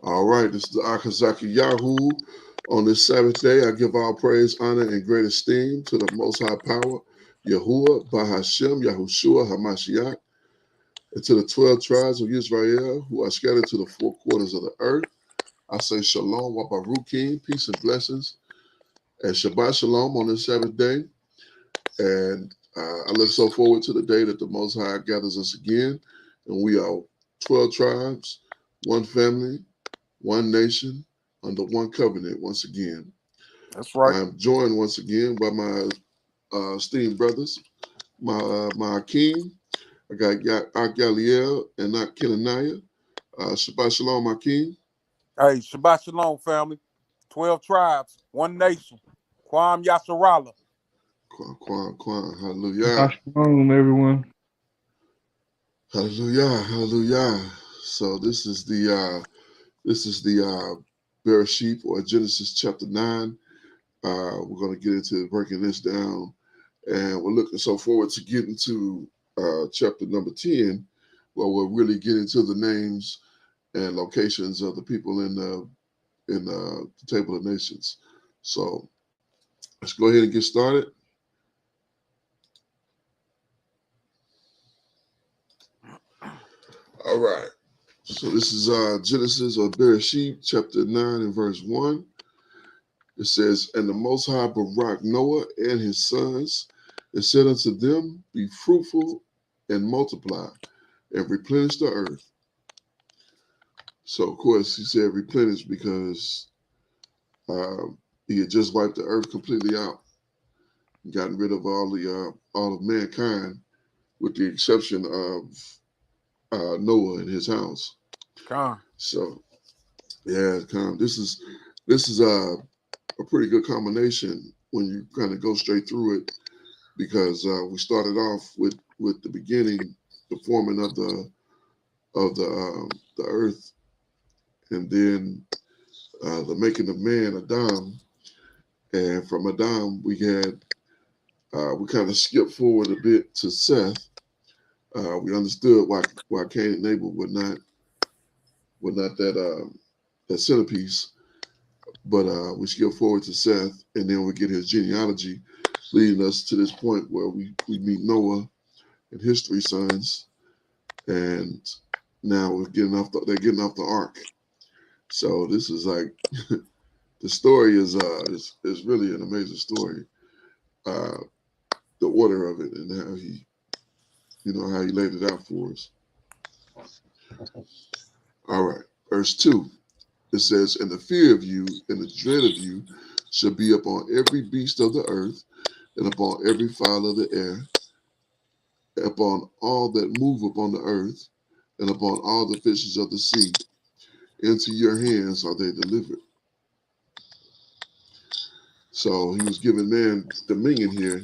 All right, this is the Akazaki Yahoo. On this Sabbath day, I give all praise, honor, and great esteem to the Most High Power, Yahuwah, Bahashem, Yahushua, Hamashiach, and to the 12 tribes of Israel who are scattered to the four quarters of the earth. I say Shalom, Wabarukim, peace and blessings, and Shabbat Shalom on this Sabbath day. And I look so forward to the day that the Most High gathers us again, and we are 12 tribes, one family, one nation, under one covenant once again. That's right. I'm joined once again by my esteemed brothers, my Akeem. I got Galiel and not Kenaniah. Shabbat Shalom, Akeem. Hey, Shabbat Shalom, family. 12 tribes, one nation. Kwam Yasharala. Kwan. Hallelujah. Shabbat shalom, everyone. Hallelujah. Hallelujah. So this is the Bereshit or Genesis chapter 9. We're going to get into breaking this down, and we're looking so forward to getting to chapter number 10, where we'll really get into the names and locations of the people in the Table of Nations. So let's go ahead and get started. All right. So this is Genesis or Bereshit chapter 9 and verse 1. It says, "And the Most High Barak Noah and his sons, and said unto them, Be fruitful and multiply, and replenish the earth." So, of course, he said replenish because he had just wiped the earth completely out, gotten rid of all of mankind, with the exception of Noah and his house. Khan. So, yeah, this is a pretty good combination when you kind of go straight through it, because we started off with the beginning, the forming of the earth, and then the making of man, Adam, and from Adam we kind of skipped forward a bit to Seth. We understood why Cain and Abel were not that centerpiece, but we skip forward to Seth, and then we get his genealogy, leading us to this point where we meet Noah and his three sons, and now they're getting off the ark. So this is like the story is really an amazing story. Uh, the order of it and how he laid it out for us. All right, verse 2. It says, "And the fear of you and the dread of you shall be upon every beast of the earth, and upon every fowl of the air, upon all that move upon the earth, and upon all the fishes of the sea. Into your hands are they delivered." So he was giving man dominion here,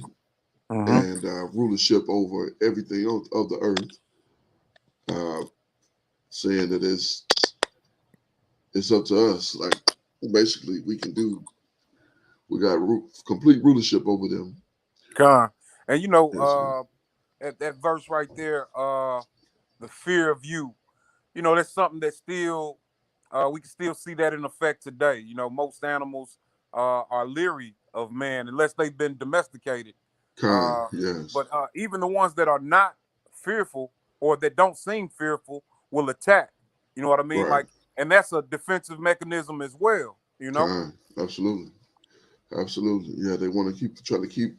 Mm-hmm. and rulership over everything of the earth, uh, saying that it's up to us. Like, basically, we got complete rulership over them. Khan. And Yes, that verse right there, the fear of you, that's something that still we can still see that in effect today. Most animals are leery of man unless they've been domesticated. Khan, Uh, yes, but even the ones that are not fearful or that don't seem fearful will attack. You know what I mean? right. Like, and that's a defensive mechanism as well. Khan, absolutely, absolutely. Yeah, they want to try to keep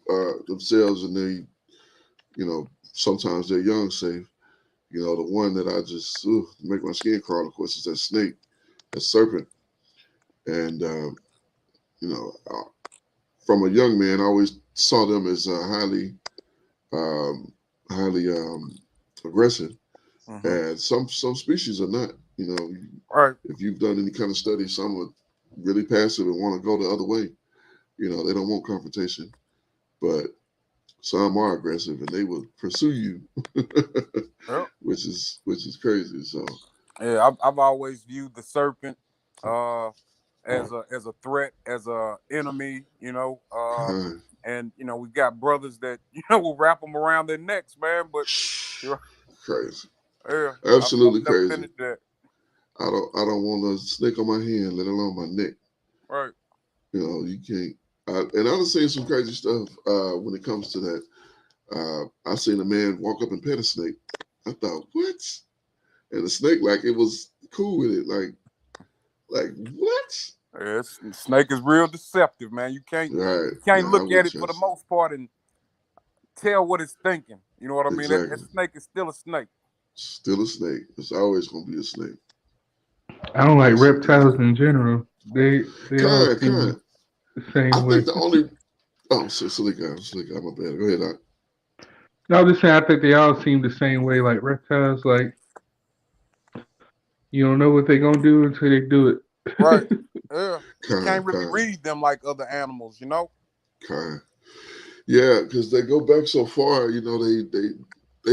themselves and sometimes their young safe. The one that I just make my skin crawl, of course, is that snake, that serpent. And from a young man, I always saw them as um, highly aggressive, Mm-hmm. and some species are not. All right. If you've done any kind of study, some are really passive and want to go the other way. They don't want confrontation, but some are aggressive and they will pursue you, Yep. which is crazy. So, Yeah, I've always viewed the serpent uh, as a threat, as a enemy. kind, And we've got brothers that will wrap them around their necks, man. But you know, crazy, yeah, I've absolutely never been crazy. into that. I don't want a snake on my hand, let alone my neck. Right. You can't. And I've seen some crazy stuff when it comes to that. I seen a man walk up and pet a snake. I thought, what? And the snake, like, it was cool with it. Like what? Yes, snake is real deceptive, man. Right. You can't Nah, I look at wouldn't it for the trust most part and tell what it's thinking. You know what I it. mean? That Exactly. snake is still a snake. Still a snake. It's always gonna be a snake. I don't like Yes, indeed. reptiles in general. They all seem Kind. the I same way. think the only oh, so silly guy, my bad. Go ahead. No, I'm just saying I think they all seem the same way. Like reptiles, like you don't know what they're gonna do until they do Right. it. Yeah. You Kind, can't really kind, read them like other animals, you know? kind. Yeah, because they go back so far. They've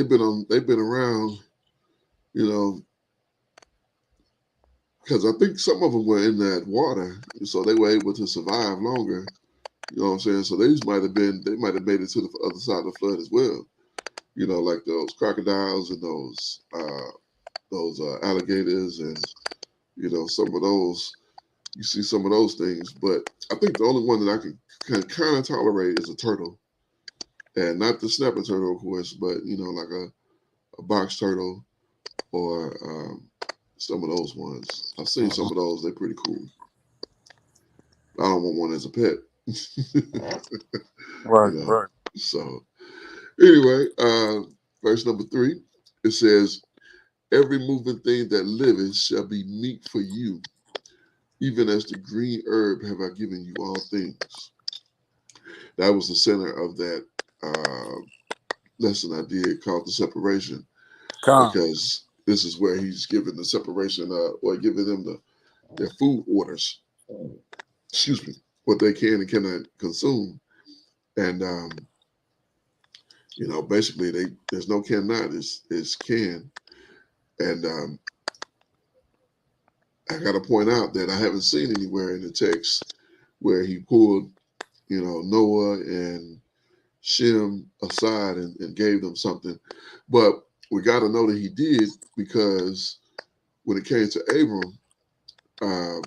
been around. You know, because I think some of them were in that water, so they were able to survive longer. You know what I'm saying? So they might have made it to the other side of the flood as well. Like those crocodiles and those alligators and some of those. You see some of those things, but I think the only one that I can kind of tolerate is a turtle, and not the snapper turtle, of course, but like a box turtle or some of those ones. I've seen some of those; they're pretty cool. I don't want one as a pet. you Right, know. right. So anyway, verse number 3, it says, "Every moving thing that liveth shall be meat for you, even as the green herb have I given you all things." That was the center of that lesson I did called the separation, Con. because this is where he's giving the separation, or giving them their food orders. Excuse me, what they can and cannot consume, and basically there's no cannot, is can, and I got to point out that I haven't seen anywhere in the text where he pulled Noah and Shem aside and gave them something, but we got to know that he did, because when it came to Abram, uh,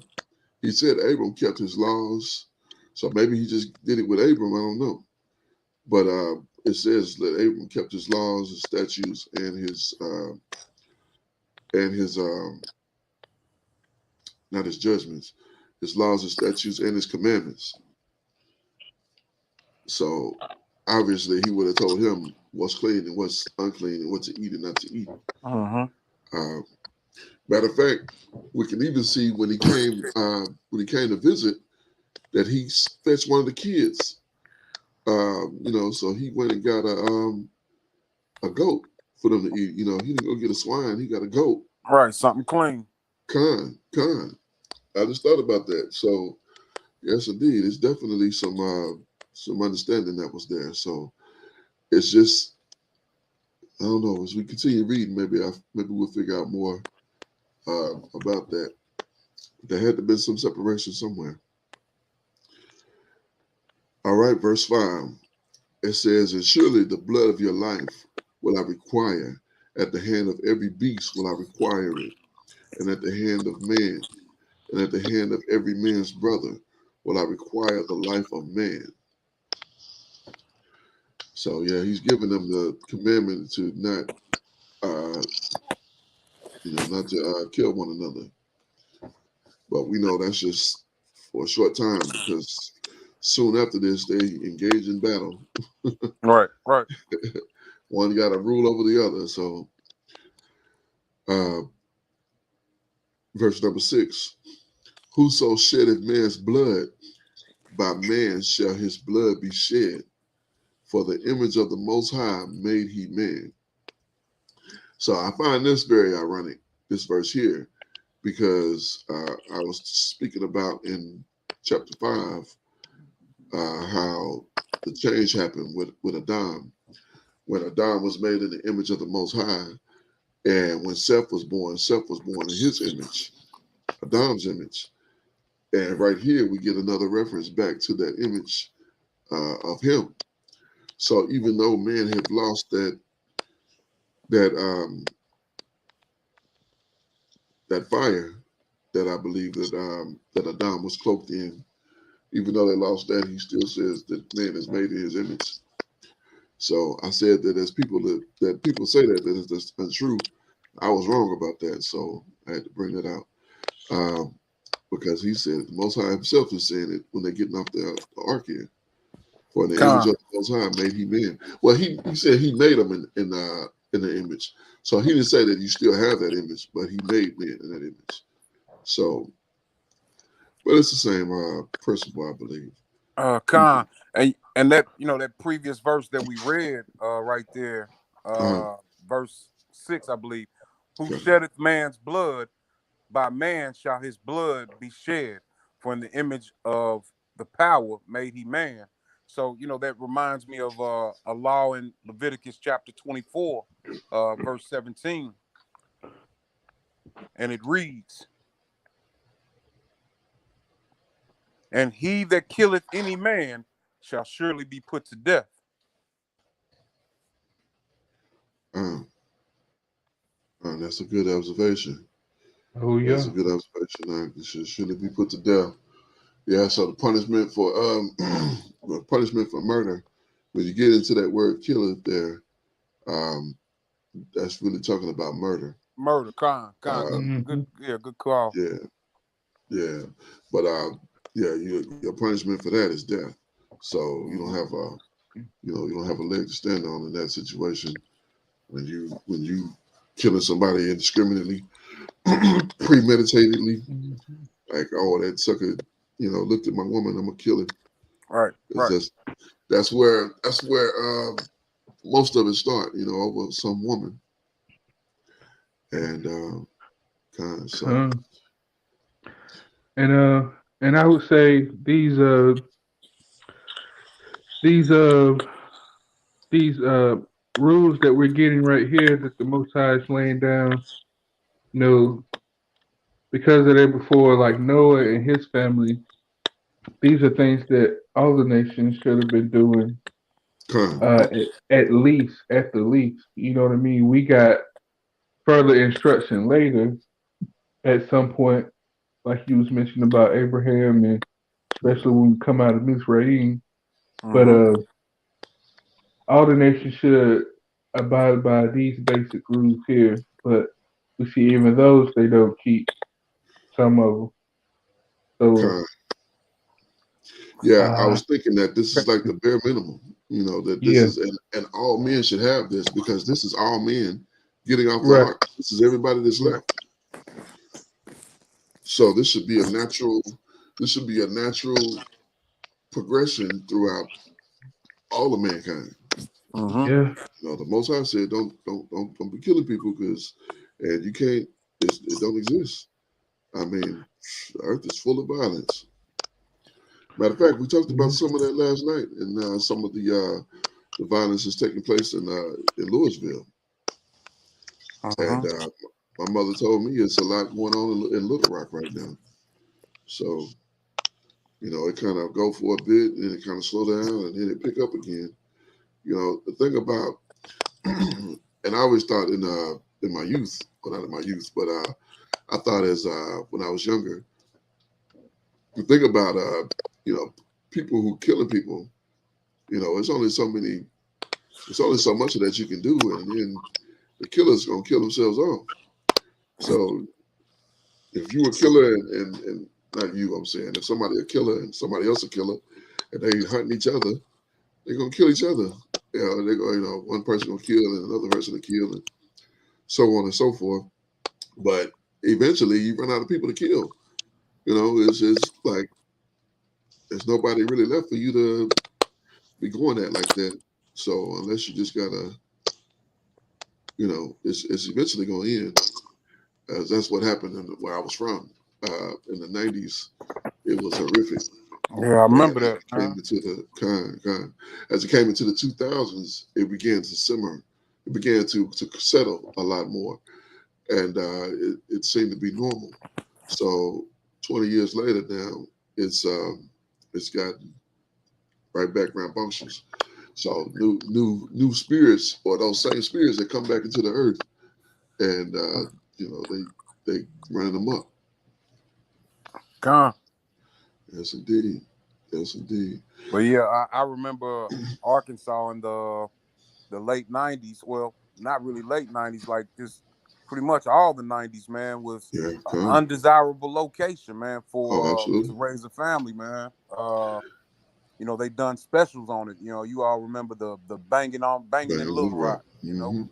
he said Abram kept his laws. So maybe he just did it with Abram. I don't know. But it says that Abram kept his laws, his statutes, and his not his judgments, his laws, his statutes, and his commandments. So obviously he would have told him what's clean and what's unclean and what to eat and not to eat. Mm-hmm. Uh, Matter of fact, we can even see when he came to visit, that he fetched one of the kids. So he went and got a goat for them to eat. He didn't go get a swine; he got a goat. Right, something clean. Con. I just thought about that. So yes, indeed, it's definitely some understanding that was there. So it's just, I don't know. As we continue reading, maybe we'll figure out more about that. There had to be some separation somewhere. All right, verse 5. It says, "And surely the blood of your life will I require. At the hand of every beast will I require it. And at the hand of man, and at the hand of every man's brother will I require the life of man." So yeah, he's giving them the commandment to uh, not to kill one another. But we know that's just for a short time, because soon after this they engage in battle. Right, right. One got to rule over the other. So uh, verse number 6: "Whoso sheddeth man's blood, by man shall his blood be shed. For the image of the Most High made he man." So I find this very ironic, this verse here, because I was speaking about in chapter 5 how the change happened with Adam, when Adam was made in the image of the Most High, and when Seth was born in his image, Adam's image. And right here we get another reference back to that image of him. So even though man had lost that that fire that I believe that Adam was cloaked in. Even though they lost that, he still says that man is made in his image. So I said that as people that people say that's untrue. I was wrong about that, so I had to bring that out because he said the Most High Himself is saying it when they're getting off the ark here. For the image of the Most High made He man. Well, he said He made them in the image, so He didn't say that you still have that image, but He made man in that image. So, but it's the same principle, I believe. Khan, and that that previous verse that we read right there, verse 6, I believe. Who sheddeth man's blood, by man shall his blood be shed. For in the image of the power made he man. So that reminds me of a law in Leviticus chapter 24, verse 17, and it reads, "And he that killeth any man shall surely be put to death." That's a good observation. Oh yeah. That's a good observation. It shouldn't be put to death. Yeah. So the punishment for murder, when you get into that word "killer" there, that's really talking about murder. Murder, good call. Yeah. But your punishment for that is death. So you don't have a leg to stand on in that situation when you killing somebody indiscriminately, premeditatedly, like, oh, that sucker, looked at my woman, I'm gonna kill him. Right. That's where most of it start, over some woman, and so. And I would say these rules that we're getting right here that the Most High is laying down, because of that before, like Noah and his family, these are things that all the nations should have been doing. At the least, you know what I mean? We got further instruction later at some point, like you was mentioning about Abraham, and especially when we come out of Mizraim. But all the nations should abide by these basic rules here. But we see even those they don't keep, some of them. So yeah, I was thinking that this is like the bare minimum. That this is, and all men should have this, because this is all men getting off the ark. This is everybody that's left. So this should be a natural progression throughout all of mankind. Yeah. The Most High said, don't be killing people, and you can't. It don't exist. I mean, the earth is full of violence. Matter of fact, we talked about some of that last night, and some of the violence is taking place in Louisville. And my mother told me it's a lot going on in Little Rock right now. So, it kind of go for a bit, and it kind of slow down, and then it pick up again. The thing about, and I always thought in my youth, well, not in my youth, but I thought as when I was younger, the thing about people who killing people, it's only so much of that you can do, and then the killer's gonna kill themselves off. So if you a killer and not you, I'm saying, if somebody a killer and somebody else a killer, and they hunting each other, they're gonna kill each other. They go, one person gonna kill and another person to kill, and so on and so forth. But eventually, you run out of people to kill. It's just like there's nobody really left for you to be going at like that. So unless you just gotta, it's eventually gonna end. That's what happened where I was from. In the 90s, it was horrific. Yeah, I remember that. As it came into the 2000s, it began to simmer. It began to settle a lot more, and it seemed to be normal. So 20 years later now, it's gotten right back rambunctious. So new spirits, or those same spirits that come back into the earth, and they ran them up. Con. Yes, indeed. Yes, indeed. But yeah, I remember Arkansas in the late '90s. Well, not really late '90s, like this, pretty much all the '90s. Man, was Yeah, an come. undesirable location, man, Oh, for to absolutely. raise a family, man. You know, they done specials on it. You know, you all remember the banging in Bang Little Little Rock. Rock. You know,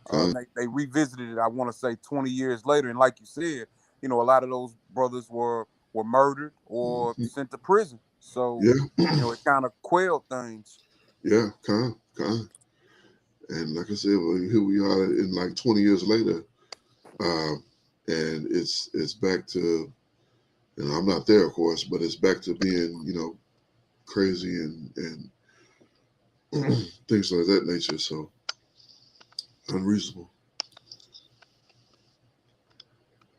Come. they revisited it. I want to say 20 years later, and like you said, you know, a lot of those brothers were murdered or Mhm. sent to prison. So, Yeah. you know, it kind of quelled things. Yeah, come. And like I said, well, here we are in like 20 years later, and it's back to, you know, I'm not there, of course, but it's back to being, you know, crazy and things like that nature. So unreasonable.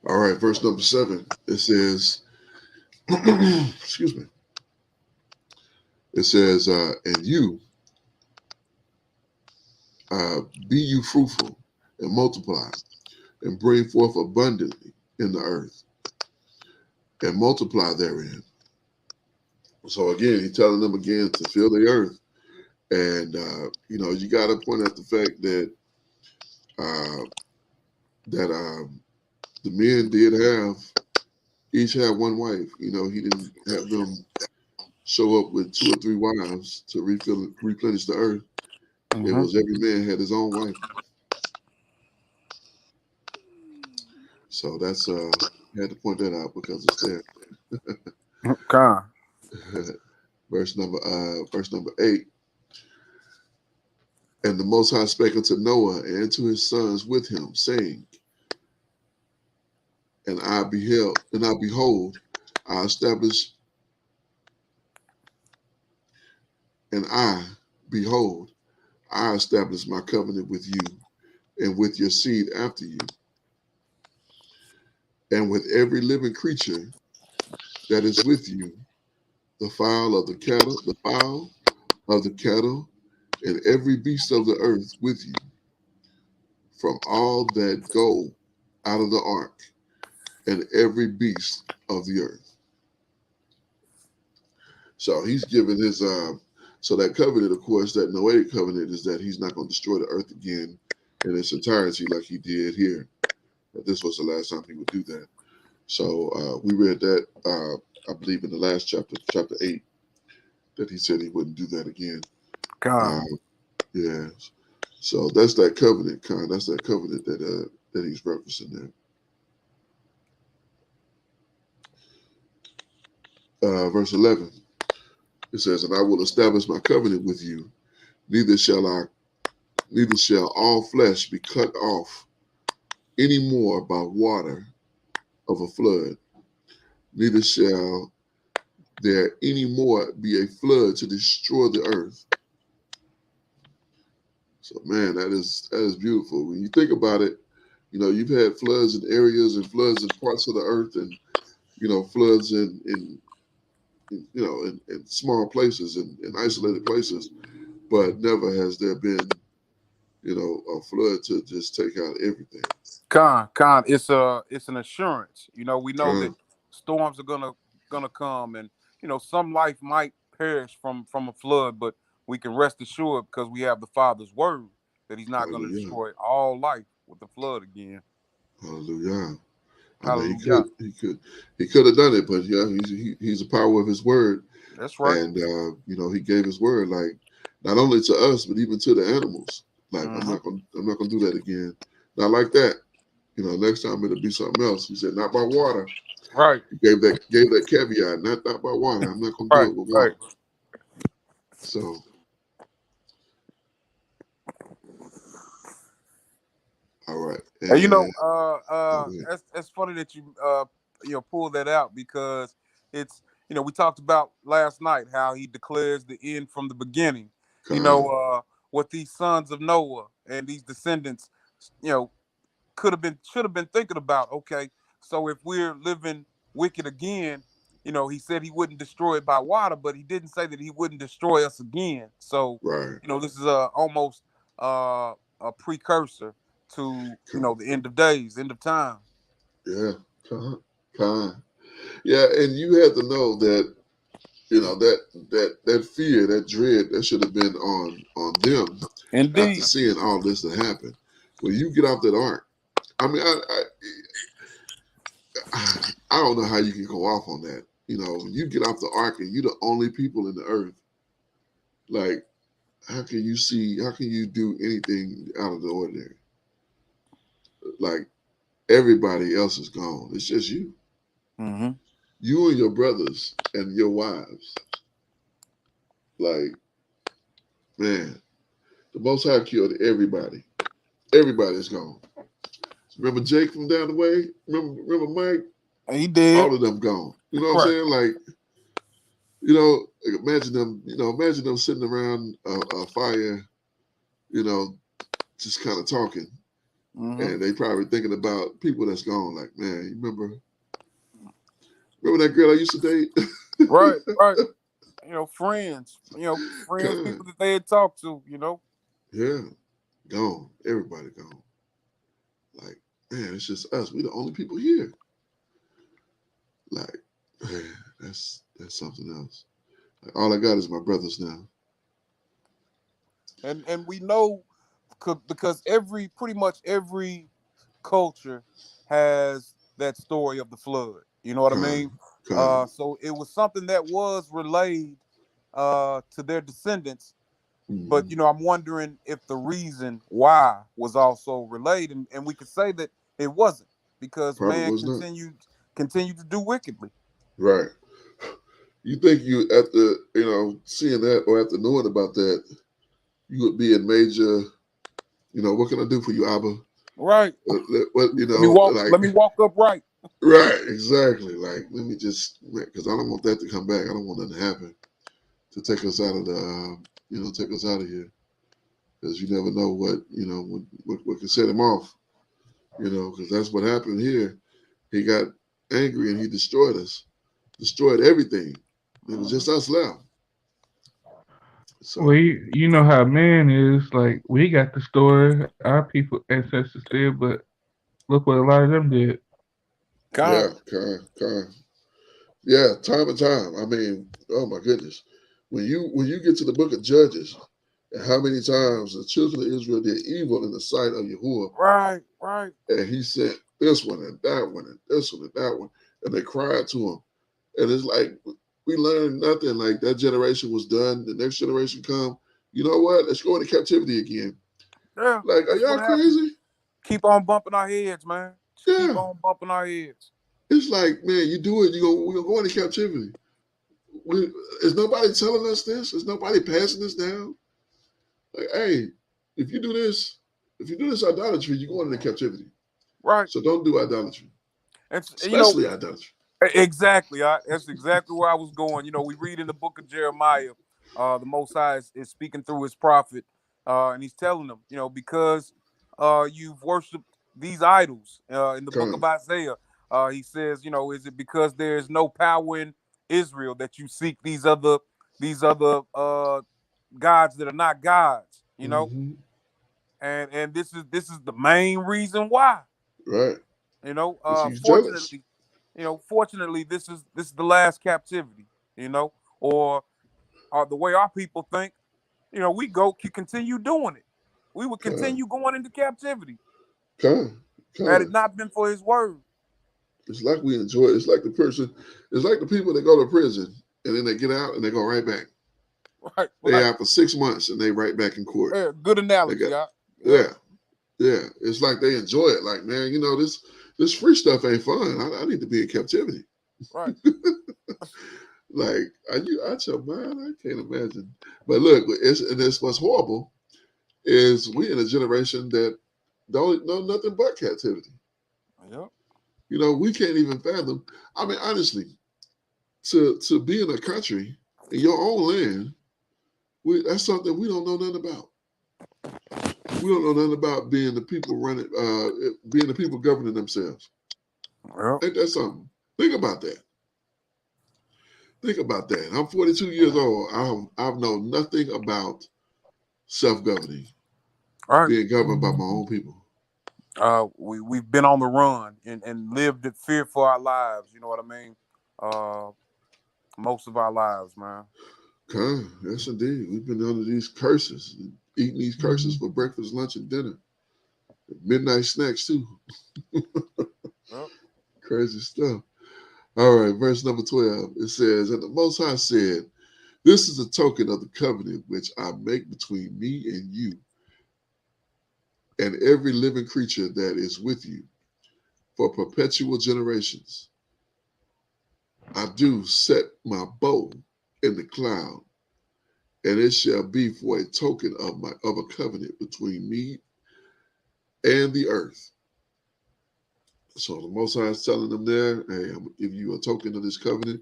All right, verse number 7. It says, excuse me. It says, and you be you fruitful and multiply and bring forth abundantly in the earth and multiply therein. So again, he's telling them again to fill the earth. And, you know, you got to point out the fact that uh, the men did each had one wife. You know, he didn't have them show up with 2 or 3 wives to replenish the earth. It Mm-hmm. was every man had his own wife. So that's had to point that out because it's there. Con. verse number 8. And the Most High spake unto Noah and to his sons with him, saying, and I behold, I establish, and I behold, I establish my covenant with you and with your seed after you, and with every living creature that is with you, the fowl of the cattle, and every beast of the earth with you, from all that go out of the ark, and every beast of the earth. So he's given his so that covenant, of course, that Noahic covenant is that he's not going to destroy the earth again in its entirety like he did here. That this was the last time he would do that. So we read that I believe in the last chapter 8, that he said he wouldn't do that again. Con. Yeah. So that's that covenant, That's that covenant that he's referencing there. Verse 11. It says, and I will establish my covenant with you, neither shall all flesh be cut off any more by water of a flood, neither shall there any more be a flood to destroy the earth. So man, that is beautiful. When you think about it, you know, you've had floods in areas and floods in parts of the earth, and you know, floods in you know, in small places and in isolated places, but never has there been, you know, a flood to just take out everything. Con. It's an assurance. You know, we know that Con, storms are gonna come, and you know, some life might perish from a flood, but we can rest assured because we have the Father's word that He's not going to hallelujah, destroy all life with the flood again. hallelujah. I mean, Hallelujah. he could have done it, but yeah, he's a power of his word, That's right. and you know, he gave his word, like not only to us but even to the animals. Like I'm Mm-hmm. not gonna do that again. Not like that. You know, next time it'll be something else. He said, not by water. Right. He gave that caveat, not by water. I'm not gonna do Right. it with Right. water. So, all right, And you know, and that's funny that you know, pull that out because it's, you know, we talked about last night how he declares the end from the beginning. You know, God, what these sons of Noah and these descendants, you know, should have been thinking about. Okay, so if we're living wicked again, you know, he said he wouldn't destroy it by water, but he didn't say that he wouldn't destroy us again. So, right, you know, this is almost a precursor to, you God, know, the end of days, end of time. Yeah, kind. Yeah, and you had to know that that fear, that dread, that should have been on them after Indeed. seeing all this that happened. When you get off that ark, I mean, I don't know how you can go off on that. When you get off the ark and you're the only people in the earth, like, how can you do anything out of the ordinary? Like, everybody else is gone. It's just you. Mm-hmm. You and your brothers and your wives. Like, man, the Most High killed everybody. Everybody's gone. Remember Jake from down the way? Remember Mike? He did. All of them gone. You know what Right. I'm saying? Like, imagine them sitting around a fire, just kind of talking. Mm-hmm. And they probably thinking about people that's gone. Like, man, you remember that girl I used to date? Right. Friends. Friends, God. people that they had talked to. Yeah, gone. Everybody gone. Like, man, it's just us. We the only people here. Like, man, that's something else. Like, all I got is my brothers now. And we know because pretty much every culture has that story of the flood. You know what I mean? So it was something that was relayed to their descendants. But I'm wondering if the reason why was also relayed, and we could say that it wasn't because Probably man was not. continued to do wickedly. Right. You think you after seeing that or after knowing about that, you would be in major. What can I do for you, Abba? Right. What Let me walk up right. Right, exactly. Like, let me just, because I don't want that to come back. I don't want that to happen to take us out of take us out of here. Because you never know what can set him off. Because that's what happened here. He got angry and he destroyed us, destroyed everything. It was just us left. So, Well, you know how man is. Like, we got the story our people ancestors did, but look what a lot of them did. yeah, God. Yeah, time and time. I mean, oh my goodness. When you get to the book of Judges, and how many times the children of Israel did evil in the sight of Yahuwah, Right. and he sent this one and that one and this one and that one, and they cried to him. And it's like we learned nothing. Like, that generation was done. The next generation come. You know what? Let's go into captivity again. Yeah, Like, are that's y'all what happened. crazy? Keep on bumping our heads, man. Just keep Yeah. on bumping our heads. It's like, man, you do it, we're gonna go into captivity. Is nobody telling us this? Is nobody passing this down? Like, hey, if you do this idolatry, you're going into captivity. Right. So don't do idolatry, And especially idolatry. exactly. That's exactly where I was going. We read in the book of Jeremiah, the Most High is speaking through his prophet, and he's telling them, because you've worshipped these idols. In the book of Isaiah, he says, is it because there is no power in Israel that you seek these other gods that are not gods? Mm-hmm. And this is the main reason why. Right. He's jealous. Fortunately, this is the last captivity. Or the way our people think. We continue doing it. We would continue going into captivity. Had it not been for his word. It's like we enjoy it. It's like the people that go to prison and then they get out and they go right back. Right. They out for 6 months and they right back in court. Yeah, good analogy. Yeah. It's like they enjoy it. Like, man, this free stuff ain't fun. I need to be in captivity. Right. Like, are you out your mind? I can't imagine. But look, it's what's horrible is we in a generation that don't know nothing but captivity. Yep. We can't even fathom. I mean, honestly, to be in a country in your own land, that's something we don't know nothing about. We don't know nothing about being the people being the people governing themselves. Yep. Ain't that something? Think about that. I'm 42 years old. I've known nothing about self-governing, right. being governed by my own people. we've been on the run and lived it fear for our lives. You know what I mean? Most of our lives, man. Yes, indeed. We've been under these curses, eating these curses for breakfast, lunch, and dinner. Midnight snacks, too. Yep. Crazy stuff. All right, verse number 12. It says, and the Most High said, this is a token of the covenant which I make between me and you and every living creature that is with you for perpetual generations. I do set my bow in the cloud, and it shall be for a token of a covenant between me and the earth. So the Most High is telling them there, hey, I'm gonna give you a token of this covenant.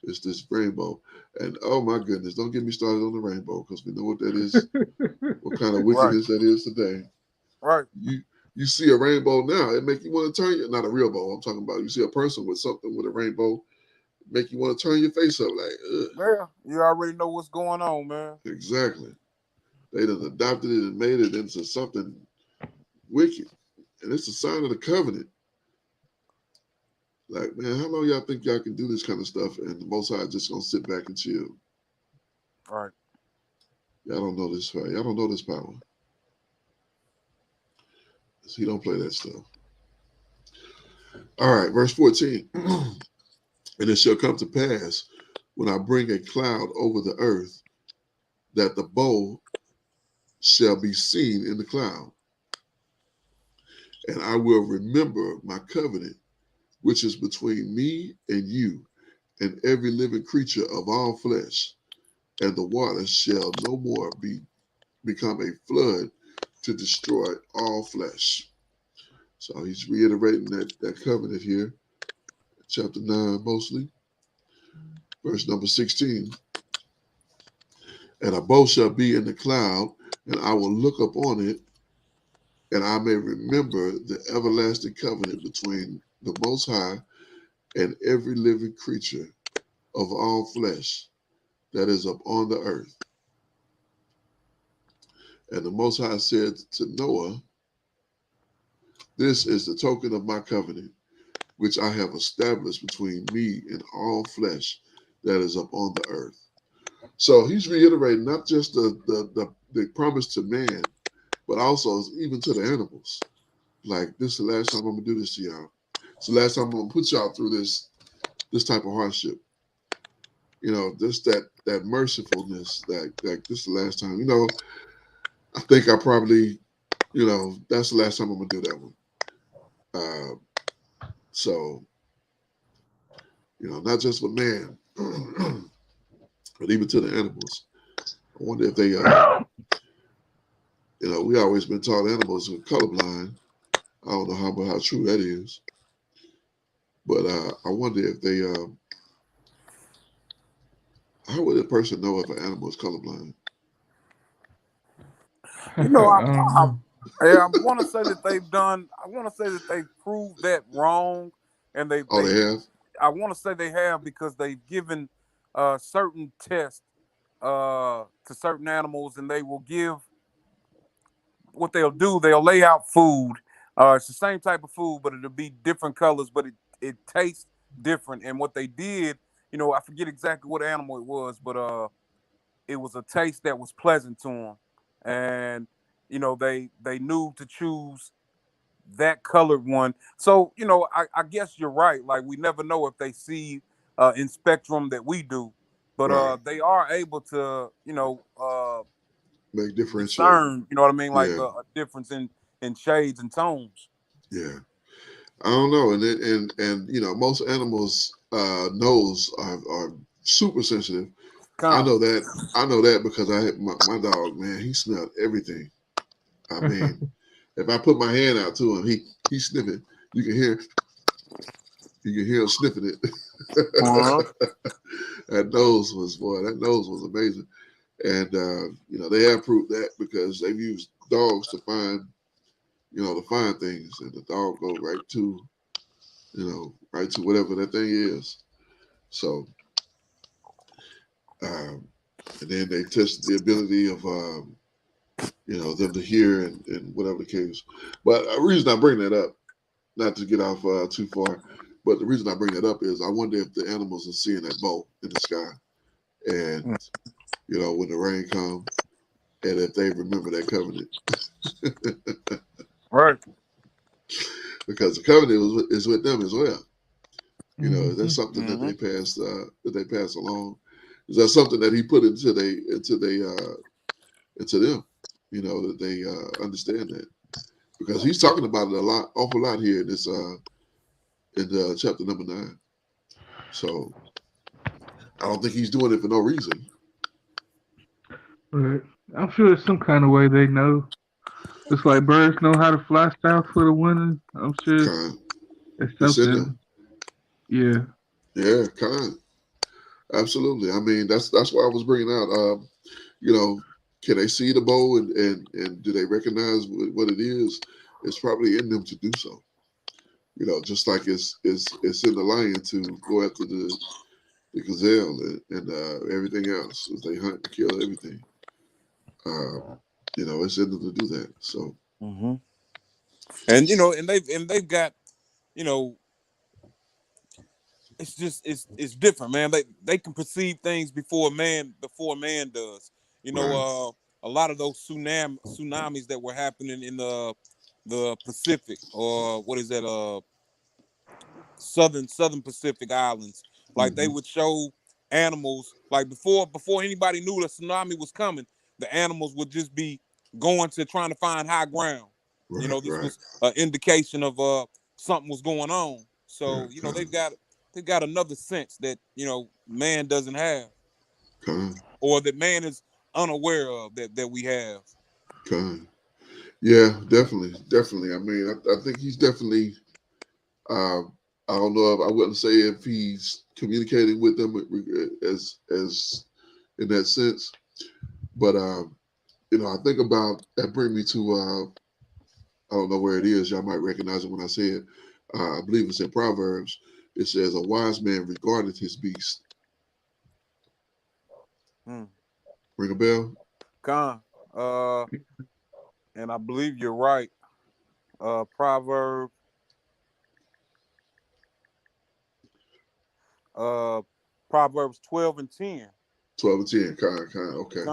It's this rainbow. And oh my goodness, don't get me started on the rainbow, because we know what that is, what kind of Right. wickedness that is today. Right. You see a rainbow now, it make you want to turn your, not a real bow, I'm talking about, you see a person with something with a rainbow, make you want to turn your face up like, ugh. Yeah, you already know what's going on, man. Exactly. They done adopted it and made it into something wicked. And it's a sign of the covenant. Like, man, how long y'all think y'all can do this kind of stuff and the Most High just gonna sit back and chill? Right. Y'all don't know this fight. Y'all don't know this power. He don't play that stuff. All right, verse 14. And it shall come to pass when I bring a cloud over the earth that the bow shall be seen in the cloud. And I will remember my covenant, which is between me and you and every living creature of all flesh. And the waters shall no more become a flood to destroy all flesh. So he's reiterating that covenant here, chapter 9 mostly. Verse number 16. And a bow shall be in the cloud, and I will look upon it, and I may remember the everlasting covenant between the Most High and every living creature of all flesh that is upon the earth. And the Most High said to Noah, this is the token of my covenant, which I have established between me and all flesh that is upon the earth. So he's reiterating not just the promise to man, but also even to the animals. Like, this is the last time I'm gonna do this to y'all. It's the last time I'm gonna put y'all through this type of hardship. You know, just that mercifulness, that this is the last time. You know, I think I probably, you know, that's the last time I'm gonna do that one. So, you know, not just with man, but even to the animals. I wonder if they, you know, we always been taught animals are colorblind. I don't know how true that is, but I wonder if they, how would a person know if an animal is colorblind? You know, I want to say that they've proved that wrong, and they have. I want to say they have because they've given certain tests to certain animals, and they will give what they'll do. They'll lay out food. It's the same type of food, but it'll be different colors, but it tastes different. And what they did, you know, I forget exactly what animal it was, but it was a taste that was pleasant to them, and you know they knew to choose that colored one. So you know, I guess you're right. Like, we never know if they see in spectrum that we do, but Right. they are able to, you know, Make differentiate. discern. You know what I mean? Like Yeah. a difference in shades and tones. Yeah. I don't know, and you know, most animals' nose are super sensitive. I know that because I had my dog, man, he smelled everything. I mean, if I put my hand out to him, he sniffing. You can hear him sniffing it. Uh-huh. That nose was amazing. And you know, they have proved that because they've used dogs to find things, and the dog go right to, you know, right to whatever that thing is. So, and then they tested the ability of them to hear and whatever the case. But the reason I bring that up, not to get off too far, but the reason I bring that up is I wonder if the animals are seeing that bow in the sky, and when the rain comes, and if they remember that covenant, right? Because the covenant is with them as well. Is that something that they pass along? Is that something that he put into them? That they understand that, because he's talking about it awful lot here in this in chapter number 9. So I don't think he's doing it for no reason. But I'm sure it's some kind of way they know. Just like birds know how to fly south for the winter. I'm sure it's something. Yeah. Yeah, absolutely. I mean, that's why I was bringing out. Can they see the bow and do they recognize what it is? It's probably in them to do so. Just like it's in the lion to go after the gazelle and everything else as they hunt and kill everything. It's in them to do that. So, and they've got, it's just it's different, man. They can perceive things before man does. right. A lot of those tsunamis that were happening in the Pacific, or what is that? Southern Pacific islands. Like they would show animals, like before anybody knew the tsunami was coming, the animals would just be going to trying to find high ground. Right, this right. was an indication of something was going on. So Right, they've got another sense that man doesn't have, or that man is unaware of that we have. Yeah, definitely. I mean, I think he's definitely. I don't know if I wouldn't say if he's communicating with them as in that sense, but I think about that. Bring me to I don't know where it is. Y'all might recognize it when I say it. I believe it's in Proverbs. It says, "A wise man regardeth his beast." Ring a bell? And I believe you're right. Proverbs 12 and 10. 12 and 10. Okay.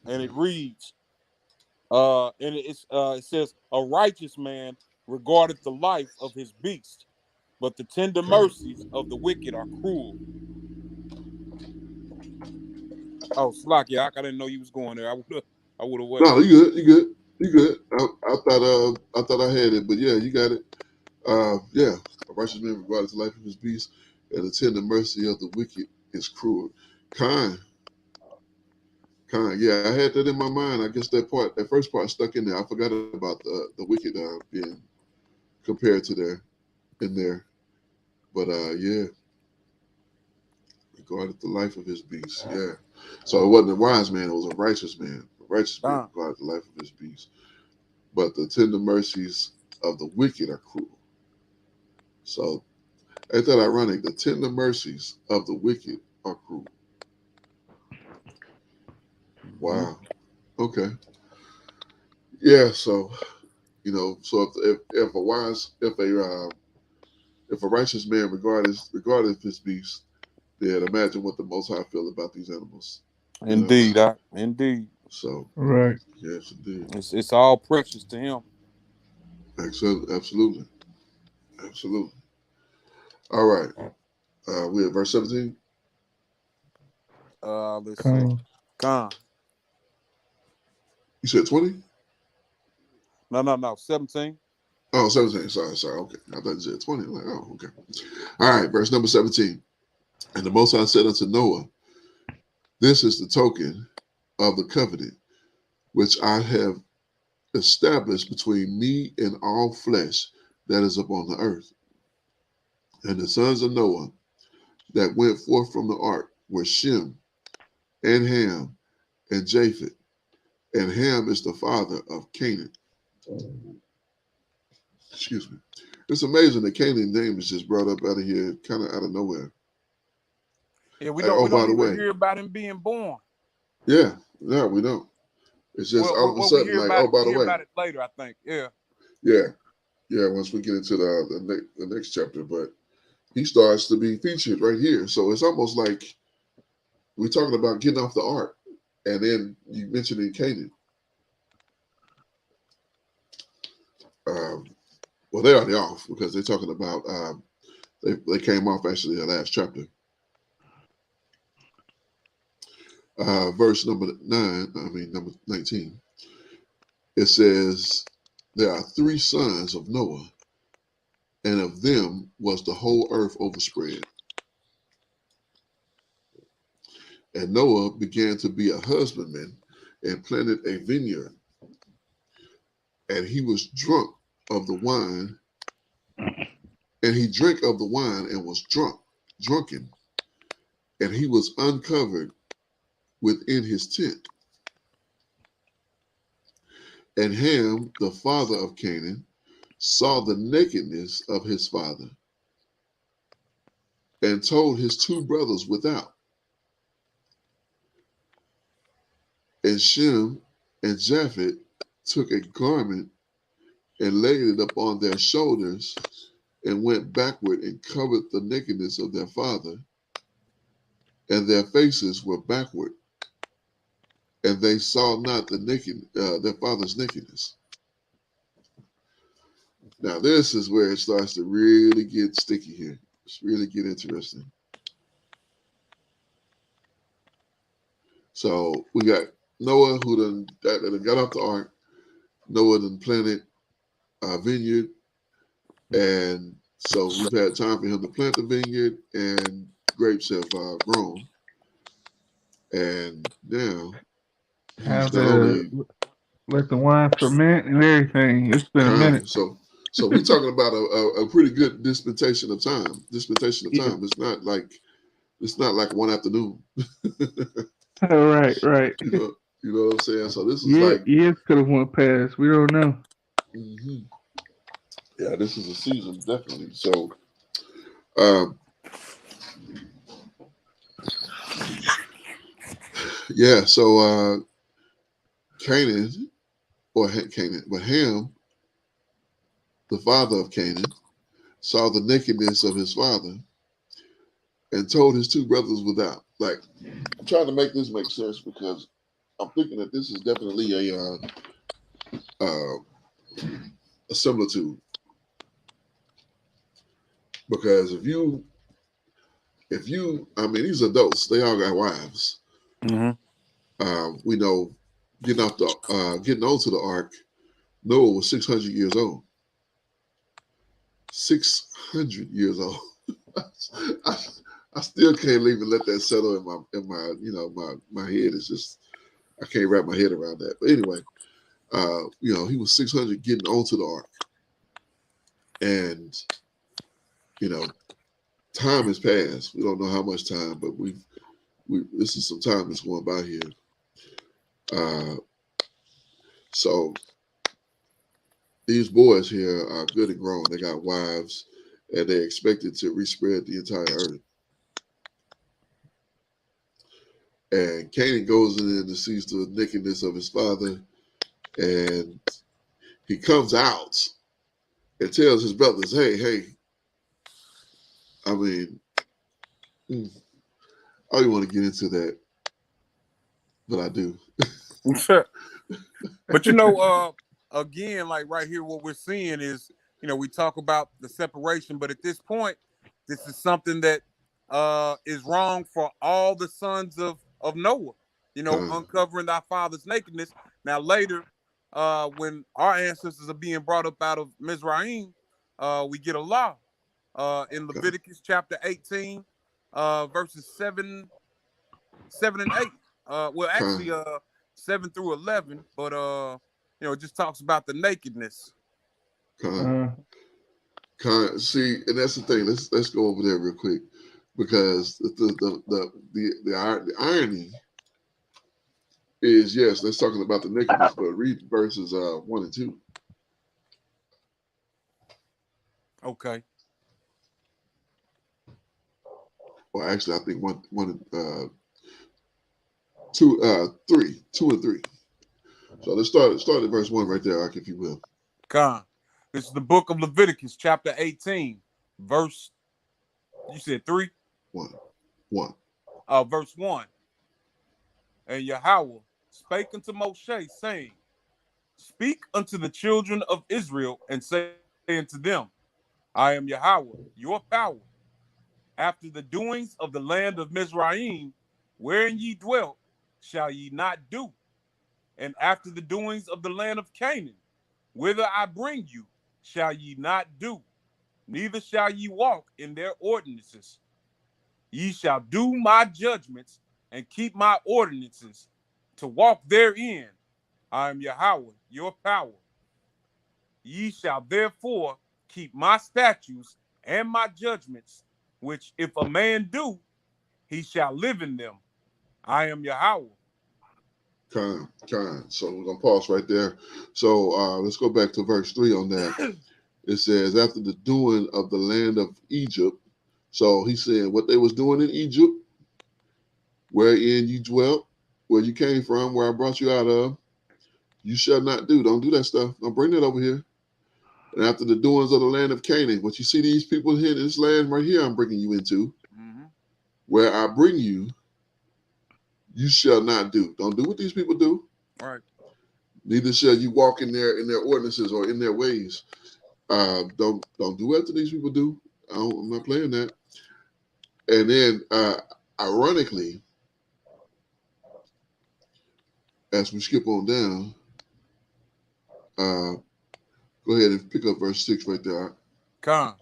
And it reads, it says, "A righteous man regardeth the life of his beast, but the tender mercies of the wicked are cruel." Oh, Slacky, I didn't know you was going there. I would have waited. No, you good. I thought I had it, but yeah, you got it. Yeah, a righteous man regardeth the life of his beast, and the tender mercy of the wicked is cruel. Kind. Yeah, I had that in my mind. I guess that first part stuck in there. I forgot about the wicked being compared to in there. But yeah, regarded the life of his beast. Yeah. So it wasn't a wise man, it was a righteous man. A righteous man regarded the life of his beast. But the tender mercies of the wicked are cruel. So ain't that ironic? The tender mercies of the wicked are cruel. Wow. Okay. Yeah, so so if a righteous man regardeth his beast, then imagine what the Most High feel about these animals. Indeed, indeed. So right. Yes, indeed. It's all precious to him. Absolutely. All right. We at verse 17. Let's see. You said 20? No. 17. Oh, 17. Sorry. Okay. I thought you said 20. I'm like, oh, okay. All right. Verse number 17. And the Most High said unto Noah, "This is the token of the covenant which I have established between me and all flesh that is upon the earth. And the sons of Noah that went forth from the ark were Shem and Ham and Japheth. And Ham is the father of Canaan." Excuse me. It's amazing that Canaan's name is just brought up out of here, kind of out of nowhere. Yeah, we don't even hear about him being born. Yeah, we don't. It's just all of a Well, we sudden hear like, about oh, it. by We the hear way, about it later, I think. Yeah. yeah. Once we get into the next chapter, but he starts to be featured right here. So it's almost like we're talking about getting off the ark, and then you mentioned in Canaan. Well, they're already off because they're talking about they came off actually the last chapter. Verse number 19. It says, there are 3 sons of Noah, and of them was the whole earth overspread. And Noah began to be a husbandman and planted a vineyard. And he was drunk of the wine, and he drank of the wine and was drunken. And he was uncovered within his tent. And Ham, the father of Canaan, saw the nakedness of his father, and told his 2 brothers without. And Shem and Japheth took a garment and laid it upon their shoulders, and went backward and covered the nakedness of their father, and their faces were backward, and they saw not their father's nakedness. Now this is where it starts to really get sticky here. It's really get interesting. So we got Noah who done got off the ark. Noah done planted a vineyard, and so we've had time for him to plant the vineyard, and grapes have grown. And now he's Have not only let the wine ferment and everything. It's been a minute. so we're talking about a pretty good dispensation of time. Yeah. It's not like one afternoon. Right, right. You know what I'm saying? So this is Yeah, like, years could have went past. We don't know. mhm. Yeah, this is a season definitely. So, um, yeah. So Canaan Canaan, but Ham, the father of Canaan, saw the nakedness of his father, and told his 2 brothers without. Like, I'm trying to make this make sense because I'm thinking that this is definitely a similitude. Because I mean, these adults, they all got wives. We know getting onto the ark, Noah was 600 years old. 600 years old. I still can't even let that settle in my head. It's just I can't wrap my head around that. But anyway, he was 600 getting onto the ark, and time has passed. We don't know how much time, but this is some time that's going by here. So these boys here are good and grown. They got wives, and they're expected to respread the entire earth. And Canaan goes in and sees the nakedness of his father, and he comes out and tells his brothers, hey, I mean, I don't want to get into that, but I do. But again, like right here, what we're seeing is, we talk about the separation, but at this point, this is something that is wrong for all the sons of Noah. Uncovering thy father's nakedness. Now later, when our ancestors are being brought up out of Mizraim, we get a law in Leviticus chapter 18, verses 7 and 8. Well, actually, 7 through 11, but it just talks about the nakedness. See, and that's the thing. Let's go over there real quick, because the irony is, yes, let's talking about the nakedness, but read verses 1 and 2. Okay. Well, actually, I think 1, 2 and 3. So let's start at verse 1 right there, Ak, if you will. Con. This is the book of Leviticus, chapter 18, verse, you said 3? 1. Verse 1. And Yahweh spake unto Moshe, saying, Speak unto the children of Israel, and say unto them, I am Yahweh, your power. After the doings of the land of Mizraim, wherein ye dwelt, shall ye not do. And after the doings of the land of Canaan, whither I bring you, shall ye not do. Neither shall ye walk in their ordinances. Ye shall do my judgments and keep my ordinances, to walk therein. I am Yahweh, your power. Ye shall therefore keep my statutes and my judgments, which if a man do, he shall live in them. I am Yahweh. Kind. So we're gonna pause right there. So let's go back to verse 3 on that. It says, after the doing of the land of Egypt. So he's saying what they was doing in Egypt, wherein you dwelt, where you came from, where I brought you out of, you shall not do. Don't do that stuff. Don't bring that over here. And after the doings of the land of Canaan, what you see these people here in this land right here, I'm bringing you into, where I bring you, you shall not do. Don't do what these people do. Right. Neither shall you walk in their ordinances or in their ways. Don't do what these people do. I'm not playing that. And then, ironically, as we skip on down, go ahead and pick up verse 6 right there. Con.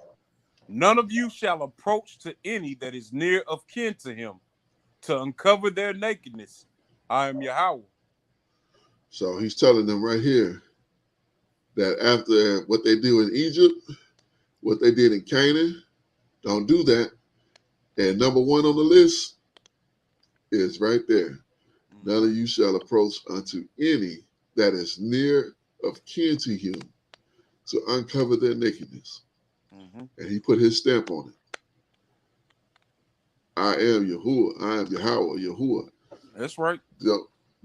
None of you shall approach to any that is near of kin to him, to uncover their nakedness. I am Yahweh. So he's telling them right here that after what they do in Egypt, what they did in Canaan, don't do that. And number 1 on the list is right there. None of you shall approach unto any that is near of kin to him, to uncover their nakedness. And he put his stamp on it. I am Yahuwah. I am Yahweh, Yahuwah. That's right.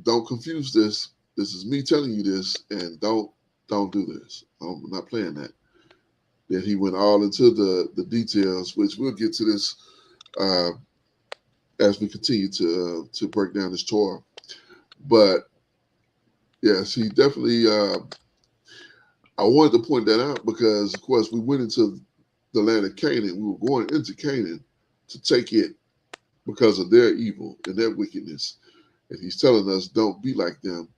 Don't confuse this. This is me telling you this, and don't do this. I'm not playing that. Then he went all into the details, which we'll get to this as we continue to break down this Torah. But yes, he definitely. I wanted to point that out because, of course, we went into the land of Canaan. We were going into Canaan to take it because of their evil and their wickedness. And he's telling us, don't be like them.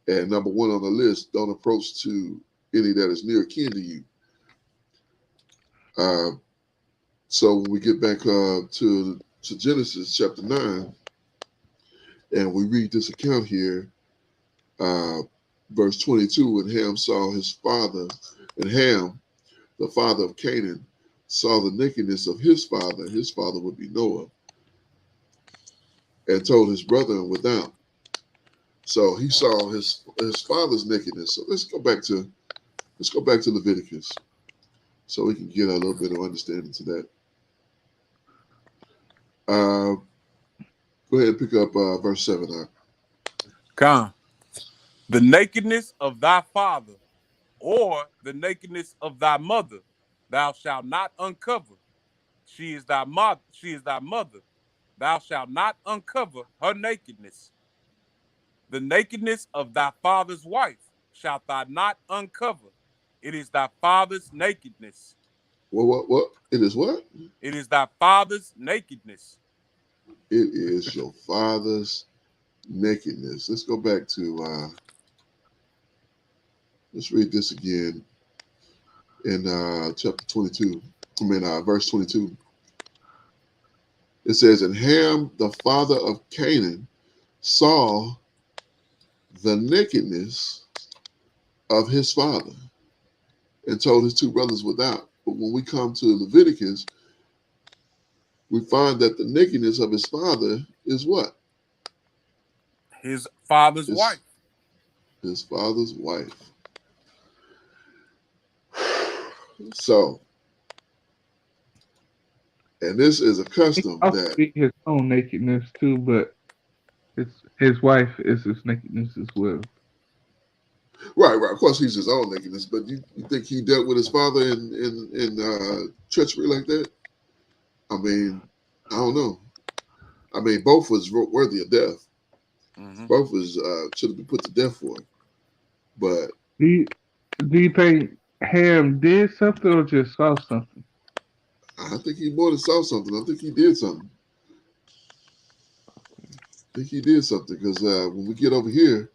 And number 1 on the list, don't approach to any that is near kin to you. So when we get back to Genesis chapter 9, and we read this account here, verse 22, when Ham saw his father, and Ham, the father of Canaan, saw the nakedness of his father would be Noah, and told his brethren without. So he saw his father's nakedness. So let's go back to Leviticus, so we can get a little bit of understanding to that. Go ahead and pick up verse 7. Con. The nakedness of thy father, or the nakedness of thy mother, thou shalt not uncover. She is thy mother. Thou shalt not uncover her nakedness. The nakedness of thy father's wife shalt thou not uncover. It is thy father's nakedness. What? It is what? It is thy father's nakedness. It is your father's nakedness. Let's go back to, let's read this again in chapter 22. Verse 22. It says, and Ham, the father of Canaan, saw the nakedness of his father and told his 2 brothers without. But when we come to Leviticus, we find that the nakedness of his father is what? His father's wife. His father's wife. So, and this is a custom that be his own nakedness too, but his wife is his nakedness as well. Right. Of course, he's his own nakedness, but you think he dealt with his father in treachery like that? I mean, I don't know. I mean, both was worthy of death. Mm-hmm. Both was should have been put to death for it. But Do you think Ham did something or just saw something? I think he more than saw something. I think he did something. I think he did something because when we get over here,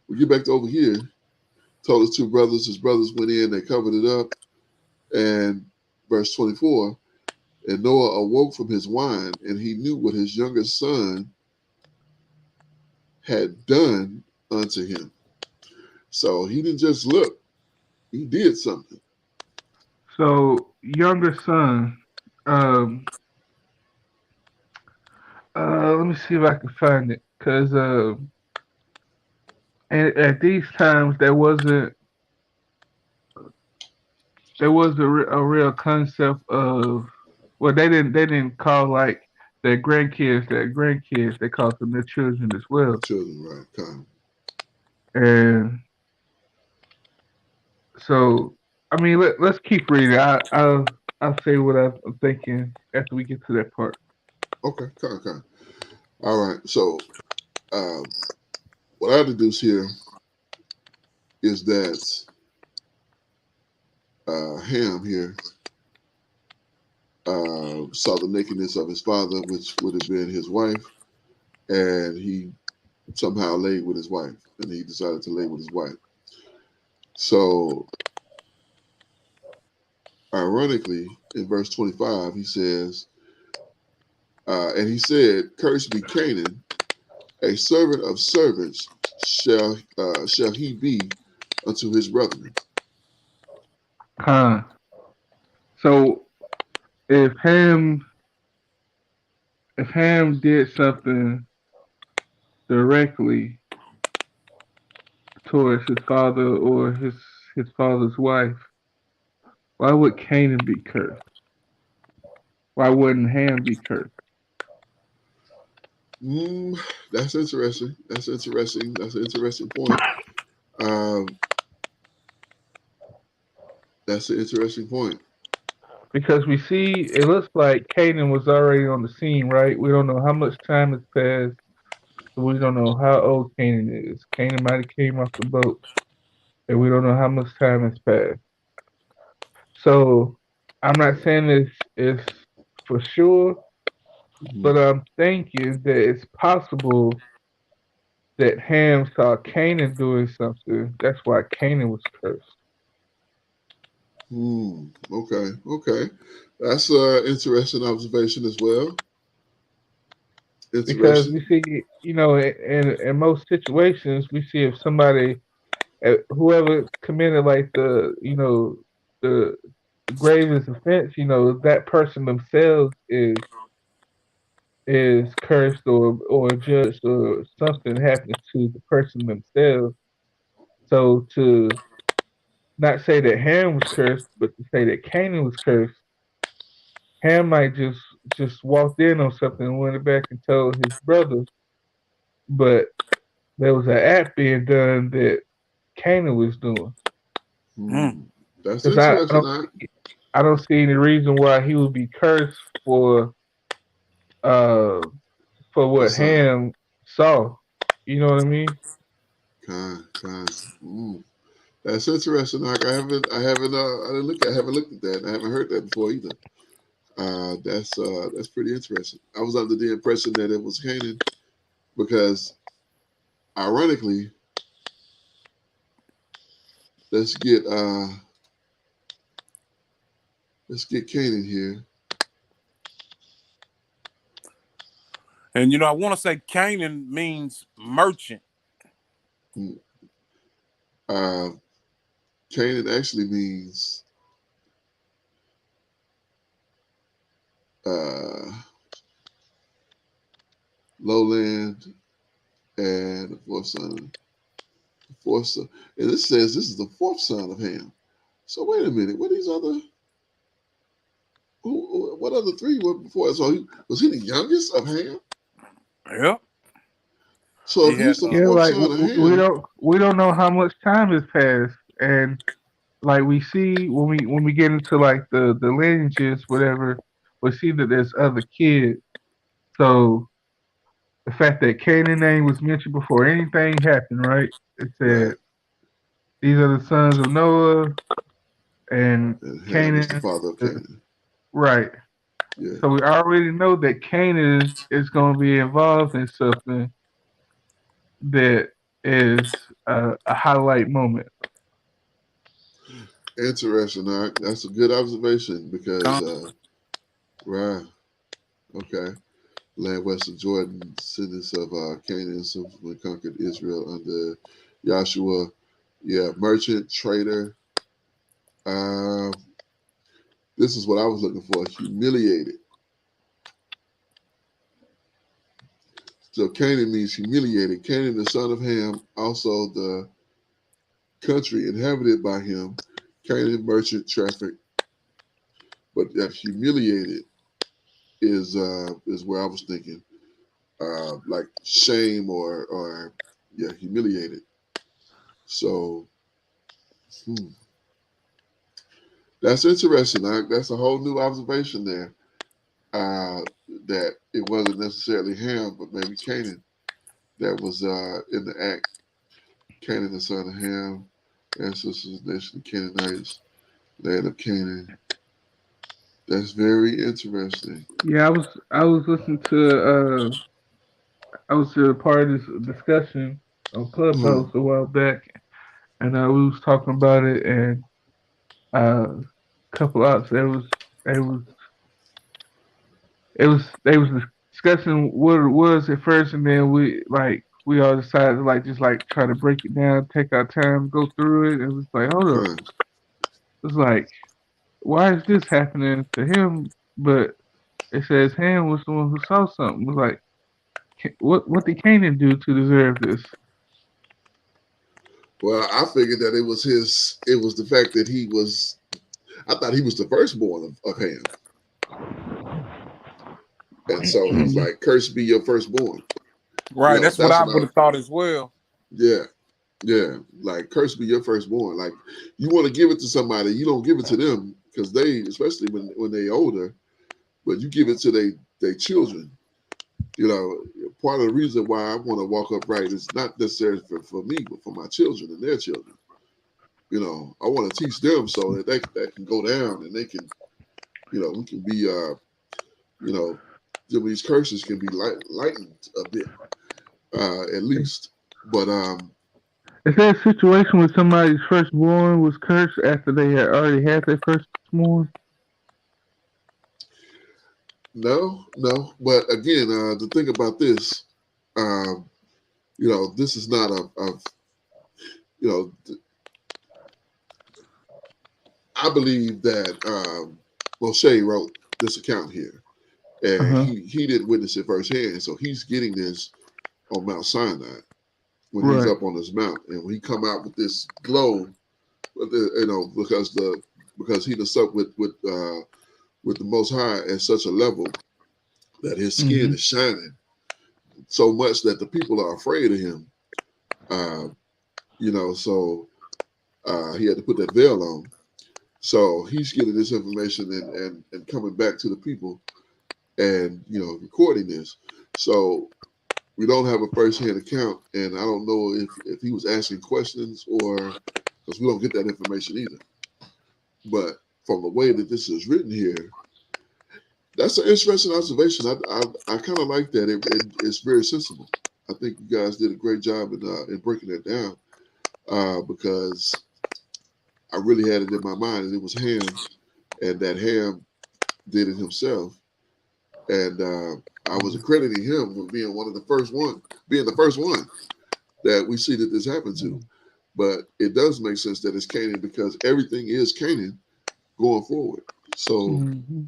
we get back to over here. Told his two brothers. His brothers went in. They covered it up. And verse 24. And Noah awoke from his wine, and he knew what his youngest son had done unto him. So he didn't just look; he did something. So younger son. Let me see if I can find it, cause at these times there was a real concept of, well, they didn't call like their grandkids, they called them their children as well. Children, right? Kind And so, I mean, let's keep reading. I'll say what I'm thinking after we get to that part. Okay, kind. All right. So what I deduce here is that Ham here saw the nakedness of his father, which would have been his wife, and he somehow laid with his wife, and he decided to lay with his wife. So, ironically, in verse 25, he says, and he said, "Cursed be Canaan, a servant of servants shall he be unto his brethren." Huh. So if Ham did something directly towards his father or his father's wife, why would Canaan be cursed? Why wouldn't Ham be cursed? That's interesting. That's interesting. That's an interesting point. Um, that's an interesting point. Because we see it looks like Canaan was already on the scene, right? We don't know how much time has passed. So we don't know how old Canaan is. Canaan might have came off the boat, and we don't know how much time has passed. So I'm not saying this is for sure, but I'm thinking that it's possible that Ham saw Canaan doing something. That's why Canaan was cursed. Okay. That's an interesting observation as well. Because Interesting. we see, in most situations, we see if somebody, whoever committed like the gravest offense, that person themselves is cursed or judged or something happens to the person themselves. So to not say that Ham was cursed, but to say that Canaan was cursed, Ham might just walked in on something and went back and told his brother, but there was an act being done that Canaan was doing. That's Because interesting. I don't see any reason why he would be cursed uh for what What's up? Ham saw. You know what I mean? Kind. That's interesting. Like I haven't, I haven't looked at that. I haven't heard that before either. That's pretty interesting. I was under the impression that it was Canaan because, ironically, let's get Canaan here. And I want to say Canaan means merchant. Canaan actually means lowland, and the fourth son. And this says this is the fourth son of Ham. So wait a minute, what other three were before? So was he the youngest of Ham? Yep. So He if had he's the Yeah, fourth like son of we Ham, don't know how much time has passed, and like we see when we get into like the lineages, whatever, we see that there's other kids. So the fact that Canaan name was mentioned before anything happened, right? It said right, these are the sons of Noah and and Ham is the Canaan, father of Canaan. right? Yeah, So we already know that Canaan is going to be involved in something that is a highlight moment. interesting. All right, that's a good observation because, Con. right, okay. Land west of Jordan, descendants of Canaan subsequently conquered Israel under Joshua. Yeah, merchant, trader. Uh, this is what I was looking for. Humiliated. So Canaan means humiliated. Canaan, the son of Ham, also the country inhabited by him. Canaan, merchant, traffic. But that humiliated is where I was thinking. Like shame or yeah, humiliated. So that's interesting. That's a whole new observation there. That it wasn't necessarily Ham, but maybe Canaan that was in the act. Canaan, the son of Ham, ancestors of the nation of Canaanites, land of Canaan. That's very interesting. Yeah, I was listening to I was a part of this discussion on Uh-huh. Clubhouse a while back, and we was talking about it, and a couple outs it was they was discussing what it was at first, and then we all decided to like just like try to break it down, take our time, go through it, and it was like, hold up, Con, it's like, why is this happening to him? But it says Ham was the one who saw something. It was like, what did Canaan do to deserve this? well, I figured that it was his. It was the fact that he was. I thought he was the firstborn of Ham, and so he's Mhm. like, "Cursed be your firstborn." Right. That's what That's I what would I. have thought as well. Yeah, yeah. Like, cursed be your firstborn. Like, you want to give it to somebody, you don't give it to them because they, especially when they older, but you give it to they children. Part of the reason why I want to walk upright is not necessarily for me, but for my children and their children. I want to teach them so that that can go down and they can, we can be, some of these curses can be lightened a bit, at least. But Is there a situation where somebody's firstborn was cursed after they had already had their firstborn? no, no. But again, the thing about this, um, this is not you know, I believe that Moshe wrote this account here, Uh and huh. he didn't witness it firsthand, so he's getting this on Mount Sinai when he's Right. up on this mount, and when he come out with this glow, because he done supped with the Most High at such a level that his skin Hmm. is shining so much that the people are afraid of him. Uh, so he had to put that veil on. So he's getting this information and coming back to the people and recording this. So we don't have a first-hand account, and I don't know if he was asking questions or because we don't get that information either. But from the way that this is written here, that's an interesting observation. I kind of like that. It's very sensible. I think you guys did a great job in breaking that down because I really had it in my mind, and it was Ham, and that Ham did it himself, and I was accrediting him for being one of the first one, being the first one that we see that this happened to. But it does make sense that it's Canaan because everything is Canaan going forward. So Hmm.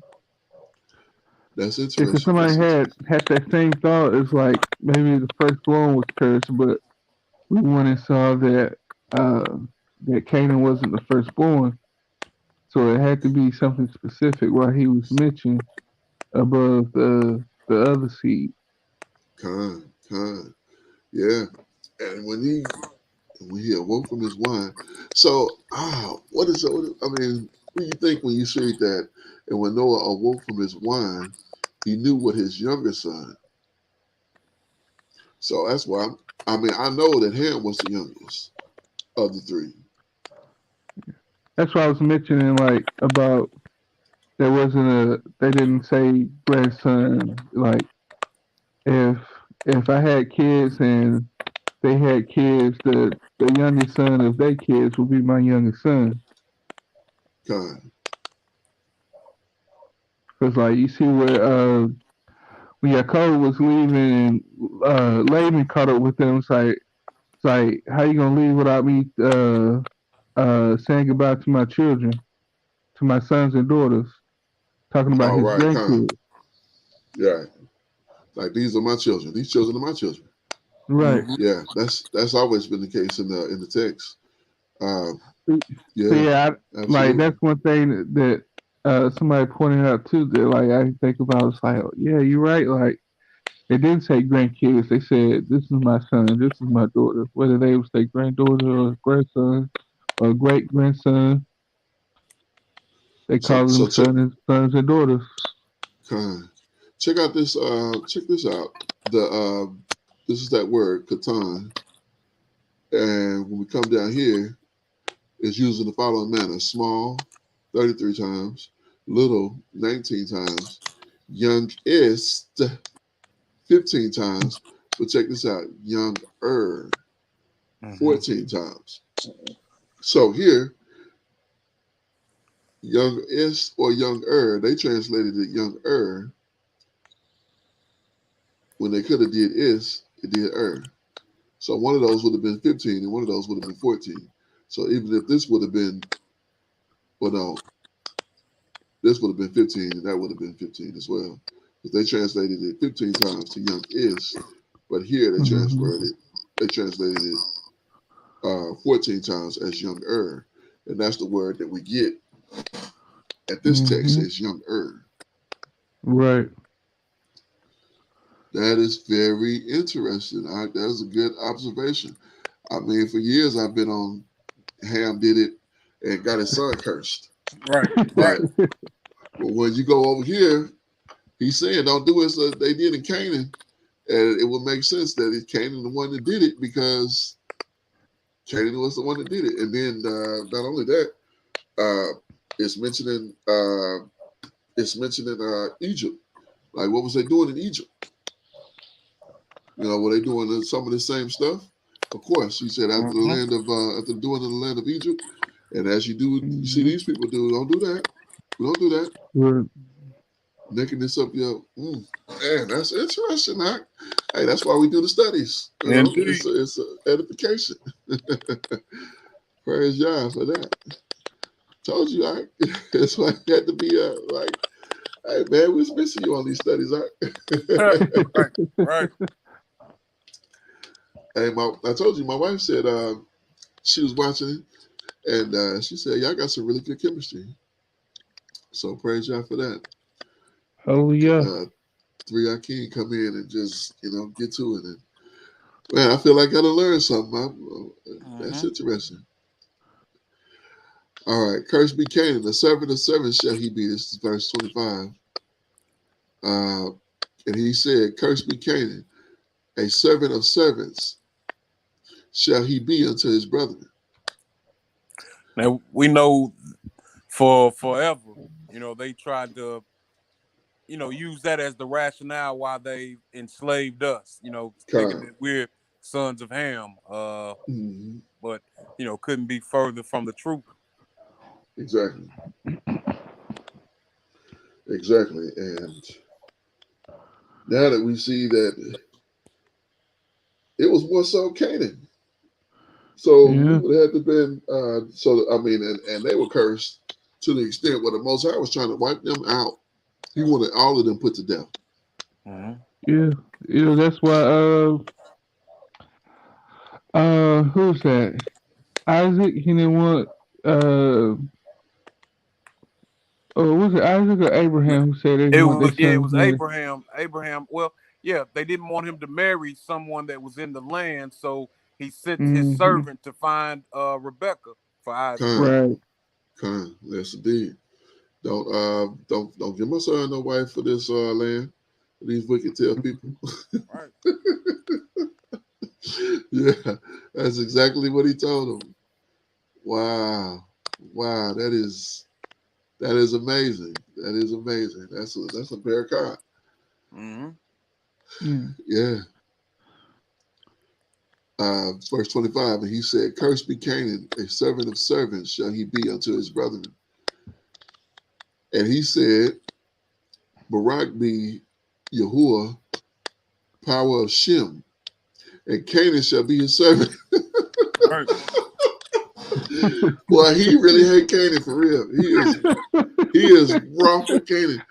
that's Because interesting. somebody That's had interesting. that same thought. It's like maybe the firstborn was cursed, but we went and saw that Canaan wasn't the firstborn, so it had to be something specific why he was mentioned above the other seed. Con. Yeah. And when he awoke from his wine. So, what is it? I mean, what do you think when you see that? And when Noah awoke from his wine, he knew what his younger son. So that's why. I mean, I know that Ham was the youngest of the three. That's why I was mentioning like about they didn't say grandson. Like if I had kids and they had kids, the youngest son of their kids would be my youngest son. Kind. Because like you see where when Yaakov was leaving and Laban caught up with them, it's like how you gonna leave without me saying goodbye to my children, to my sons and daughters, talking about All his right, kind. grandkids. Yeah. Like these are my children. These children are my children. Right. Mhm. Yeah, that's always been the case in the text. So Yeah, yeah, like absolutely. that's one thing that somebody pointed out too. That like I think about, it's like, yeah, you're right. Like they didn't say grandkids. They said this is my son, this is my daughter. Whether they would say granddaughter or grandson or great grandson, they So call them so check sons and daughters. kind. Check out this. Check this out. The this is that word katan, and when we come down here, it's used in the following manner: small, 33 times; little, 19 times; youngest, 15 times. But check this out: younger, Mhm. 14 times. So here, youngest or younger, they translated it younger when they could have did is, it did So one of those would have been 15 and one of those would have been 14. So even if this would have been, well, no, this would have been 15 and that would have been 15 as well. Because they translated it 15 times to young is, but here Hmm. they translated it 14 times as younger. And that's the word that we get at this text Hmm. as younger. Right. That is very interesting. That is a good observation. I mean, for years I've been on Ham did it and got his son cursed. Right. Right. But when you go over here, he's saying don't do as they did in Canaan. And it would make sense that it's Canaan the one that did it because Canaan was the one that did it. And then not only that, uh, it's mentioning Egypt. Like what was they doing in Egypt? You know, were they doing some of the same stuff? Of course, he said after the Mhm. land of after doing in the land of Egypt, and as you see Hmm. these people do. Don't do that. We don't do that. Right. Making this up, man, that's interesting. Hey, that's why we do the studies. You know, Indeed. it's a edification. Praise God for that. Told you, I. That's why you had to be like, hey man, we was missing you on these studies, Right. Right. Hey, I told you, my wife said she was watching it, and she said, "Y'all got some really good chemistry." So praise God for that. Hallelujah. Uh, Three Akeem come in and just get to it, and man, I feel like I gotta learn something. That's Mhm. interesting. All right, curse be Canaan, the servant of seven shall he be. This is verse 25. Uh, and he said, "Curse be Canaan, a servant of servants shall he be unto his brethren." Now we know for forever, they tried to, use that as the rationale why they enslaved us, thinking Kind. that we're sons of Ham, Mhm. but couldn't be further from the truth. Exactly. Exactly. And now that we see that it was more so Canaan. So we Yeah. would have to been so I mean and they were cursed to the extent where the Most High was trying to wipe them out. He wanted all of them put to death. Mm-hmm. Yeah. That's why who's that? Isaac, he didn't want was it Isaac or Abraham who said they want their It son was again? Abraham. Abraham. Well, they didn't want him to marry someone that was in the land, so he sent his Mm-hmm. servant to find Rebecca for Isaac. Right. Yes, indeed. Don't give my son no wife for this land. These wicked tail people. Right. Yeah, that's exactly what he told him. Wow, that is amazing. That is amazing. That's a barakah. Mm-hmm. Yeah. Verse 25, and he said, "Cursed be Canaan, a servant of servants shall he be unto his brethren." And he said, "Barak be Yahuwah, power of Shem, and Canaan shall be his servant." Right. Boy, he really hate Canaan for real. He is rough with Canaan.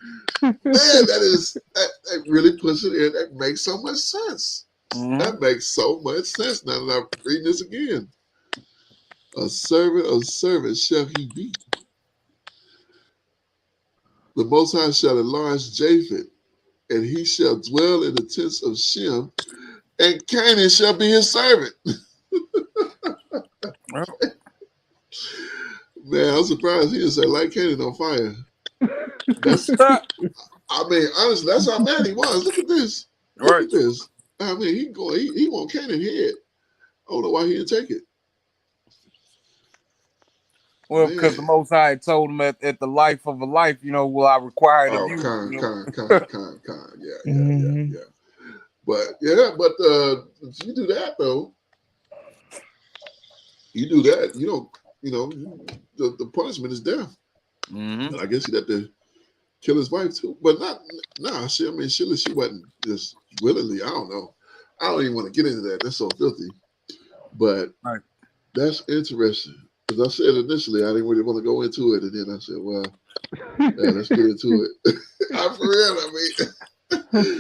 Man, that really puts it in. That makes so much sense. Mm-hmm. That makes so much sense now that I'm reading this again. A servant of servants shall he be. The Most High shall enlarge Japheth, and he shall dwell in the tents of Shem, and Canaan shall be his servant. Man, I'm surprised he didn't say light Canaan on fire. I mean, honestly, that's how mad he was. Look at this. Look at this. I mean, he want Canaan head. I don't know why he didn't take it. Well, because the Most High told him at the life of a life, will I require it of you? Yeah. But you do that though. You do that, the punishment is death. Mm-hmm. And I guess he'd have to kill his wife too. But she wasn't just willingly. I don't know. I don't even want to get into that. That's so filthy. But that's interesting. As I said initially, I didn't really want to go into it, and then I said, "Well, let's get into it." For real, I mean,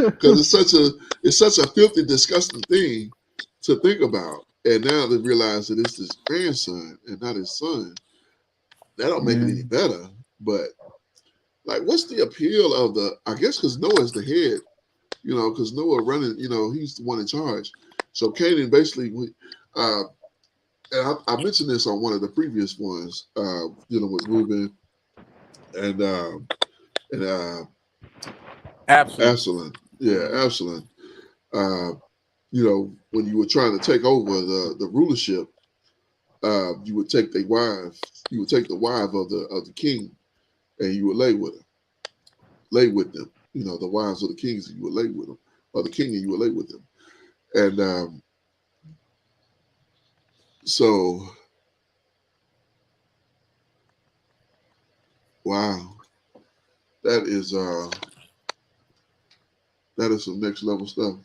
because it's such a filthy, disgusting thing to think about, and now to realize that it's his grandson and not his son, that don't make it any better. But like, what's the appeal of I guess because Noah's the head, because Noah running, he's the one in charge. So Canaan basically, and I mentioned this on one of the previous ones, dealing with Reuben and Absalom. Yeah, Absalom. When you were trying to take over the rulership, you would take the wife. You would take the wife of the king, and you would lay with them. The wives of the kings, and you would lay with them, or the king, and you would lay with them. And so, wow, that is some next level stuff.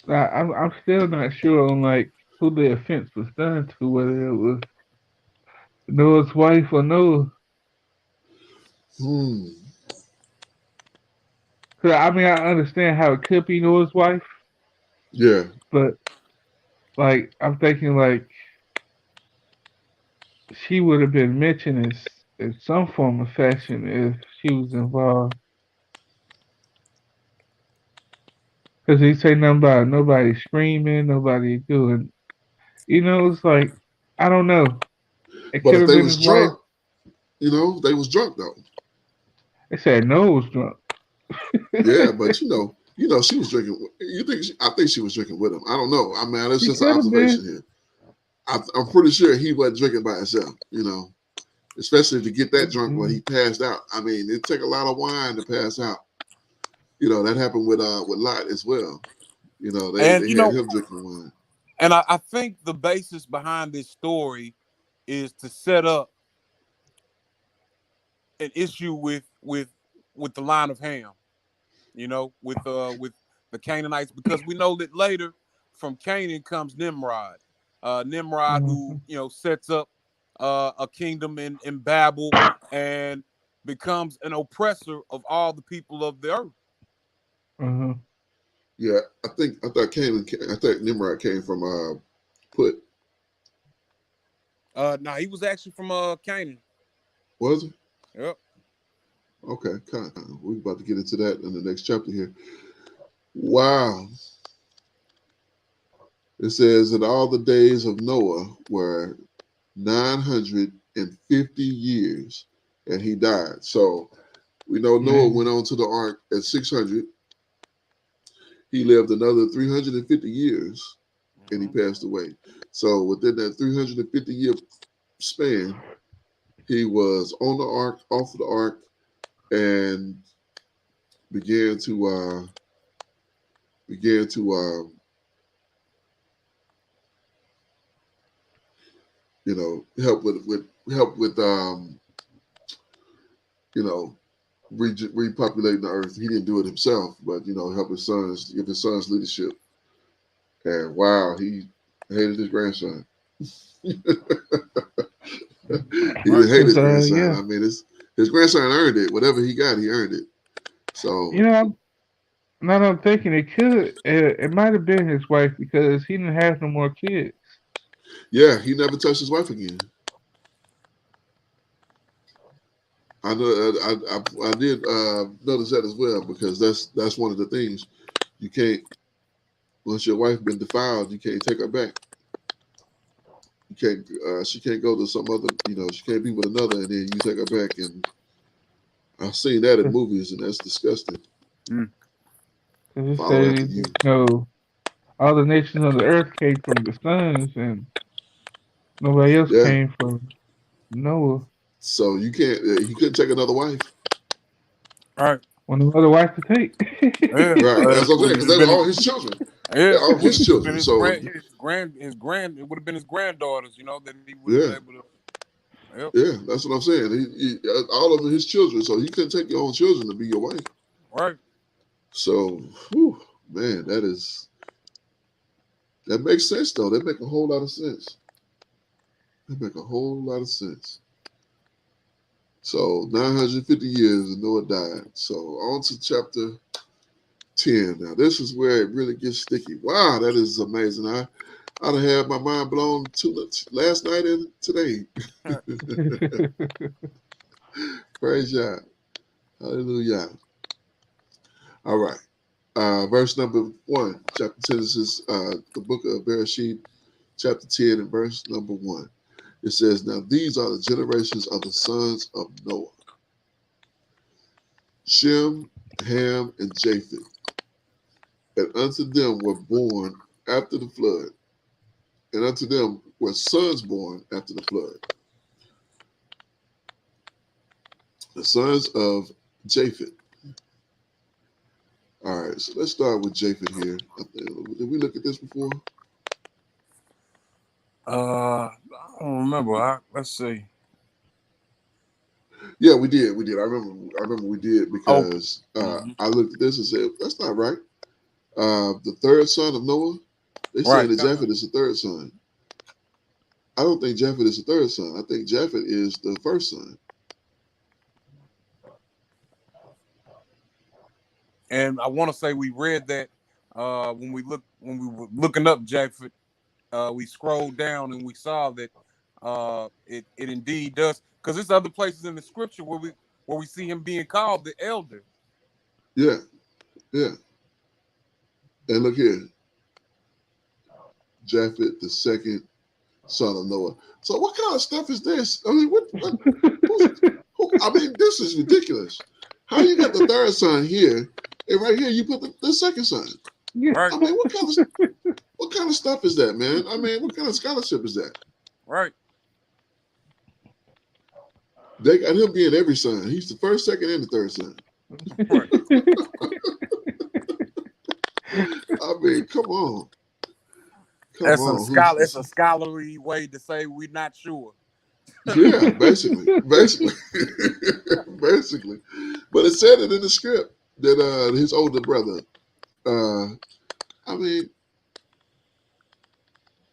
I'm still not sure on like who the offense was done to, whether it was Noah's wife or Noah. Cause I mean, I understand how it could be Noah's wife. Yeah. But like, I'm thinking like she would have been mentioned in some form of fashion if she was involved. Cause he say nothing about nobody screaming, nobody doing. It's like I don't know. It But could if have they been was his wife. drunk, they was drunk though. They said Noah was drunk. Yeah, but she was drinking. I think she was drinking with him. I don't know. I mean, that's just an observation here. I'm pretty sure he wasn't drinking by himself. Especially to get that drunk when he passed out. I mean, it took a lot of wine to pass out. That happened with Lot as well. They had him drinking wine. And I think the basis behind this story is to set up an issue with the line of Ham, with the Canaanites, because we know that later from Canaan comes Nimrod. Nimrod, who sets up a kingdom in Babel and becomes an oppressor of all the people of the earth. Yeah, I thought Nimrod came from Put. No, he was actually from Canaan. Was he? Yep. Okay, kind of. We're about to get into that in the next chapter here. Wow. It says that all the days of Noah were 950 years, and he died. So we know Noah went on to the ark at 600. He lived another 350 years, and he passed away. So within that 350-year span, he was on the ark, off of the ark, and began to began to help with you know repopulating the earth. He didn't do it himself, but help his sons, give his sons leadership. And wow, he hated his grandson. He didn't hate his grandson. Yeah. I mean, his grandson earned it. Whatever he got, he earned it. So now that I'm thinking, it might have been his wife because he didn't have no more kids. yeah, he never touched his wife again. I know. I did notice that as well, because that's one of the things you can't. Once your wife been defiled, you can't take her back. You can't. She can't go to some other. She can't be with another, and then you take her back. And I've seen that in movies, and that's disgusting. Mm. Because it Follow after says, you. all the nations on the earth came from the sons, and nobody else Yeah. came from Noah. So you can't. He couldn't take another wife. Right. Well, no other wife to take. Yeah. Right. That's what I'm saying. Because they're all his His, children. yeah. They're all It would his have been children. So it would have been his granddaughters, that he would have been yeah. able to. Yep. Yeah, that's what I'm saying. All of them his children, so he couldn't take your own children to be your wife. Right. So, whew, man, that makes sense though. That make a whole lot of sense. That make a whole lot of sense. So 950 years and Noah died. So on to chapter 10. Now this is where it really gets sticky. Wow, that is amazing. I'd have had my mind blown last night and today. Praise God. Hallelujah. All right. Verse number 1, chapter 10 is the book of Bereshit, chapter 10 and verse number 1. It says, now these are the generations of the sons of Noah. Shem, Ham, and Japheth. And unto them were born after the flood. And unto them were sons born after the flood. The sons of Japheth. All right, so let's start with Japheth here. Did we look at this before? I don't remember. Let's see. Yeah, we did. We did. I remember we did, because Mm-hmm. I looked at this and said, that's not right. The third son of Noah, they Right. saying that Japheth is the third son. I don't think Japheth is the third son. I think Japheth is the first son. And I want to say we read that when we were looking up Japheth, we scrolled down and we saw that it indeed does, because there's other places in the scripture where we see him being called the elder. Yeah, yeah. And look here, Japheth, the second son of Noah. So what kind of stuff is this? I mean, I mean, this is ridiculous. How you got the third son here, and right here you put the second son? Right. I mean, what kind of stuff is that, man? I mean, what kind of scholarship is that? Right. They got him being every son. He's the first, second, and the third son. Right. I mean, come on. That's a scholarly way to say we're not sure. Yeah, basically. Basically. But it said it in the script that his older brother, I mean,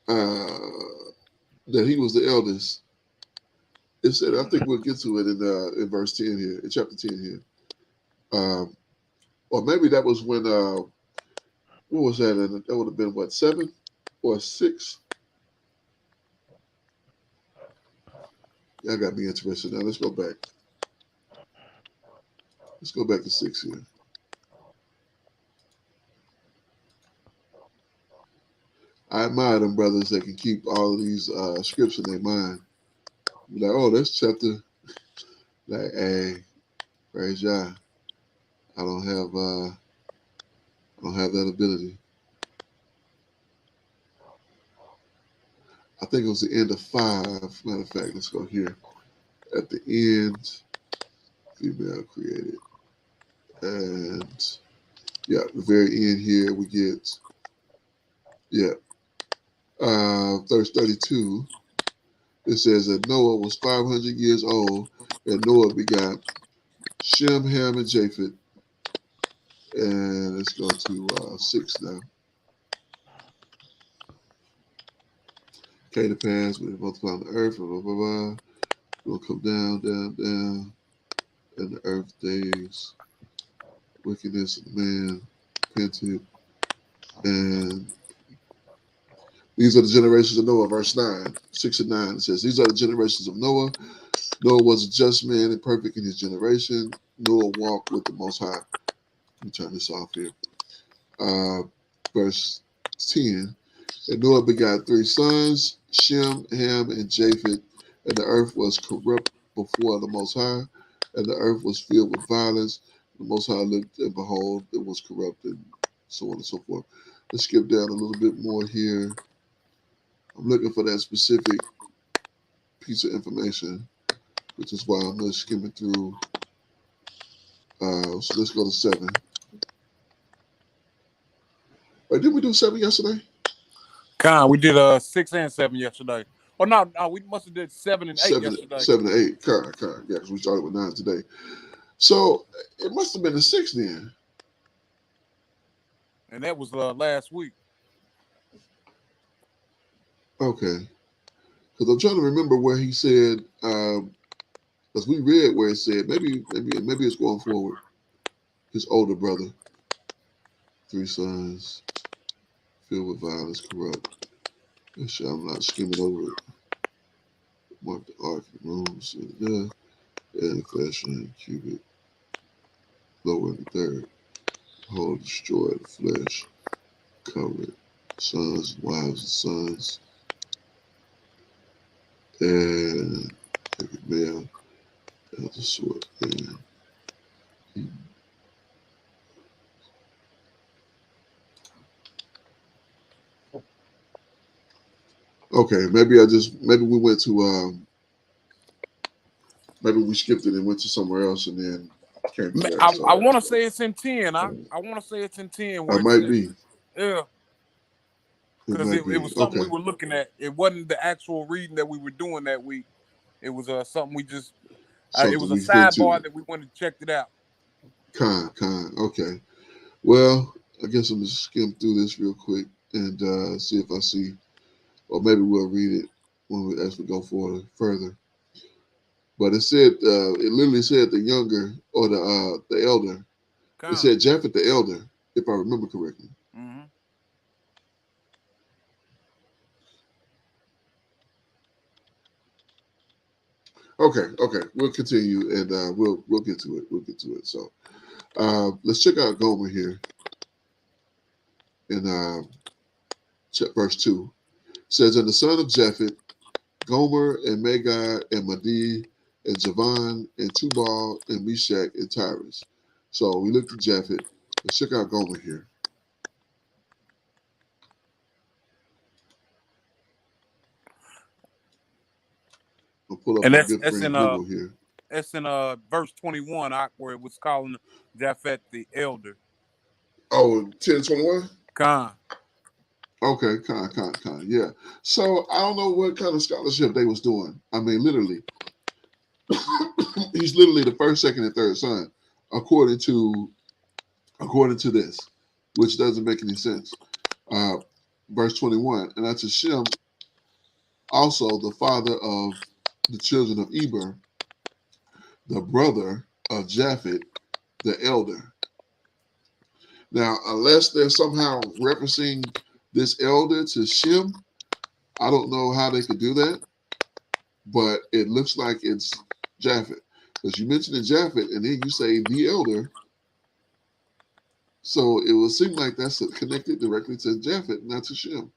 that he was the eldest. It said, I think we'll get to it in verse 10 here, in chapter 10 here. Or maybe that was when, what was that? That would have been, what, 7 or 6? Y'all got me interested now. Let's go back. Let's go back to 6 here. I admire them brothers that can keep all of these scripts in their mind. Be like, oh, that's chapter. Like, hey, praise Yah. I don't have that ability. I think it was the end of 5. Matter of fact, let's go here. At the end, female created. And yeah, the very end here we get, verse 32. It says that Noah was 500 years old, and Noah begot Shem, Ham, and Japheth. And let's go to 6 now. Came to pass when they multiplied on the earth, blah, blah, blah, blah. We'll come down, and the earth days, wickedness of the man, repented. And these are the generations of Noah, verse 9, 6 and 9. It says, these are the generations of Noah. Noah was a just man and perfect in his generation. Noah walked with the Most High. Let me turn this off here. Verse 10. And Noah begot 3 sons, Shem, Ham, and Japheth. And the earth was corrupt before the Most High, and the earth was filled with violence. The Most High looked, and behold, it was corrupt, and so on and so forth. Let's skip down a little bit more here. I'm looking for that specific piece of information, which is why I'm just skimming through. So let's go to 7. Wait, did we do 7 yesterday? We did 6 and 7 yesterday. Oh no, we must have did 7 and 8 yesterday. 7 and 8. Yeah, because we started with 9 today. So it must have been the 6 then. And that was last week. Okay. Because I'm trying to remember where he said, because we read where it said, maybe it's going forward. His older brother, 3 sons, filled with violence, corrupt. Make sure I'm not skimming over it. Mark the ark, rooms, and the fashion, cubit, lower and the third. Behold, destroy the flesh, cover it, sons, wives, and sons, and every male has the sword. And okay, maybe we went to maybe we skipped it and went to somewhere else and then came back. I want to say it's in 10. I want to say it's in 10. Where it might be. Yeah. Because it was something we were looking at. It wasn't the actual reading that we were doing that week. It was something we just. It was a sidebar that we went and checked it out. Con. Okay. Well, I guess I'm just skim through this real quick and see if I see, or maybe we'll read it as we go forward further. But it said, it literally said the younger or the elder. It said Japheth the elder, if I remember correctly. Mm-hmm. Okay. We'll continue and we'll get to it. So let's check out Gomer here in verse 2. It says, and the son of Japheth, Gomer and Magog and Madai and Javan and Tubal and Meshach and Tyrus. So we looked at Japheth. Let's check out Gomer here. I'll pull up and my that's good friend in Google here. That's in verse 21, where it was calling Japheth the elder. Oh, 10:21? Con. Okay, con. Yeah. So I don't know what kind of scholarship they was doing. I mean, literally, he's literally the first, second, and third son, according to this, which doesn't make any sense. Verse 21, and that's Shem, also the father of the children of Eber, the brother of Japheth, the elder. Now, unless they're somehow referencing this elder to Shem, I don't know how they could do that, but it looks like it's Japheth. Because you mentioned Japheth, and then you say the elder. So it would seem like that's connected directly to Japheth, not to Shem.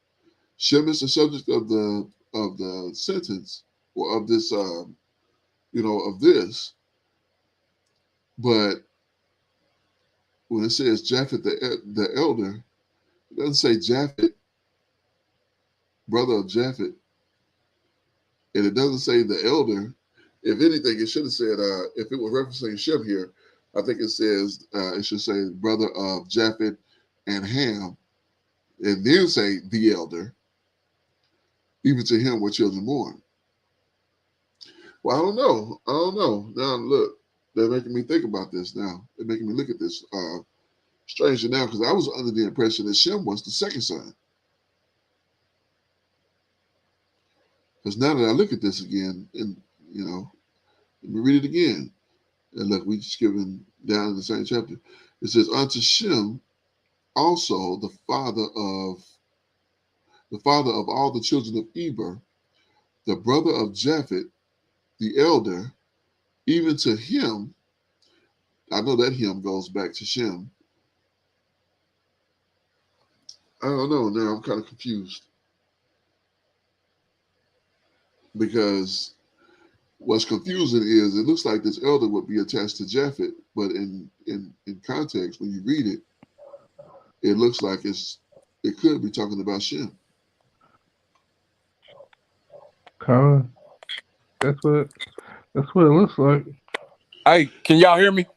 Shem is the subject of the sentence or of this, of this. But when it says Japheth the elder, it doesn't say Japheth, brother of Japheth, and it doesn't say the elder. If anything, it should have said, if it were referencing Shem here, I think it says, it should say brother of Japheth and Ham, and then say the elder, even to him were children born. Well, I don't know. Now, look, they're making me think about this now. They're making me look at this strangely now, because I was under the impression that Shem was the second son. Because now that I look at this again, and, let me read it again. And look, we just given down in the same chapter. It says, unto Shem also the father of all the children of Eber, the brother of Japheth, the elder, even to him, I know that him goes back to Shem. I don't know, now I'm kind of confused. Because what's confusing is it looks like this elder would be attached to Japheth, but in context, when you read it, it looks like it could be talking about Shem. That's what it looks like. Hey, can y'all hear me?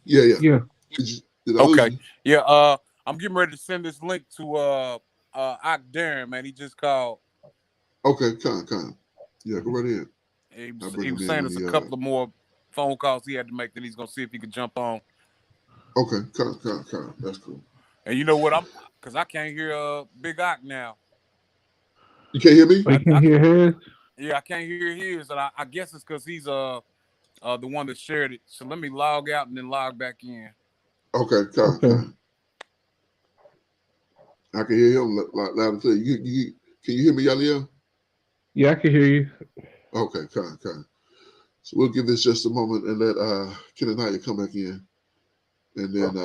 Yeah. Did I lose you? Yeah. I'm getting ready to send this link to Ak Darren, man. He just called. Okay, con. Yeah, go right in. He was saying there's a couple of more phone calls he had to make that he's gonna see if he could jump on. Okay, con. That's cool. And you know what? Because I can't hear Big Ak now. You can't hear me? I can hear his. Yeah, I can't hear his, and I guess it's because he's the one that shared it. So let me log out and then log back in. Okay, con. I can hear him loud and clear. Can you hear me, Yaliel? Yeah, I can hear you. Okay, con. So we'll give this just a moment and let Ken and Naya come back in. And then,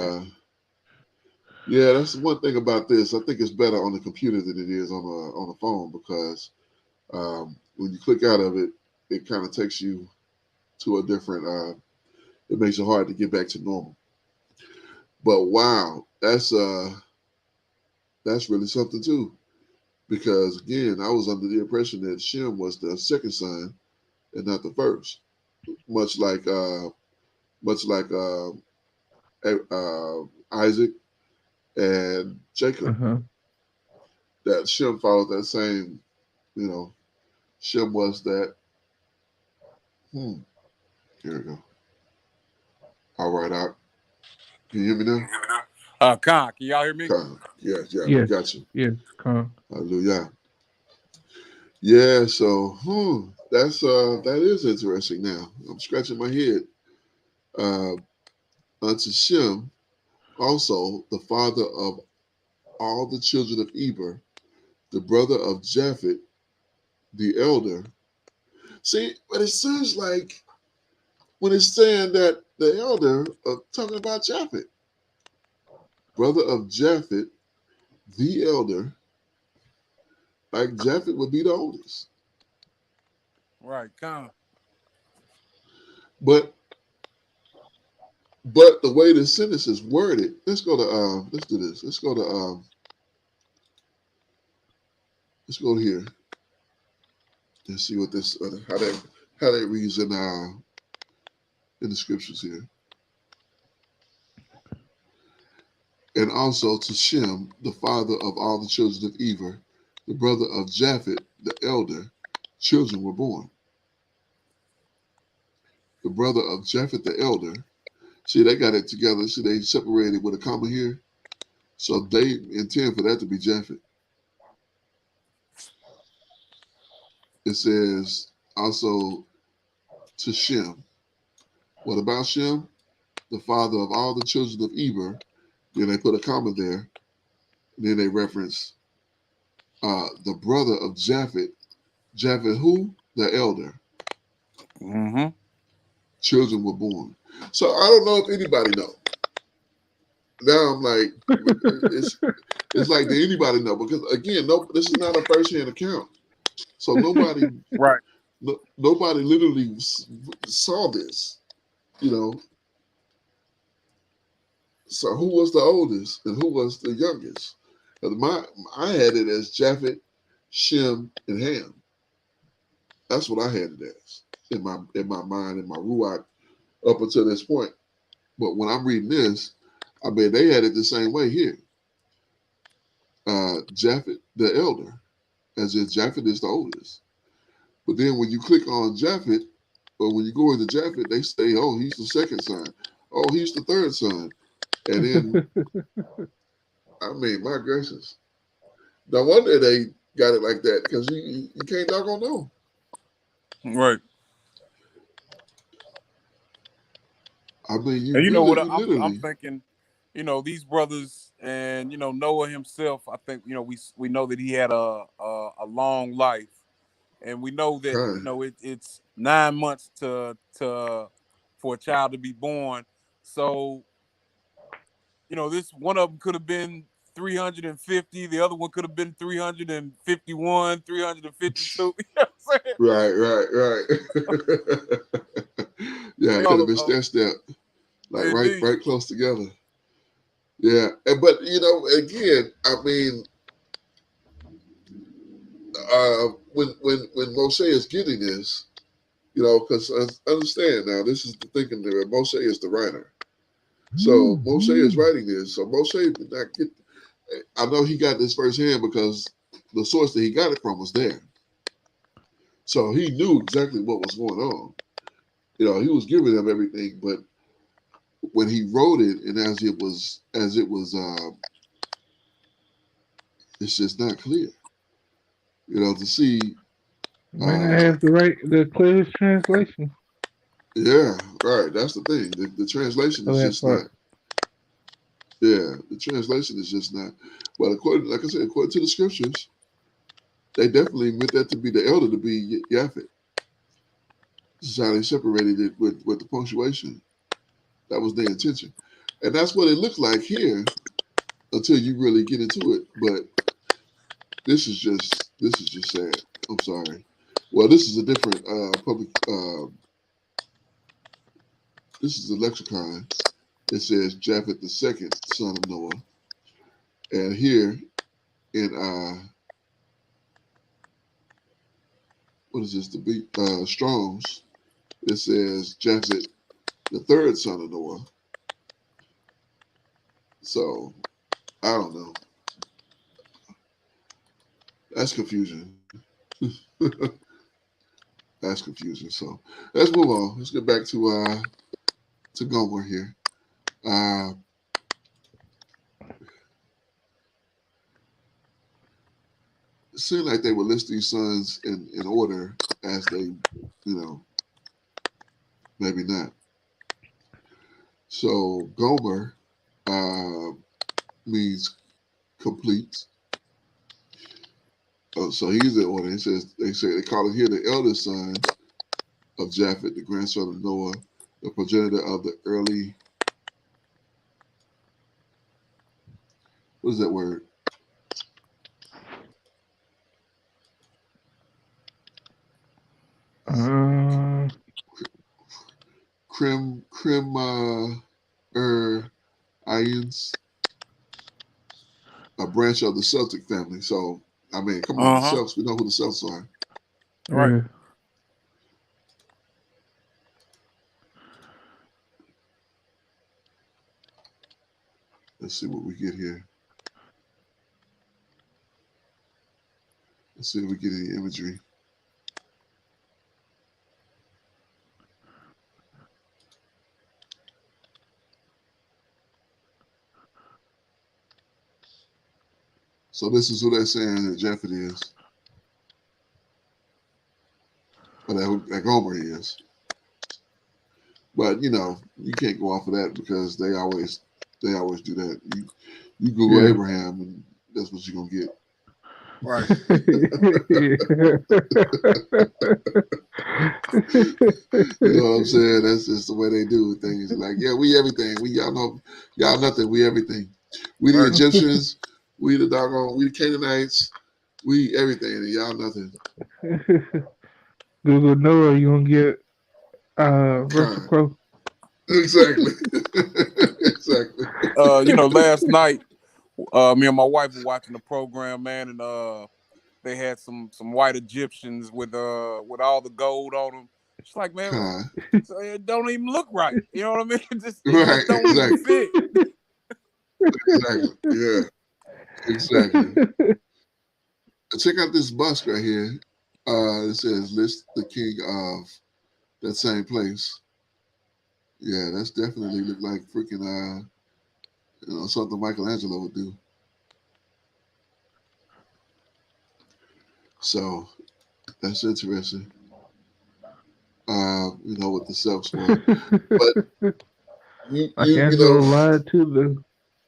yeah, that's one thing about this. I think it's better on the computer than it is on the phone, because when you click out of it, it kind of takes you to a different, it makes it hard to get back to normal. But wow, that's really something too. Because again, I was under the impression that Shem was the second son and not the first. Much like Isaac and Jacob. That Shem followed that same, Shem was that. Here we go. All right, Ak. Can you hear me now? Con, can y'all hear me? Con. Yeah, got you. Yes, Con. Hallelujah. Yeah, so that is interesting now. I'm scratching my head. Unto Shem, also the father of all the children of Eber, the brother of Japheth, the elder. See, but it seems like when it's saying that the elder, talking about Japheth, brother of Japheth, the elder, like Japheth would be the oldest. Right, Con. But the way the sentence is worded, let's do this. Let's go to here and see what this how that reads in the scriptures here. And also to Shem, the father of all the children of Eber, the brother of Japheth, the elder, children were born. The brother of Japheth, the elder. See, they got it together. See, they separated with a comma here. So they intend for that to be Japheth. It says also to Shem. What about Shem? The father of all the children of Eber. Then they put a comma there. Then they reference the brother of Japheth. Japheth who? The elder. Mm-hmm. children were born. So I don't know if anybody knows. Now I'm like, it's like, did anybody know? Because again, no, this is not a first-hand account. So nobody Right. nobody literally saw this, you know. So who was the oldest and who was the youngest? I had it as Japheth, Shem, and Ham. That's what I had it as in my mind, in my ruach, up until this point. But when I'm reading this, I bet they had it the same way here. Japheth, the elder, as in Japheth is the oldest. But then when you click on Japheth, or when you go into Japheth, they say, oh, he's the second son. Oh, he's the third son. And then, I mean, my gracious. No wonder they got it like that, because you can't doggone know. Right. I mean, And you know what? I'm literally. thinking, these brothers and Noah himself. I think we know that he had a long life, and we know that it's 9 months for a child to be born. So this one of them could have been 350, the other one could have been 351, 352. You know what I'm saying? Right. Yeah, it could have been stitched up, like right close together. Yeah, but again, I mean, when Moshe is getting this, because understand now, this is the thinking there. Moshe is the writer, so Moshe is writing this. So Moshe did not get. I know he got this firsthand because the source that he got it from was there, so he knew exactly what was going on. He was giving them everything, but when he wrote it, and as it was, it's just not clear. To see. Might not have the clearest translation. Yeah, right. That's the thing. The translation is just not. Yeah, the translation is just not. But according to the scriptures, they definitely meant that to be the elder to be Japheth. This is how they separated it with the punctuation. That was their intention, and that's what it looked like here until you really get into it. But this is just sad. I'm sorry. Well, this is a different public. This is a lexicon. It says Japheth the second son of Noah, and here in what is this? The Strong's. It says Japheth the third son of Noah. So I don't know. That's confusion. That's confusing. So let's move on. Let's get back to Gomer here. It seemed like they would list these sons in order as they, maybe not. So Gomer means complete. So he's in order. They call it here the eldest son of Japheth, the grandson of Noah, the progenitor of the early. What is that word? Ions, a branch of the Celtic family. So I mean, come on, the Celts. We know who the Celts are. Right. Yeah. Let's see what we get here. Let's see if we get any imagery. So this is who they're saying that Japheth is. Or that Gomer is. But you can't go off of that because they always do that. You Google Abraham and that's what you're gonna get. Right. You know what I'm saying? That's just the way they do things. Like, yeah, we everything. We y'all know y'all nothing. We everything. We the Right. Egyptians. We the doggone. We the Canaanites. We everything. And y'all nothing. Google Noah, you gonna get Russell Kind. Crowe. Exactly. Exactly. Last night, me and my wife were watching the program, man, and they had some white Egyptians with all the gold on them. It's like, man, Kind. so it don't even look right. You know what I mean? It Right. just don't even Exactly. fit. Exactly. Yeah. Exactly. Check out this bust right here. It says list the king of that same place. Yeah, that's definitely look like freaking something Michelangelo would do. So that's interesting. With the self story. But Michelangelo lied to them.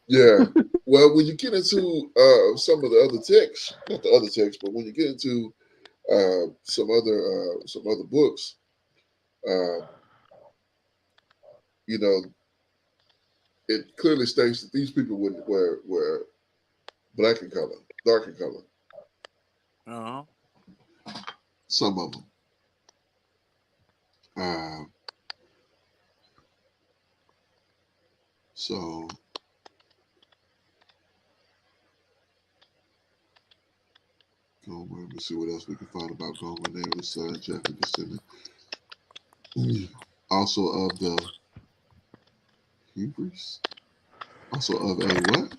yeah. Well, when you get into some of the other texts, not the other texts, but when you get into some other books, uh, you know, it clearly states that these people were black in color, dark in color. Uh-huh. Some of them. So Gomer. Let's see what else we can find about Gomer. Name of the son, Japheth descendant. Also of the Hebrews. Also of a what?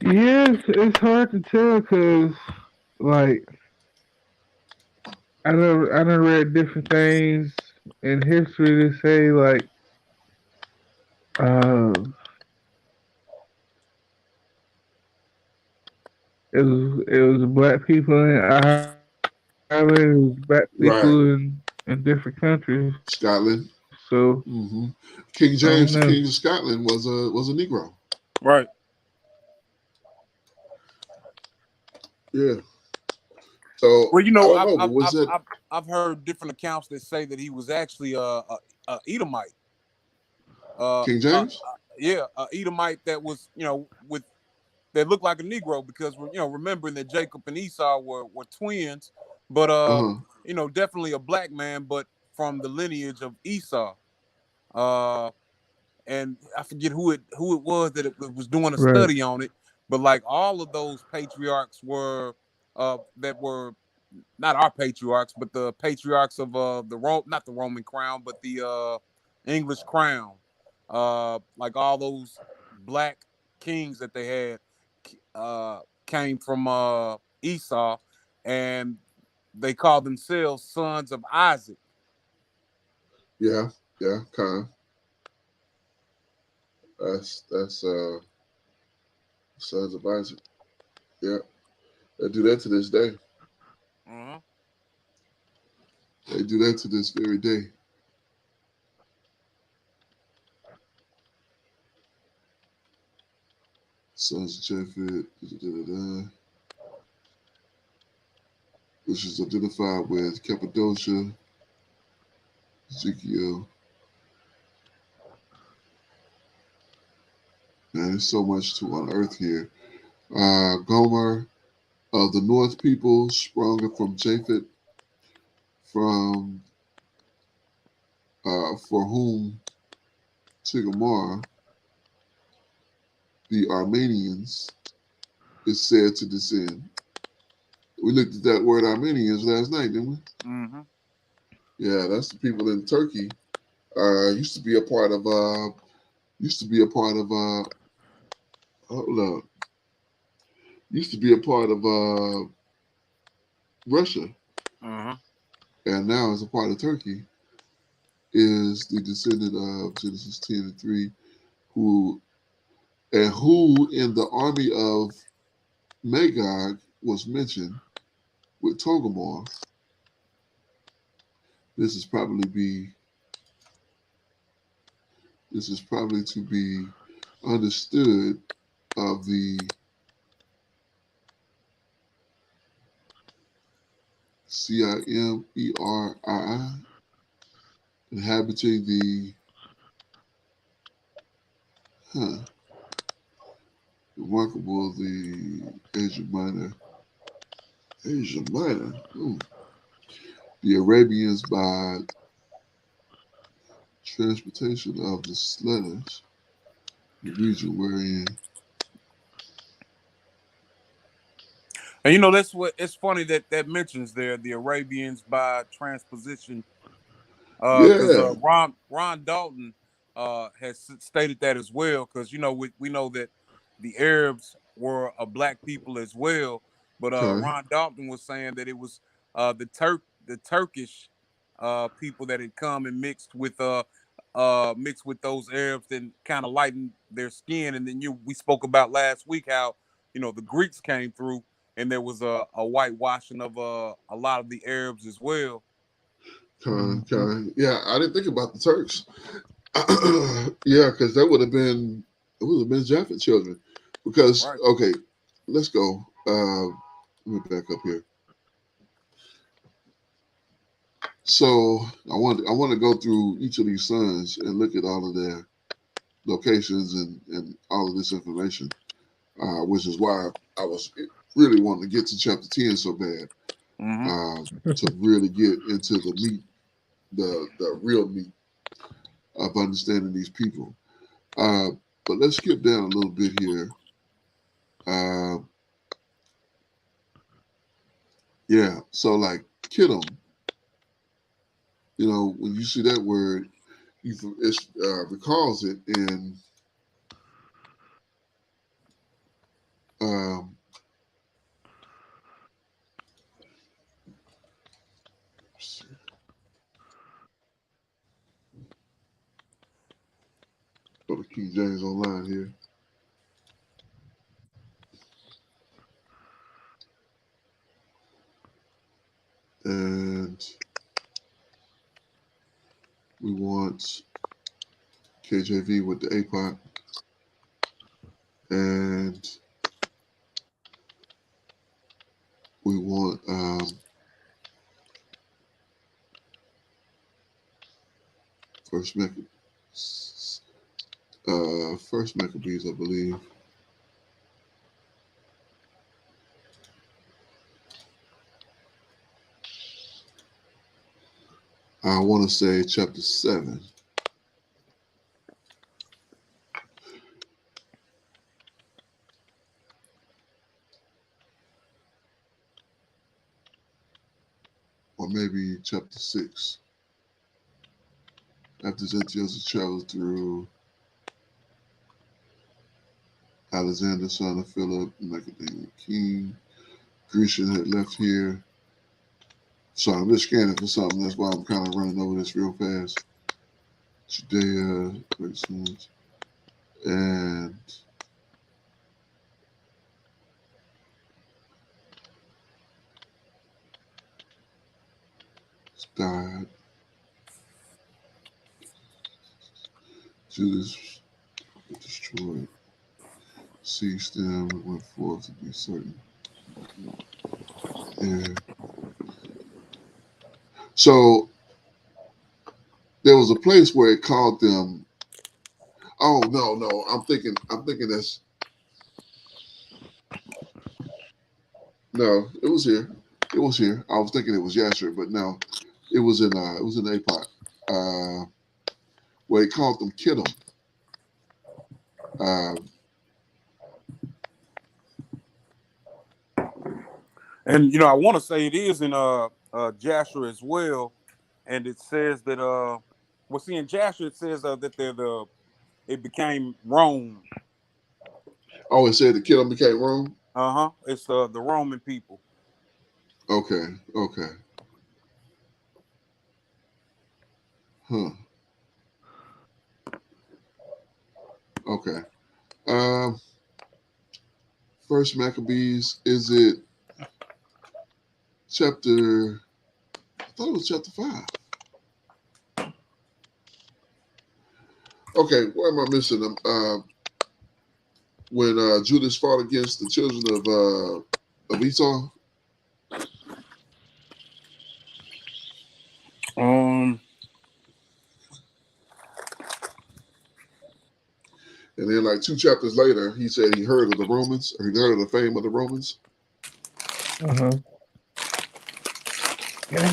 Yes, it's hard to tell because, like, I done read different things in history to say, like, uh, it was black people in Ireland, it was black Right. people in different countries. Scotland. So Mm-hmm. King I don't James, the know. King of Scotland, was a Negro. Right. Yeah. So Well, I don't know, but was that I've heard different accounts that say that he was actually a Edomite. King James? Yeah, a Edomite that was that looked like a Negro because remembering that Jacob and Esau were twins, but Uh-huh. definitely a black man, but from the lineage of Esau. And I forget who it was that it was doing a Right. study on it, but like all of those patriarchs were that were not our patriarchs, but the patriarchs of not the Roman crown, but the English crown. Like all those black kings that they had came from Esau, and they called themselves sons of Isaac. Yeah, kind of. That's Sons of Isaac. Yeah. They do that to this day. Uh-huh. They do that to this very day. Sons of Japheth, which is identified with Cappadocia, Ezekiel. Man, there's so much to unearth here. Gomer of the North people sprung from Japheth, from for whom Tigomar, the Armenians, is said to descend. We looked at that word Armenians last night, didn't we? Mm-hmm. Yeah, that's the people in Turkey. Used to be a part of. Used to be a part of. Hold up. Used to be a part of Russia, Uh-huh. and now is a part of Turkey. Is the descendant of Genesis 10:3, who in the army of Magog was mentioned with Togomor. This is probably to be understood of the Cimeri, inhabiting the remarkable the Asia Minor. The Arabians by transportation of the sledges, the region wherein. And you know, that's what it's funny that mentions there the Arabians by transposition, because Ron Dalton has stated that as well. Because you know we know that the Arabs were a black people as well, but Ron Dalton was saying that it was the Turkish people that had come and mixed with those Arabs and kind of lightened their skin. And then we spoke about last week how the Greeks came through and there was a whitewashing of a lot of the Arabs as well. Yeah, I didn't think about the Turks. Yeah, because it would have been Japhet children. Because Right. okay, let's go. Let me back up here. So I want to go through each of these sons and look at all of their locations and all of this information, which is why I was really wanting to get to chapter 10 so bad, to really get into the meat, the real meat of understanding these people. But let's skip down a little bit here. Yeah, so like Kittim, when you see that word, it recalls it in go to King James Online here. And we want KJV with the APOC. And we want First Maccabees, I believe. I want to say chapter 7. Or maybe chapter 6. After Zethios traveled through Alexander, son of Philip, Macedonian king, Grecian had left here. So I'm just scanning for something. That's why I'm kind of running over this real fast. Judea, great sons, and died. Judas destroyed. Seized them and went forth to be certain. And so there was a place where it called them. Oh no! I'm thinking that's no. It was here. I was thinking it was Yasser, but no, it was in APOC, where he called them Kittim. And I want to say it is in Jasher as well, and it says that in Jasher it says that it became Rome. Oh, it said the Kittim became Rome. It's the Roman people. Okay. Huh. Okay. First Maccabees, is it chapter? I thought it was chapter 5. Okay, where am I missing them? When Judas fought against the children of Esau. Um. And then, like 2 chapters later, he said he heard of the Romans, or he heard of the fame of the Romans. I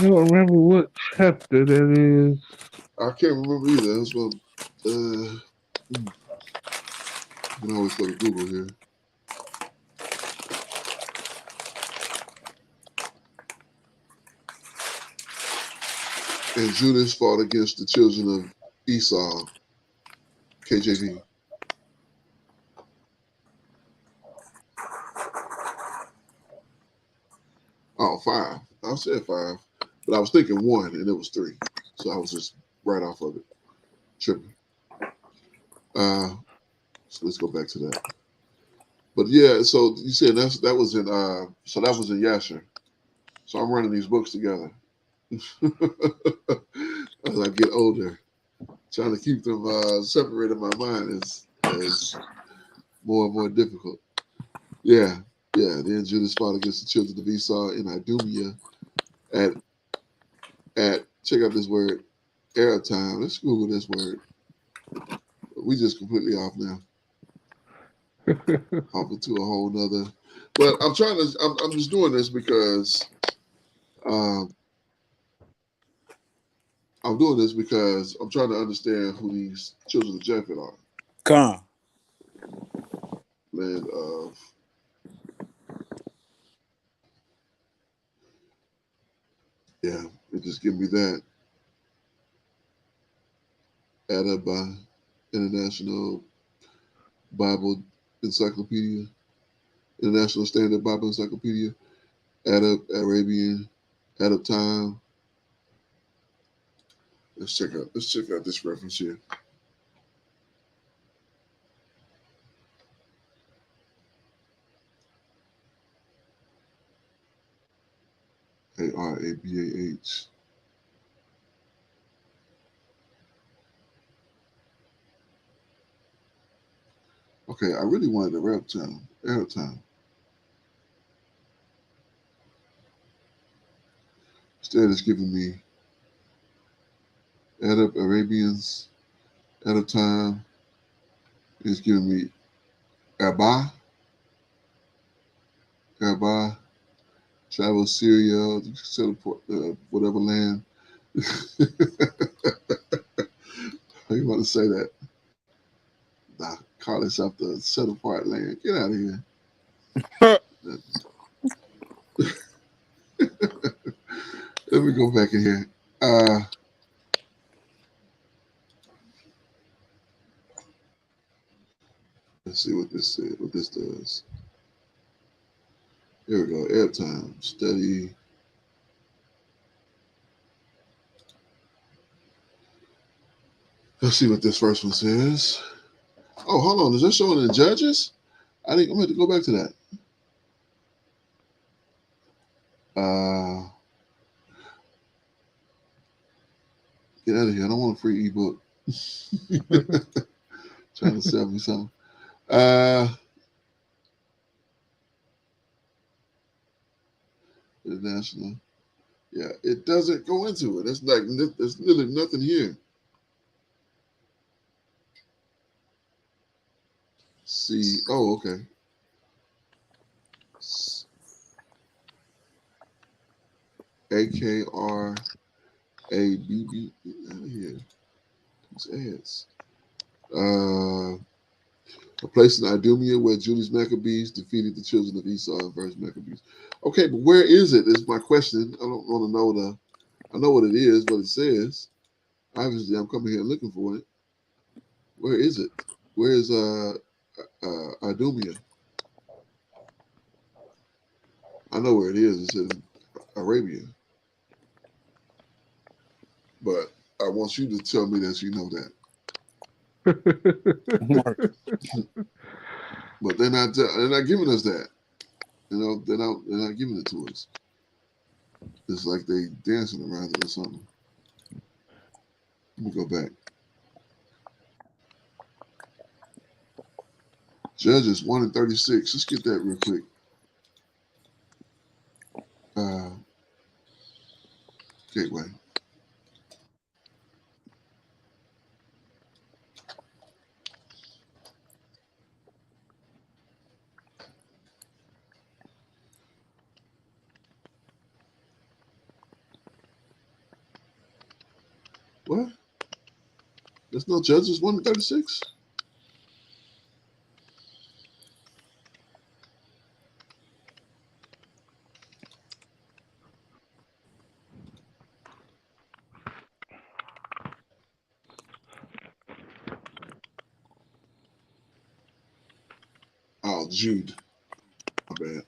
don't remember what chapter that is. I can't remember either. That's what. You can always go to Google here. And Judas fought against the children of Esau. KJV. Oh, 5. I said 5, but I was thinking 1, and it was 3. So I was just right off of it, tripping. So let's go back to that. But yeah, so you said that was in Yasher. So I'm running these books together as I get older. Trying to keep them separated in my mind is more and more difficult. Yeah. Then Judas fought against the children of Esau in Idumea at check out this word, Airtime. Let's Google this word. We just completely off now. Hop into a whole nother. But I'm just doing this because I'm doing this because I'm trying to understand who these children of Japheth are. Con. Land of it just give me that. Added by International Bible Encyclopedia, International Standard Bible Encyclopedia, Arab, Arabian, Arab Time. Let's check out this reference here. Arabah. Okay, I really wanted the Arab Time. Instead, it's giving me Arab, Arabians, Arab Time. It's giving me Arba, travel Syria, whatever land. How you want to say that? Nah, call itself the set apart land. Get out of here. Let me go back in here. Let's see what this does. Here we go. Airtime. Study. Let's see what this first one says. Oh, hold on. Is that showing in Judges? I'm going to have to go back to that. Get out of here. I don't want a free ebook. Trying to sell me something. International. Yeah, it doesn't go into it. It's like there's literally nothing here. See, oh, okay. AKRABB. Get out of here. These ads. A place in Idumea where Judas Maccabees defeated the children of Esau in First Maccabees. Okay, but where is it? Is my question. I don't want to know I know what it is, what it says. Obviously, I'm coming here looking for it. Where is it? Where is Idumea? I know where it is. It's in Arabia. But I want you to tell me that you know that. But they're not giving us that. You know, they're not giving it to us. It's like they dancing around it or something. Let me go back. Judges 1:36. Let's get that real quick. Gateway. What? There's no Judges 1:36? Oh, Jude. My bad.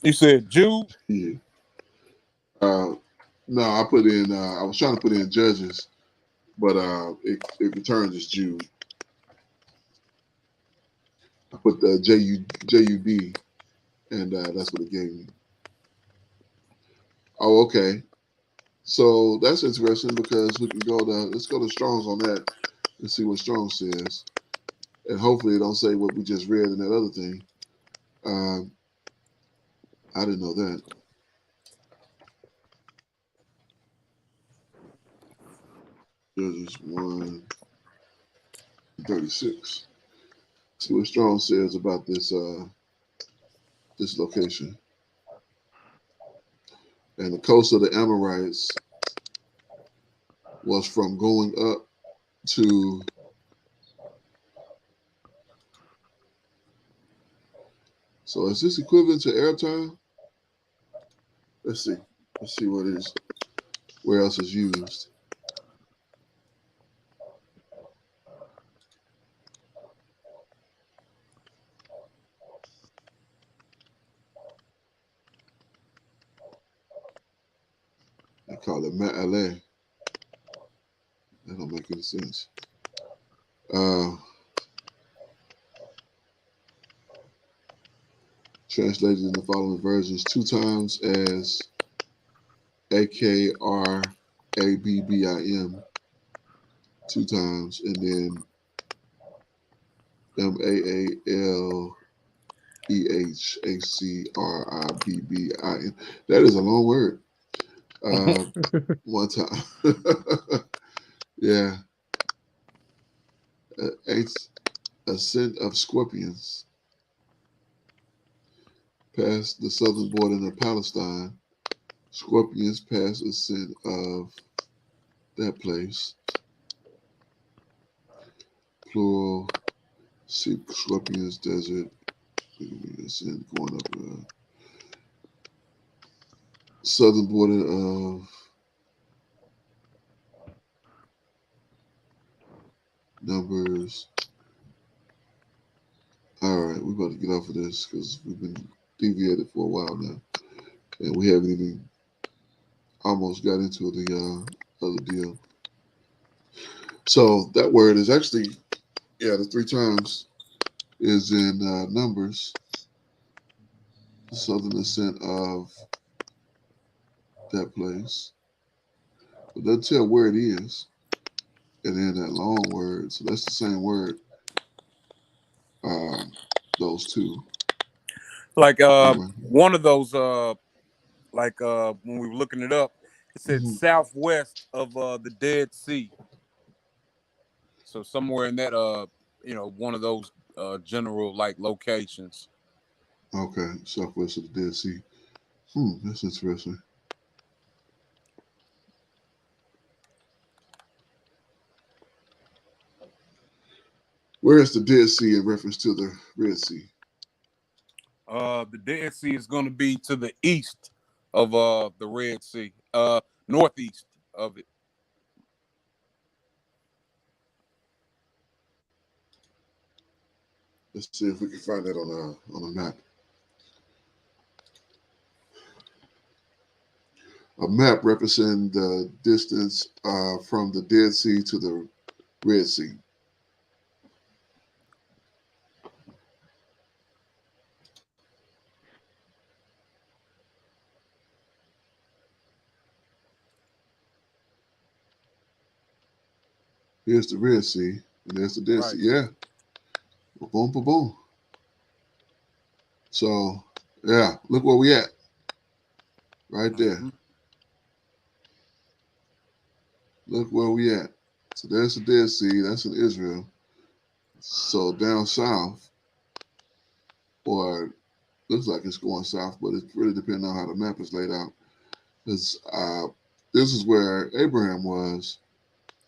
You said Jude? Yeah. No, I put in. I was trying to put in Judges, but it returns as Jude. I put the JUD, and that's what it gave me. Oh, okay. So that's interesting because we can let's go to Strong's on that and see what Strong says, and hopefully it don't say what we just read in that other thing. I didn't know that. Judges 1:36. See what Strong says about this this location. And the coast of the Amorites was from going up to so is this equivalent to airtime? Let's see. Let's see what it is. Where else is used? They call it Ma'ale. That don't make any sense. Translated in the following versions 2 times as AKRABBIM 2 times, and then MAALEHACRIBBIN. That is a long word. 1 time. Yeah. Ascent of scorpions past the southern border of Palestine. Scorpions past ascent of that place. Plural. Scorpions desert. Ascent going up southern border of Numbers. All right, we're about to get off of this because we've been deviated for a while now, and we haven't even almost got into the other deal. So that word is actually, the 3 times is in Numbers, the southern ascent of that place. It doesn't tell where it is, and then that long word. So that's the same word. Those 2. Like one of those when we were looking it up, it said southwest of the Dead Sea. So somewhere in that one of those general like locations. Okay, southwest of the Dead Sea. That's interesting. Where is the Dead Sea in reference to the Red Sea? The Dead Sea is going to be to the east of the Red Sea, northeast of it. Let's see if we can find that on a map. A map representing the distance from the Dead Sea to the Red Sea. Here's the Red Sea, and there's the Dead Sea. Yeah. Boom, boom, boom. So, yeah, look where we at. Right there. Look where we at. So there's the Dead Sea. That's in Israel. So down south, or looks like it's going south, but it's really depending on how the map is laid out. Because this is where Abraham was.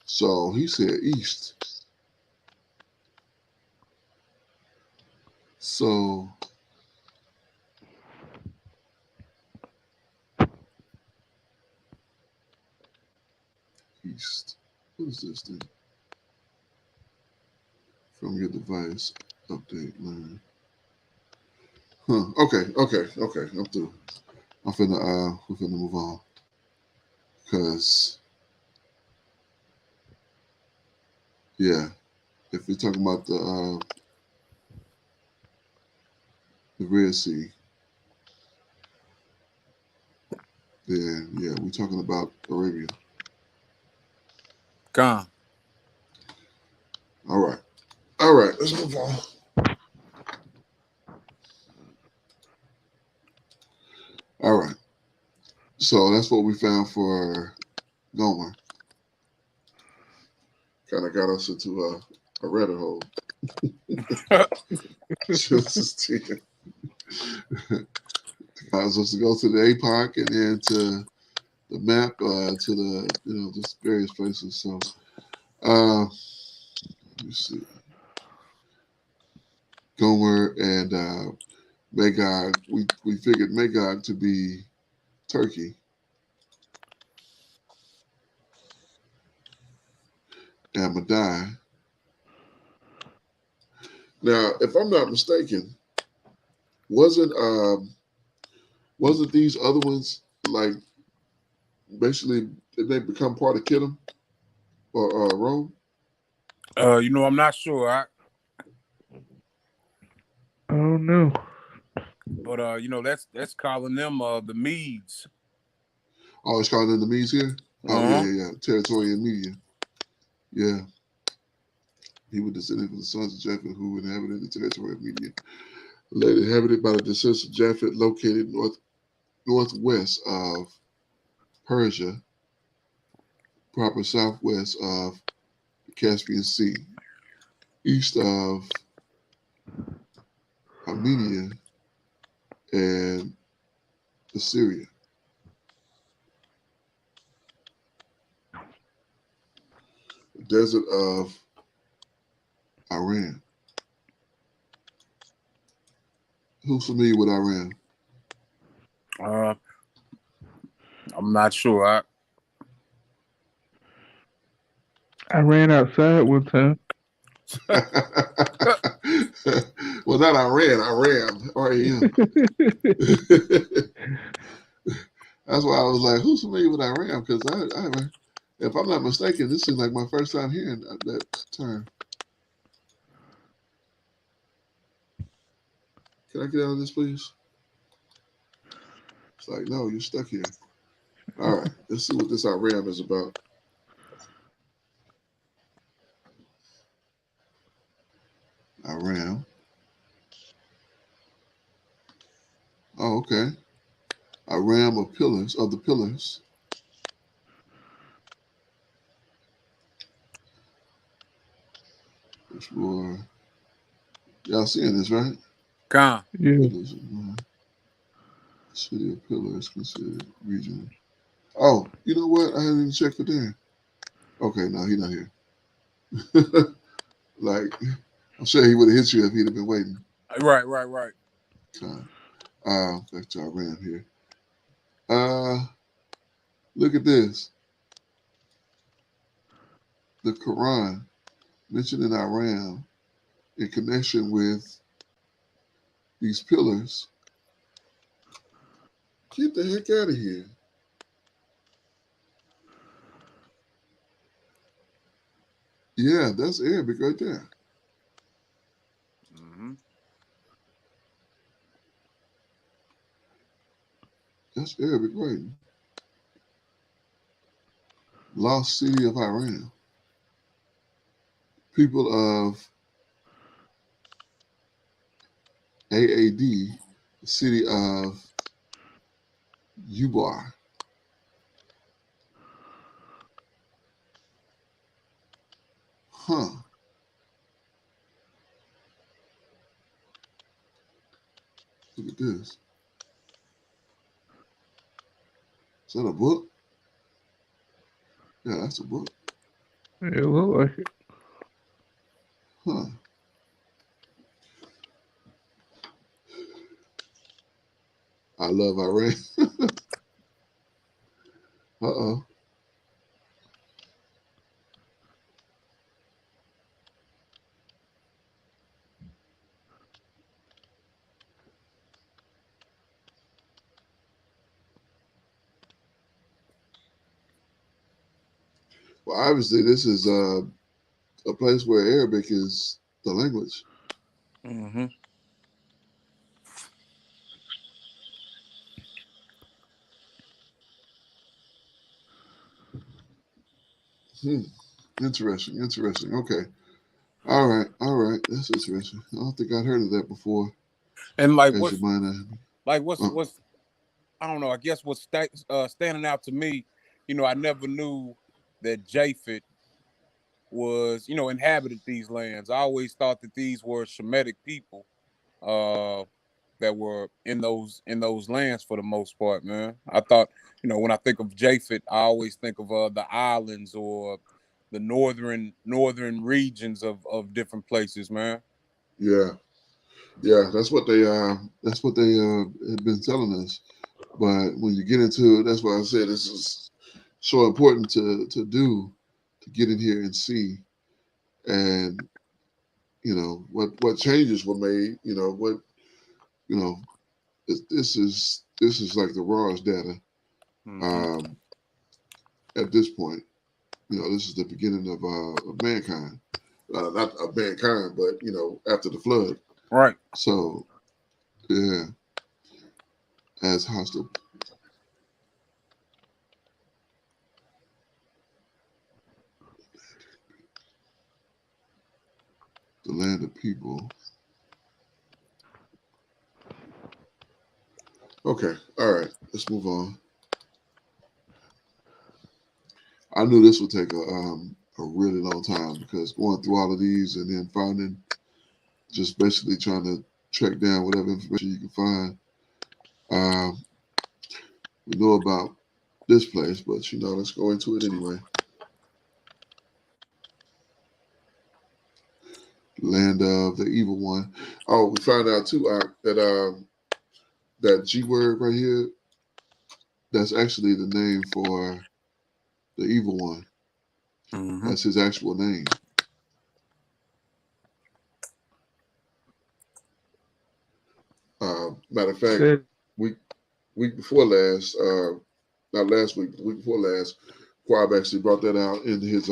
So he said east. So east. What is this thing? From your device, update, learn. Okay. I'm through. we're finna move on. Because, yeah, if we're talking about the Red Sea, then yeah, we're talking about Arabia. Come. All right, let's move on. All right, so that's what we found for Gomer. Kind of got us into a rabbit hole. Genesis 10. Caused us to go to the APOC and then to the map, to the just various places. So let me see. Gomer and Magog. We figured Magog to be Turkey. And Madai. Now, if I'm not mistaken, wasn't these other ones like basically did they become part of Kittim or Rome? I'm not sure. I don't know. But that's calling them the Medes. Oh, it's calling them the Medes here? Oh, yeah. Territory and Media. Yeah. He was descended from the sons of Japheth who inhabited the territory of Media. Later inhabited by the descendants of Japheth, located northwest of Persia, proper southwest of the Caspian Sea, east of Armenia and Assyria. The desert of Iran. Who's familiar with Iran? I'm not sure. I ran outside one time. Well, not Iran, R-A-M. That's why I was like, who's familiar with Iran? Because I if I'm not mistaken, this is like my first time hearing that term. Can I get out of this, please? It's like, no, you're stuck here. All right, let's see what this Iran is about. Iran. Oh, okay. Iran of the pillars. Which were y'all seeing this, right? Come. Yeah. Pillars of City of Pillars considered region. Oh, you know what? I haven't even checked for Dan. Okay, no, he's not here. Like, I'm sure he would have hit you if he'd have been waiting. Right. Okay. Back to Iran here. Look at this. The Quran mentioned in Iran in connection with these pillars. Get the heck out of here. Yeah, that's Arabic right there. Mm-hmm. That's Arabic writing. Lost city of Iran. People of AAD, the city of Ubar. Huh. Look at this. Is that a book? Yeah, that's a book. It look like it. Huh. I love Iran. Uh-oh. Well, obviously, this is a place where Arabic is the language. Mm-hmm. Interesting. Interesting. Okay. All right. That's interesting. I don't think I'd heard of that before. And like As you might what's I don't know. I guess what's standing out to me, I never knew that Japheth was, inhabited these lands. I always thought that these were Shemitic people that were in those lands for the most part, man. I thought, when I think of Japheth, I always think of the islands or the northern regions of different places, man. Yeah. Yeah. That's what they have been telling us. But when you get into it, that's why I said this is so important to do, to get in here and see, and what changes were made. You know this is like the rawest data Mm-hmm. um, at this point. This is the beginning of mankind, not of mankind, but after the flood. Right. So yeah, as hostile. The land of people. Okay, all right, let's move on. I knew this would take a really long time because going through all of these and then finding, just basically trying to track down whatever information you can find. Um, we know about this place, but let's go into it anyway. Land of the evil one. Oh, we found out too, that G word right here, that's actually the name for the evil one. Mm-hmm. That's his actual name. Matter of fact, Said week before last, not last week, but the week before last, Quab actually brought that out in his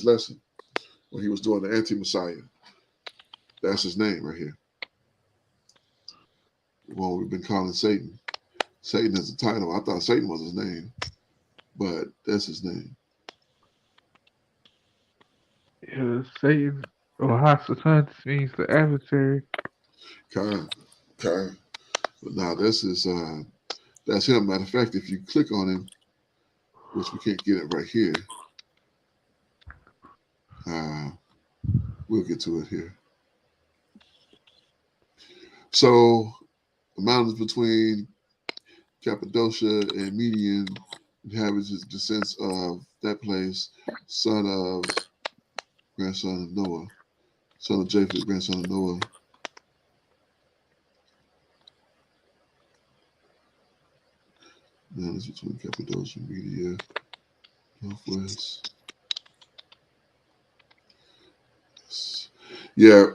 lesson when he was doing the anti-Messiah. That's his name right here. The one we've been calling Satan. Satan is the title. I thought Satan was his name, but that's his name. Satan or Hasatan means the adversary. Kind. But now this is that's him. Matter of fact, if you click on him, which we can't get it right here, we'll get to it here. So the mountains between Cappadocia and Median inhabits the descents of that place, son of grandson of Noah, son of Japheth, grandson of Noah. Mountains between Cappadocia and Media, northwest. Yeah,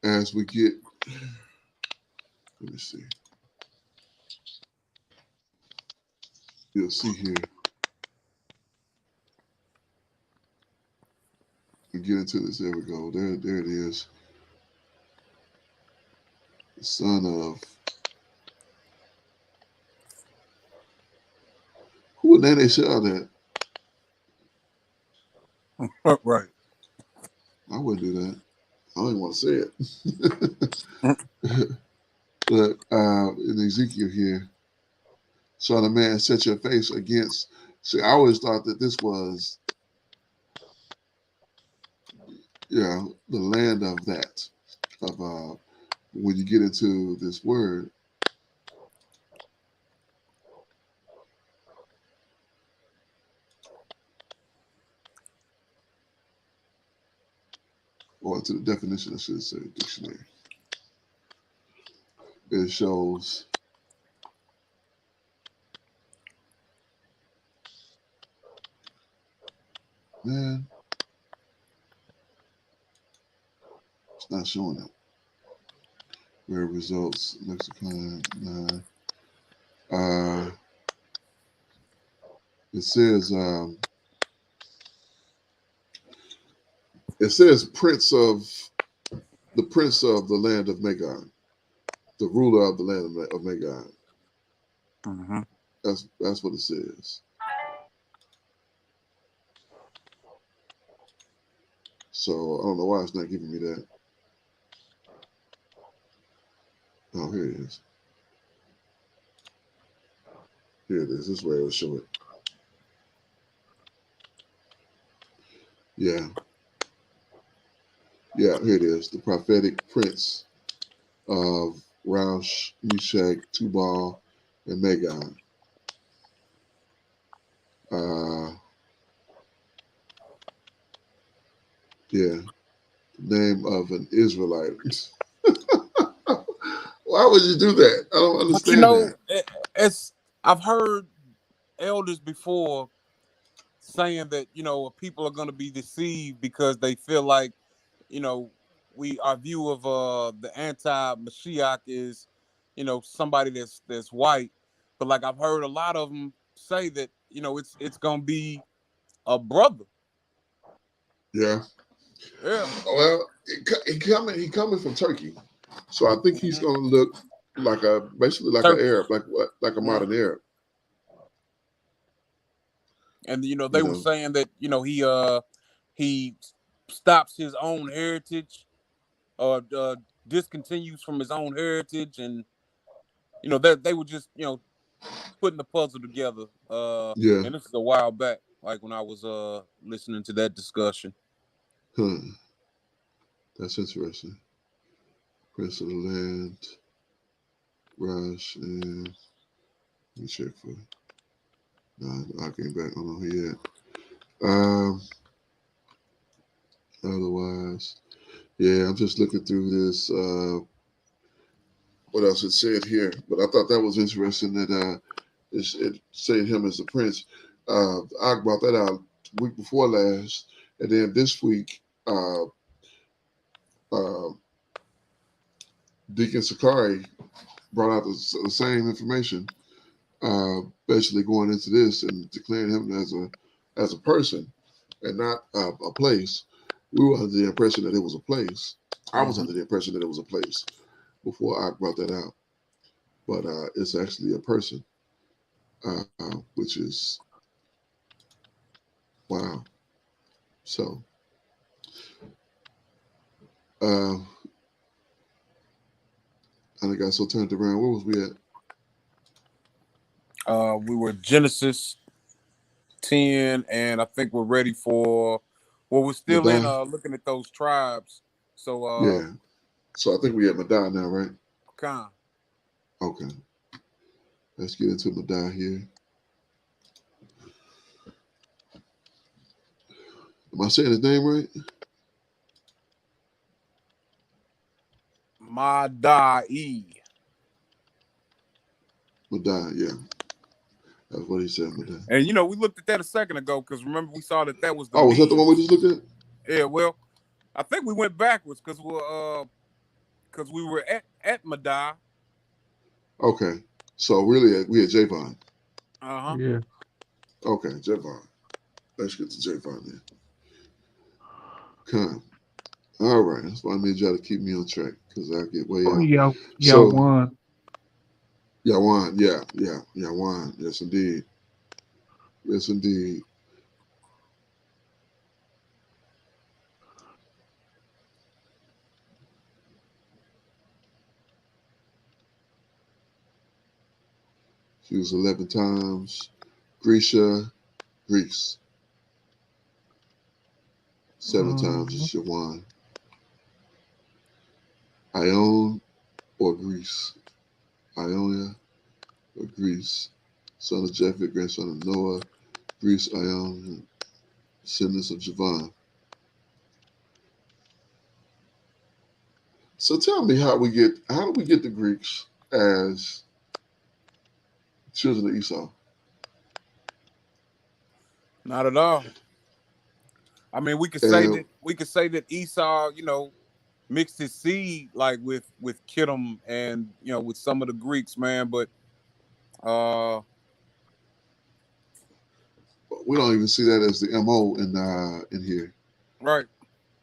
as we get, let me see. You'll see here. We get into this. There we go. There it is. The son of, who would name they shall that? Right. I wouldn't do that. I don't even want to say it. But in Ezekiel here, son of man, set your face against. See, I always thought that this was, the land of that. Of when you get into this word, or to the definition, I should say, dictionary. It shows man, it's not showing it. Where results, lexicon 9. It says prince of the land of Magon, the ruler of the land of Magon. Mm-hmm. That's what it says. So I don't know why it's not giving me that. Oh, here it is. Here it is. This way it'll show it. Yeah. Yeah, here it is. The prophetic prince of Roush, Meshach, Tubal, and Magon. Yeah. Name of an Israelite. Why would you do that? I don't But you understand know, that. it's I've heard elders before saying that people are going to be deceived because they feel like our view of the anti-Mashiach is somebody that's white, but like I've heard a lot of them say that it's going to be a brother. Yeah. Yeah. Well, he coming from Turkey, so I think he's going to look like basically like an Arab, like a modern Arab. And they were saying that he stops his own heritage or discontinues from his own heritage, and that they were just putting the puzzle together. Yeah. And this is a while back, like when I was listening to that discussion. That's interesting. Prince of the land, Rush, and let me check for. No, I came back. I don't know who yet. Otherwise, yeah, I'm just looking through this. What else it said here? But I thought that was interesting that it said him as the prince. I brought that out week before last, and then this week, Deacon Sakari brought out the same information, basically going into this and declaring him as a person and not a place. We were under the impression that it was a place. I was under the impression that it was a place before I brought that out, but it's actually a person, which is wow. So, I got so turned around. Where was we at? We were Genesis 10, and I think we're ready for. Well, we're still Madai. in looking at those tribes. So yeah. So I think we're at Madai now, right? Khan. Okay. Let's get into Madai here. Am I saying his name right? Madai. Madai, yeah. That's what he said, Madai. And we looked at that a second ago because remember we saw that was the. Oh, was that the one we just looked at? Yeah, well, I think we went backwards because we were at Madai. Okay, so really we had Javon. Yeah. Okay, Javon. Let's get to Javon then. Come. All right, that's why I made y'all to keep me on track because I get way out. Y'all won. Yawan, yeah, Yawan. Yes, indeed. Yes, indeed. She was 11 times. Grisha, Greece. 7 times is Yawan. Ion or Greece. Ionia or Greece. Son of Japheth, grandson of Noah. Greece, Ion, descendants of Javan. So tell me how do we get the Greeks as children of Esau? Not at all. I mean, we could say that Esau, mixed his seed like with Kittim and with some of the Greeks, man. But we don't even see that as the MO in here. Right.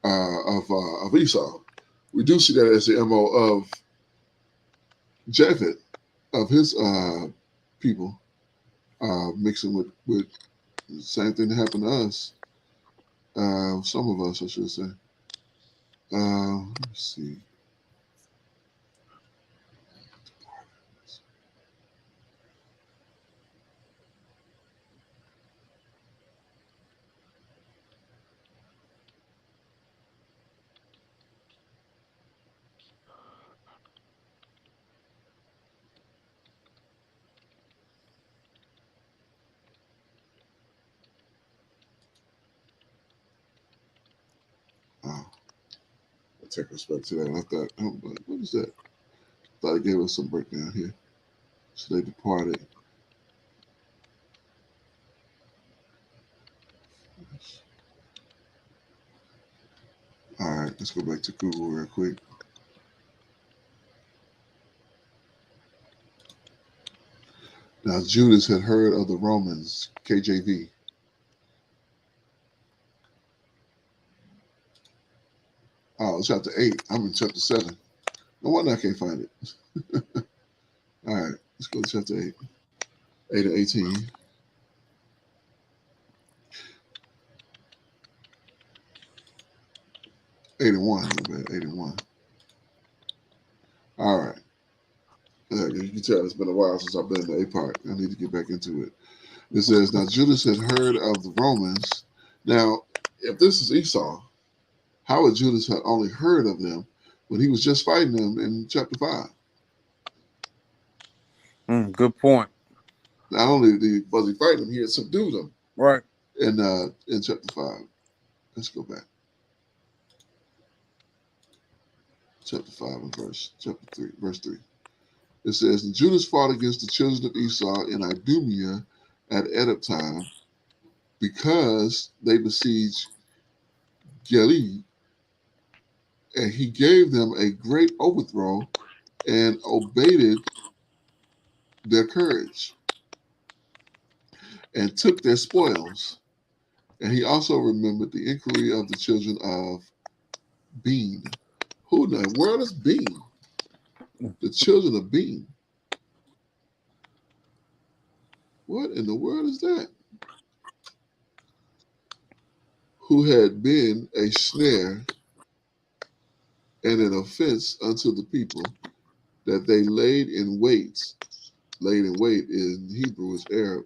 Of Esau. We do see that as the MO of Japheth, of his people, mixing with the same thing that happened to us. Some of us, I should say. Let's see. Take respect to that. And I thought, what is that? I thought it gave us some breakdown here. So they departed. All right, let's go back to Google real quick. Now, Judas had heard of the Romans, KJV. Oh, it's chapter 8. I'm in chapter 7. No wonder I can't find it. All right, let's go to chapter 8. 8 and 18. 8 and 1. 8 and 1. All right. You can tell it's been a while since I've been in the A part. I need to get back into it. It says, now Judas had heard of the Romans. Now, if this is Esau, how would Judas have only heard of them when he was just fighting them in chapter 5? Good point. Not only was he fighting them, he had subdued them. Right. In chapter 5. Let's go back. Chapter 5 and chapter 3, verse 3. It says, and Judas fought against the children of Esau in Idumea at Ediptime, because they besieged Gilead, and he gave them a great overthrow and abated their courage and took their spoils. And he also remembered the inquiry of the children of Bean. Who in the world is Bean? The children of Bean. What in the world is that? Who had been a snare and an offense unto the people, that they laid in wait. Laid in wait in Hebrew is Arab.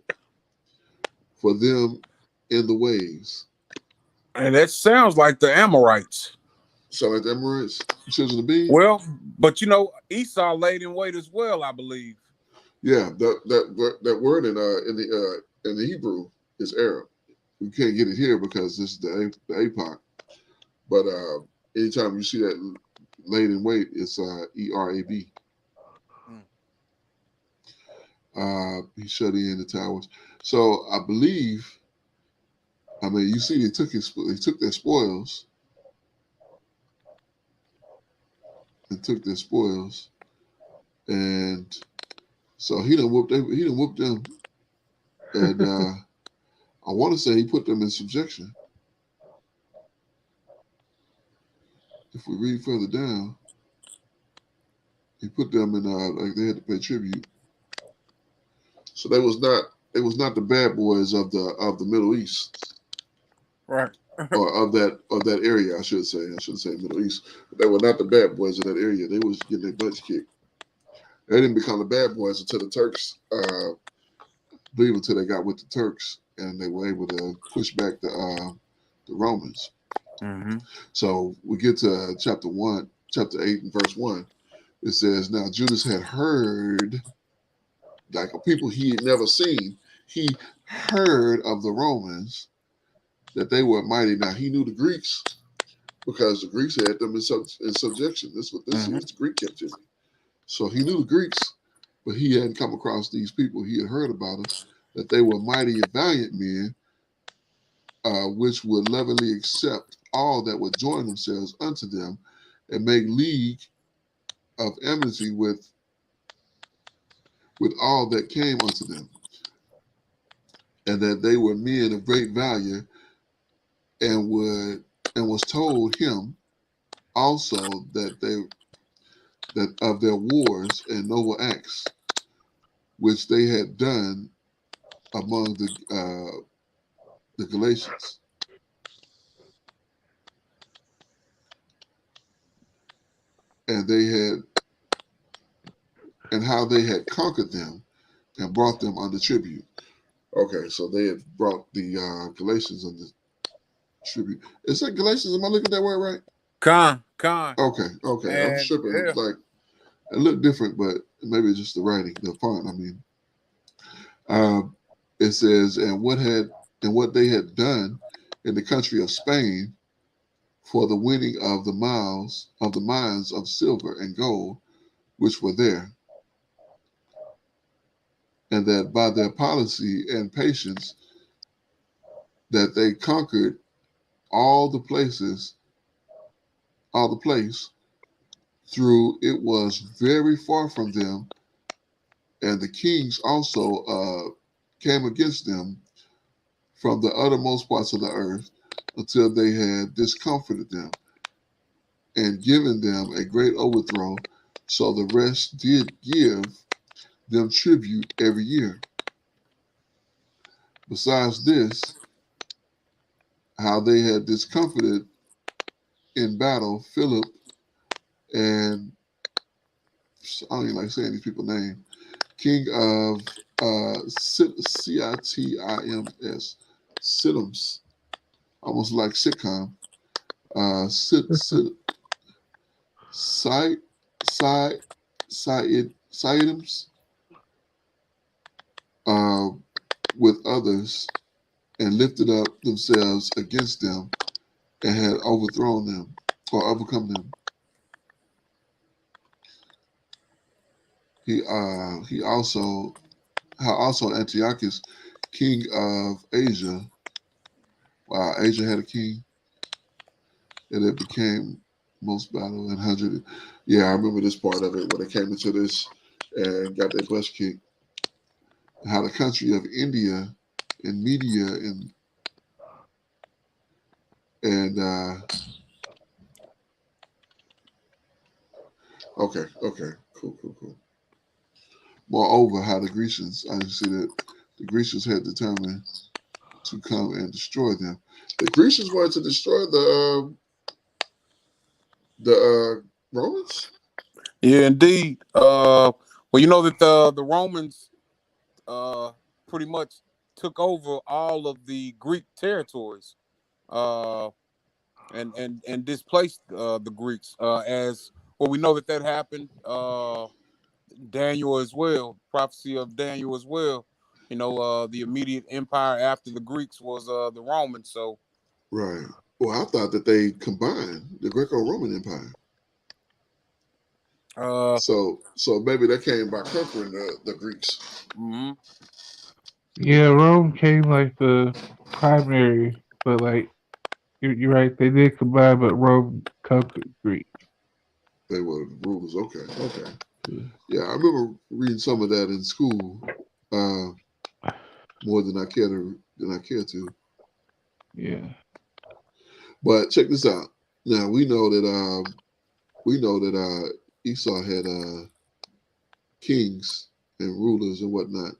For them in the ways. And that sounds like the Amorites. Sound like the Amorites? Children of Bean? Well, but Esau laid in wait as well, I believe. Yeah, that word in the Hebrew is Arab. We can't get it here because this is the APOC. But anytime you see that laid in wait, it's ERAB. He shut in the towers. So I believe, you see they took their spoils. And took their spoils. And so he done whooped them. And I want to say he put them in subjection. If we read further down, he put them in like they had to pay tribute. So they was not the bad boys of the Middle East. Right. or of that area, I should say. I shouldn't say Middle East. But they were not the bad boys of that area. They was getting their butts kicked. They didn't become the bad boys until the Turks, until they got with the Turks and they were able to push back the Romans. Mm-hmm. So we get to chapter 8 and verse 1. It says, now Judas had heard, like a people he had never seen, he heard of the Romans, that they were mighty. Now he knew the Greeks, because the Greeks had them in subjection. That's what this is, the Greek captivity. So he knew the Greeks, but he hadn't come across these people. He had heard about them, that they were mighty and valiant men, which would lovingly accept all that would join themselves unto them and make league of enmity with all that came unto them, and that they were men of great value, and was told him also that of their wars and noble acts which they had done among the Galatians, and how they had conquered them and brought them under tribute. Okay, so they had brought the Galatians under tribute. Is that Galatians? Am I looking at that word right? Con. Okay. And, I'm tripping. yeah. Like, it looked different, but maybe it's just the writing, the font. I mean, it says, and what they had done in the country of Spain for the winning of the mines of silver and gold which were there, and that by their policy and patience that they conquered all the place through it was very far from them, and the kings also came against them from the uttermost parts of the earth until they had discomfited them and given them a great overthrow. So the rest did give them tribute every year. Besides this, how they had discomfited in battle Philip and, I don't even like saying these people's names, king of Citims, Citims, almost like sitcom, Citims, with others, and lifted up themselves against them and had overthrown them or overcome them. He also Antiochus, king of Asia. Wow, Asia had a king, and it became most battle and 100. Yeah, I remember this part of it when they came into this and got their butts kicked. How the country of India and Media and okay, cool. Moreover, how the Grecians, I see that the Grecians had determined to come and destroy them. The Grecians wanted to destroy the Romans? Yeah, indeed. Well, you know that the Romans pretty much took over all of the Greek territories, and displaced the Greeks. As well, we know that happened. Daniel as well, prophecy of Daniel as well. You know, the immediate empire after the Greeks was the Romans. So, right. Well, I thought that they combined the Greco-Roman Empire. So maybe that came by conquering the Greeks. Mm-hmm. Yeah, Rome came like the primary, but like you're right, they did combine, but Rome conquered Greece. They were the rulers. Okay. Yeah, I remember reading some of that in school, more than I care to. Yeah. But check this out. Now we know that Esau had kings and rulers and whatnot.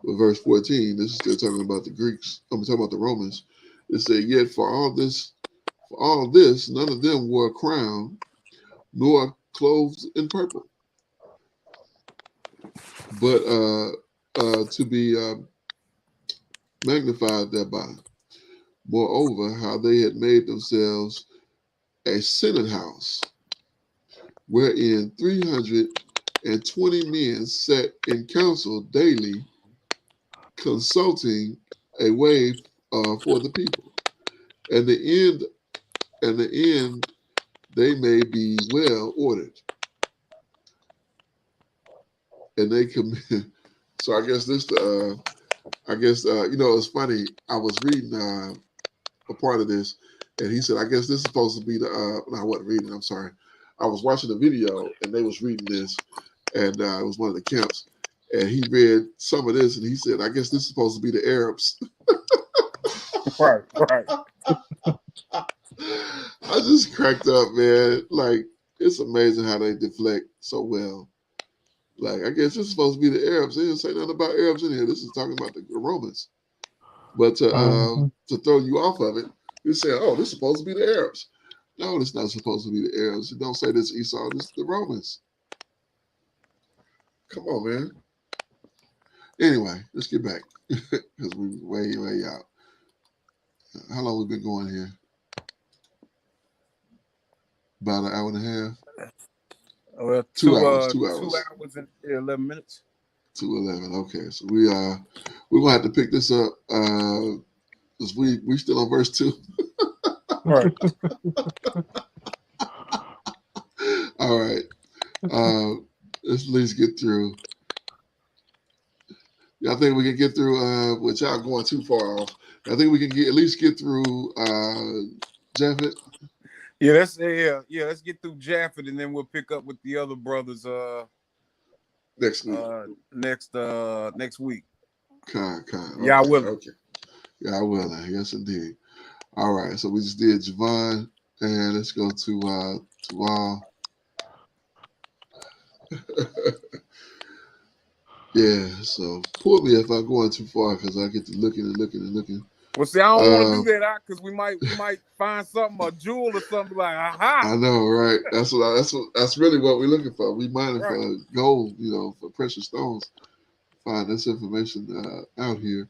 But verse 14, this is still talking about the Greeks. I'm talking about the Romans. It said, yet for all this, none of them wore a crown, nor clothed in purple, but to be magnified thereby. Moreover, how they had made themselves a senate house, wherein 320 men sat in council daily, consulting a way for the people. And the in the end, they may be well ordered. And they commit. So I guess this, it's funny. I was reading a part of this, and he said, I guess this is supposed to be the, no, I wasn't reading, I'm sorry. I was watching a video, and they was reading this, and it was one of the camps, and he read some of this, and he said, I guess this is supposed to be the Arabs. Right. I just cracked up, man. Like, it's amazing how they deflect so well. Like, I guess this is supposed to be the Arabs. They didn't say nothing about Arabs in here. This is talking about the Romans. But to throw you off of it, you say, oh, this is supposed to be the Arabs. No, it's not supposed to be the Arabs. You don't say this Esau, this is the Romans. Come on, man. Anyway, let's get back. Because we're way out. How long we been going here? About an hour and a half? Well, 2 hours. 2 hours and 11 minutes. 2:11. Okay, so we're gonna have to pick this up because we still on verse 2. Right. All right. Let's at least get through. I think we can get through without going too far off. I think we can at least get through Japhet. Yeah, let's get through Japhet, and then we'll pick up with the other brothers next week. Next week. Con. Yeah, I will. Okay. Yeah, I will. Yes, indeed. All right. So we just did Javon, and let's go to Wall. Yeah. So pull me if I'm going too far because I get to looking. Well, see, I don't want to do that because we might find something, a jewel or something like. Aha! I know, right? That's really what we're looking for. We mining for gold, for precious stones. Find this information out here.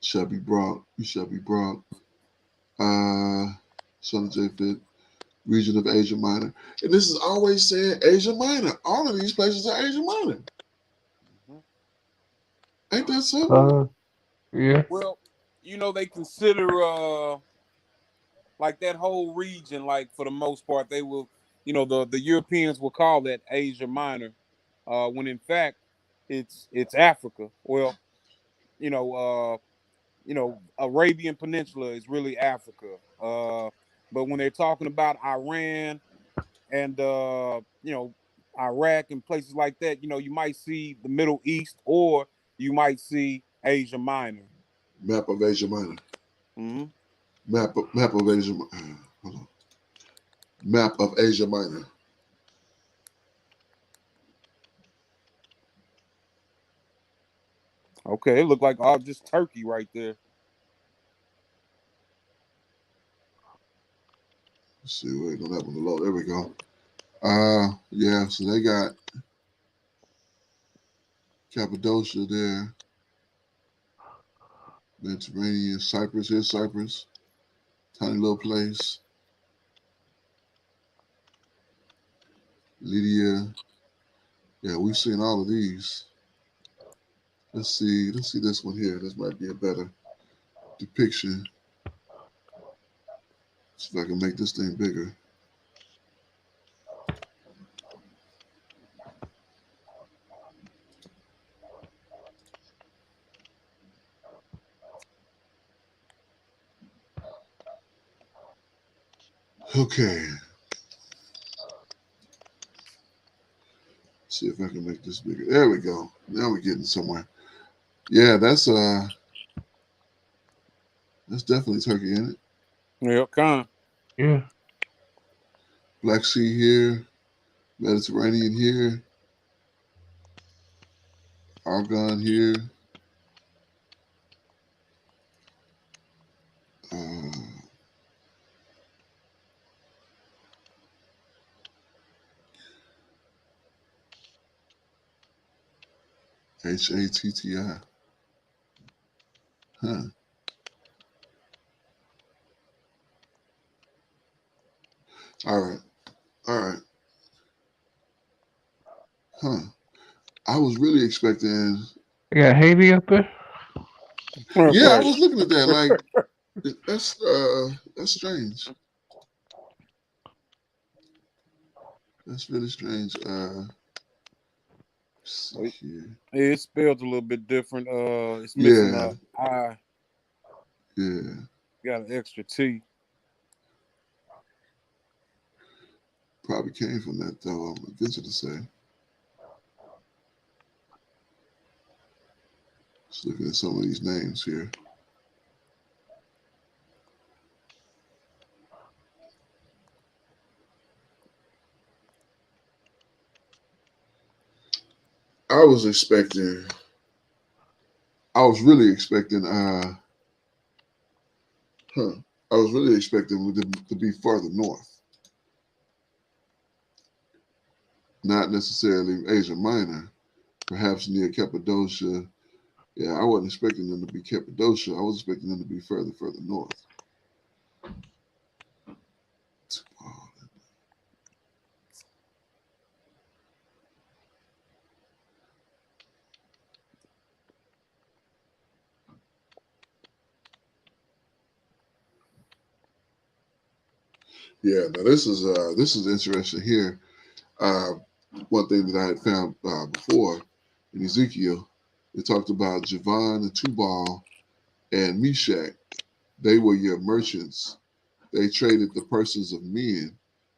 Shall be brought. You shall be brought. Son of Japhet, region of Asia Minor, and this is always saying Asia Minor. All of these places are Asia Minor. Ain't that so? Yeah. Well, they consider like that whole region, like for the most part, they will, the Europeans will call that Asia Minor, when in fact it's Africa. Well, Arabian Peninsula is really Africa. But when they're talking about Iran and Iraq and places like that, you might see the Middle East or you might see Asia Minor. Map of Asia Minor. Mm-hmm. Map of Asia Minor. Hold on. Map of Asia Minor. Okay, it looked like just Turkey right there. Let's see, wait on that one to load. There we go. Yeah, so they got Cappadocia there. Mediterranean, Cyprus. Here's Cyprus. Tiny little place. Lydia. Yeah, we've seen all of these. Let's see this one here. This might be a better depiction. See if I can make this thing bigger. Okay. See if I can make this bigger. There we go. Now we're getting somewhere. Yeah, that's definitely Turkey, ain't it? Yeah, kind. Yeah. Black Sea here, Mediterranean here, Argon here. H-A-T-T-I. Huh. All right. Huh. I was really expecting. You got Haiti up there? Yeah, I was looking at that. Like, That's strange. That's really strange. See here. It's spelled a little bit different. It's missing Yeah, a I. yeah. Got an extra T. Probably came from that though. I'm gonna venture to say. Just looking at some of these names here. I was really expecting I was really expecting to be further north. Not necessarily Asia Minor, perhaps near Cappadocia. Yeah, I wasn't expecting them to be Cappadocia. I was expecting them to be further north. Yeah, now this is interesting here. One thing that I had found before in Ezekiel, it talked about Javan and Tubal and Meshach. They were your merchants. They traded the persons of men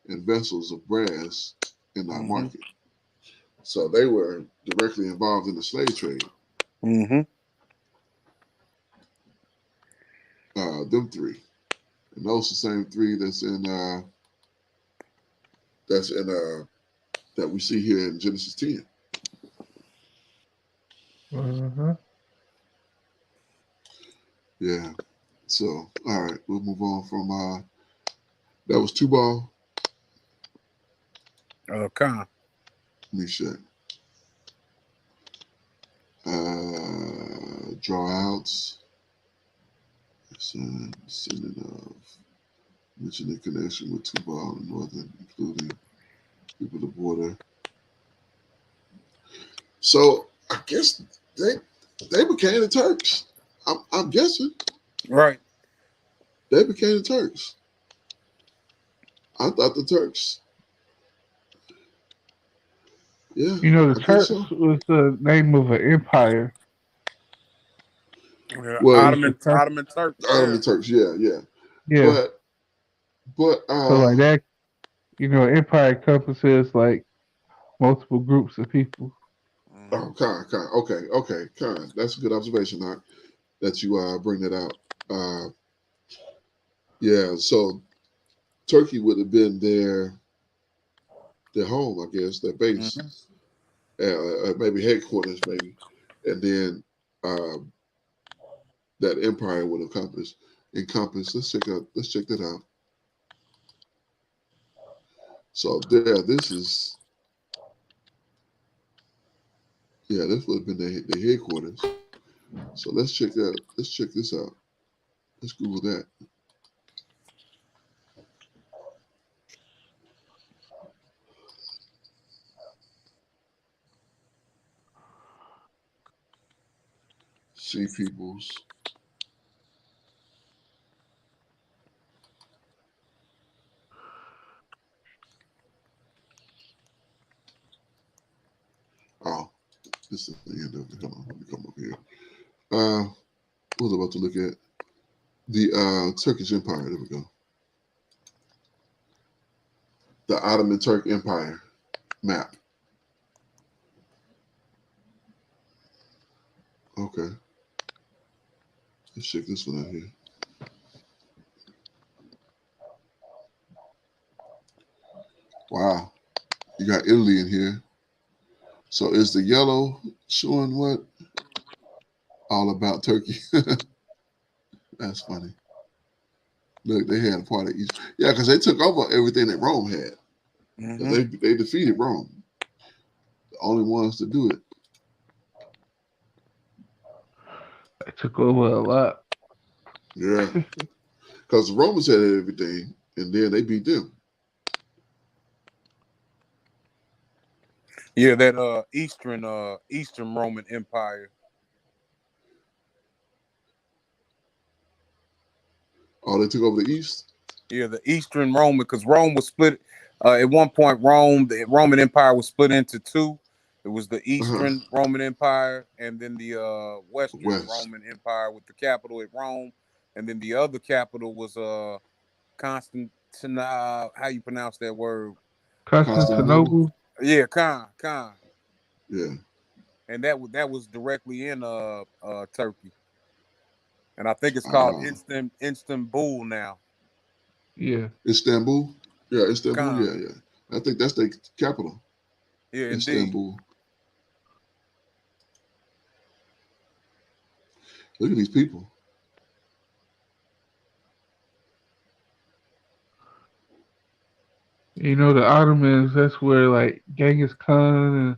and vessels of brass in our market. So they were directly involved in the slave trade. Them three, and those the same three that we see here in Genesis 10. Yeah. So all right, we'll move on from that was Tubal. Con. Meshach. Drawouts. Sending of mentioning connection with Tubal and Northern, including people the border. So I guess they became the Turks. I'm guessing. Right. They became the Turks. I thought the Turks. Yeah. You know, the Turks was the name of an empire. Well, Ottoman Turks. Ottoman Turks. Yeah. Yeah. But So like that, you know, empire encompasses like multiple groups of people. Oh, Con. Okay. Con. That's a good observation, Doc, that you bring that out. Yeah. So Turkey would have been their home, I guess, their base, maybe headquarters, maybe, and then that empire would encompass. Let's check that out. So there, this would have been the headquarters. So let's check this out. Let's Google that. Sea peoples. Oh, this is the end of it. Hold on, let me come up here. What was I about to look at? The Turkish Empire. There we go. The Ottoman Turk Empire map. Okay. Let's check this one out here. Wow. You got Italy in here. So is the yellow showing what? All about Turkey. That's funny. Look, they had a part of each. Yeah, because they took over everything that Rome had. They defeated Rome. The only ones to do it. They took over a lot. Yeah. Because the Romans had everything, and then they beat them. Yeah, that Eastern Roman Empire. Oh, they took over the East? Yeah, the Eastern Roman, because Rome was split. At one point, the Roman Empire was split into two. It was the Eastern Roman Empire, and then the Western West. Roman Empire with the capital at Rome, and then the other capital was Constantine. How you pronounce that word? Constantinople. Yeah, Khan. Yeah. And that was directly in Turkey, and I think it's called Istanbul now. Yeah. Istanbul. Yeah, Istanbul. Khan. Yeah. I think that's the capital. Yeah, indeed. Istanbul. Look at these people. You know, the Ottomans, that's where like Genghis Khan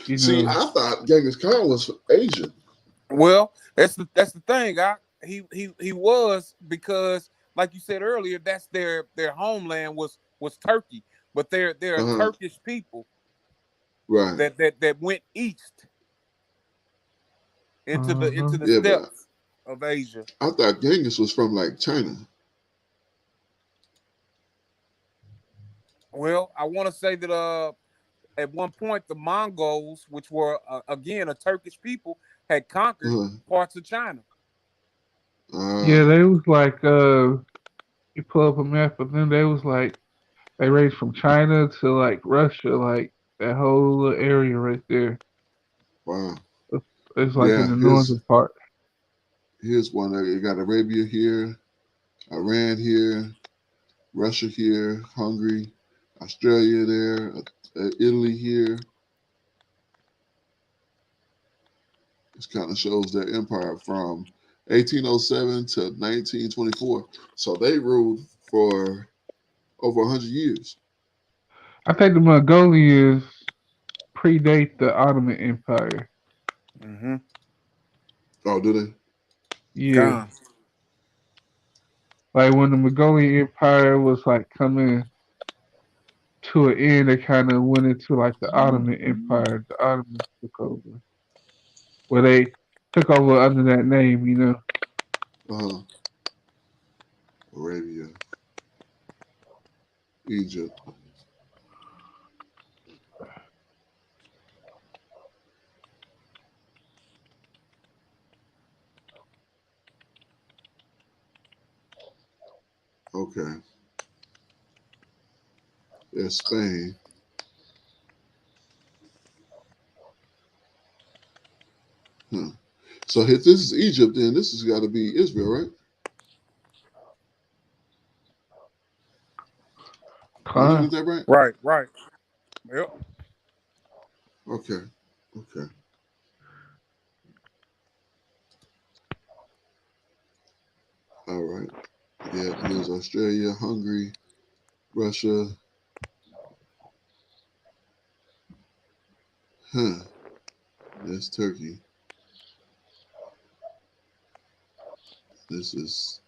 and See, I thought Genghis Khan was Asian. Well, that's the thing. He was, because like you said earlier, that's their homeland was Turkey, but they're Turkish people, right? That went east into the steppes of Asia. I thought Genghis was from like China. Well, I want to say that at one point the Mongols, which were again a Turkish people, had conquered parts of China. Yeah, they was like you pull up a map of them, they was like they ranged from China to like Russia, like that whole little area right there. Wow. It's like in the northern part. Here's one. You got Arabia here, Iran here, Russia here, Hungary, Australia there, Italy here. This kind of shows their empire from 1807 to 1924. So they ruled for over 100 years. I think the Mongolians predate the Ottoman Empire. Mm-hmm. Oh, do they? Yeah. Like when the Mongolian Empire was like coming to an end, they kind of went into like the Ottoman Empire. The Ottomans took over, where they took over under that name, you know. Arabia, Egypt. Okay. There's Spain. So if this is Egypt, then this has got to be Israel, right? Am I looking at that right? Right. Yep. Okay. All right. Yeah, here's Australia, Hungary, Russia. That's Turkey. This is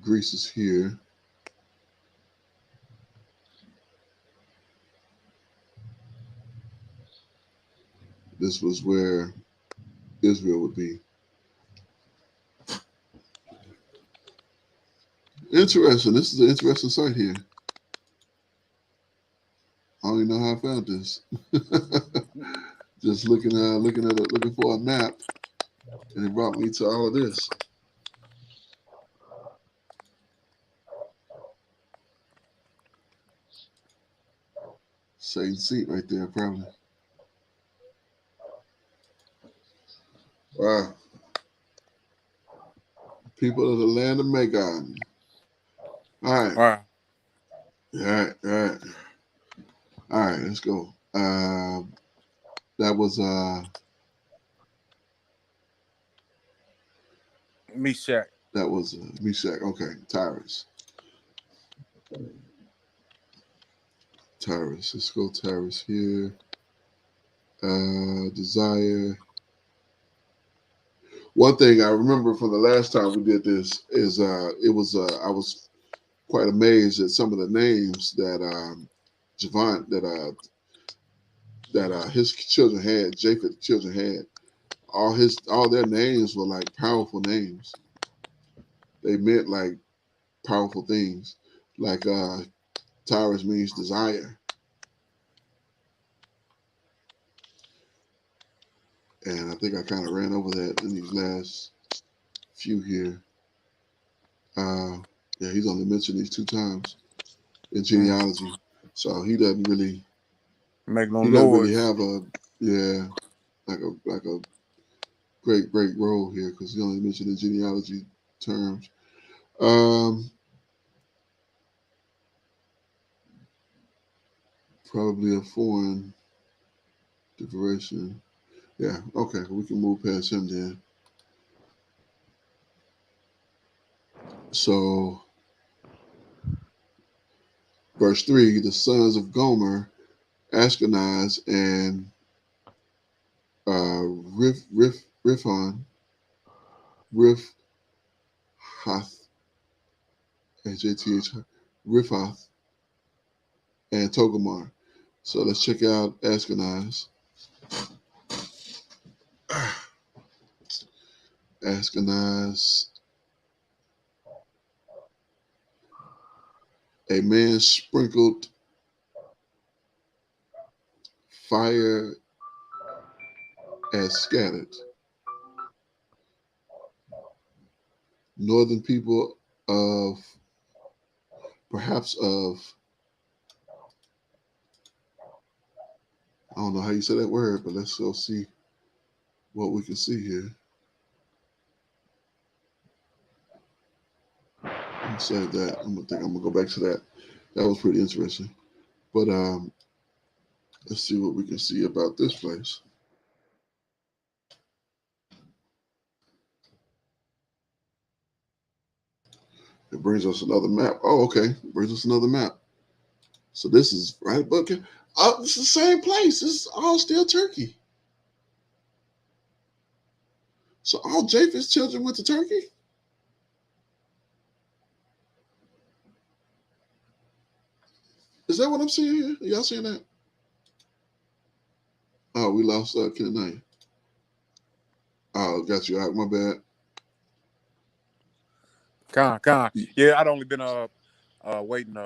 Greece is here. This was where Israel would be. Interesting. This is an interesting site here. I don't even know how I found this. Just looking for a map, and it brought me to all of this. Same seat right there, probably. Wow. People of the land of Magog. All right. Wow. All right, let's go. That was Meshach. That was Meshach. Okay, Tyrus. Let's go Tyrus here. Desire. One thing I remember from the last time we did this is I was quite amazed at some of the names that Javon that his children had, Japheth's children had. All their names were like powerful names. they meant like powerful things. Like Tyrus means desire. And I think I kind of ran over that in these last few here. Yeah, he's only mentioned these 2 times in genealogy. So he doesn't really make no he doesn't noise. really have a like a great role here because he only mentioned in genealogy terms. Probably a foreign declaration. Yeah, okay, we can move past him then. So, verse 3, the sons of Gomer, Ashkenaz, and Rifhath, H-A-T-H, Rifhath, and Togarmah. So let's check out Ashkenaz. Ashkenaz. A man sprinkled fire as scattered. Northern people of, perhaps of, I don't know how you say that word, but let's go see what we can see here. I'll save that. I'm gonna go back to that. That was pretty interesting. But let's see what we can see about this place. It brings us another map. Oh, okay. It brings us another map. So this is right above. It's the same place. This is all still Turkey. So all Japheth's children went to Turkey? Is that what I'm seeing here? Are y'all seeing that? Oh, we lost Kenai. Oh, got you out. My bad. Con. Yeah, I'd only been waiting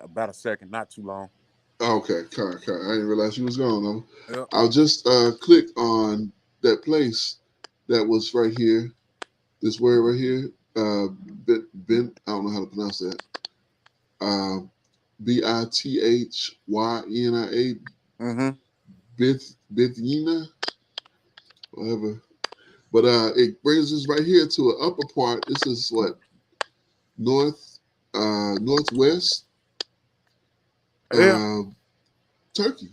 about a second, not too long. Okay, Con. I didn't realize you was gone though. Yep. I'll just click on that place that was right here. This word right here. Ben. I don't know how to pronounce that. Bithyania. Mm-hmm. Bithyna. Whatever. But it brings us right here to an upper part. This is what? Northwest Turkey.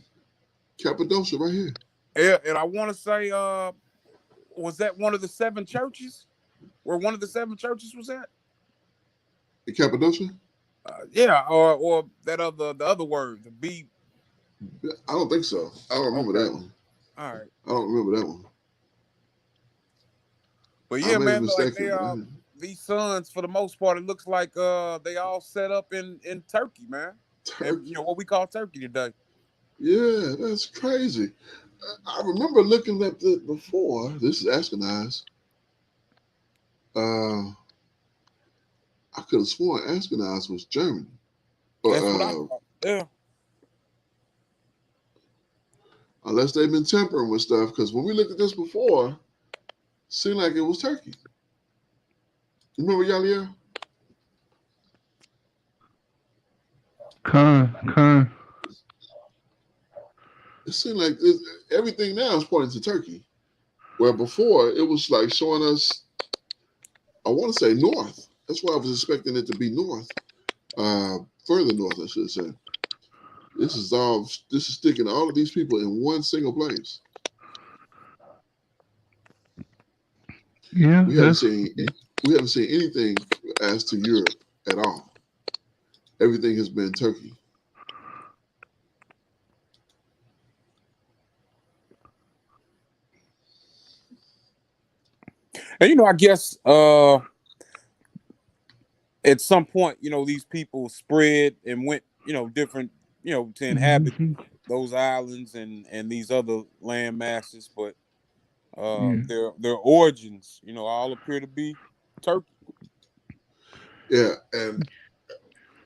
Cappadocia right here. Yeah, and I want to say, was that one of the 7 churches? Where one of the 7 churches was at? In Cappadocia? Yeah, or that the other word, the B. I don't think so. I don't remember that one. All right. I don't remember that one. But yeah, man, like mistaken. these sons, for the most part, it looks like they all set up in Turkey, man. And, what we call Turkey today. Yeah, that's crazy. I remember looking at it before. This is Ashkenaz. I could have sworn Ashkenaz was Germany. That's what I thought. Yeah. Unless they've been tampering with stuff, because when we looked at this before, it seemed like it was Turkey. Remember Yalia? Con. It seemed like everything now is pointing to Turkey, where before it was like showing us, I want to say north. That's why I was expecting it to be north, further north, I should say. This is sticking all of these people in one single place. Yeah, we haven't seen anything as to Europe at all. Everything has been Turkey. And I guess at some point, these people spread and went, different, to inhabit those islands and these other land masses, but their origins, all appear to be Turkey. Yeah, and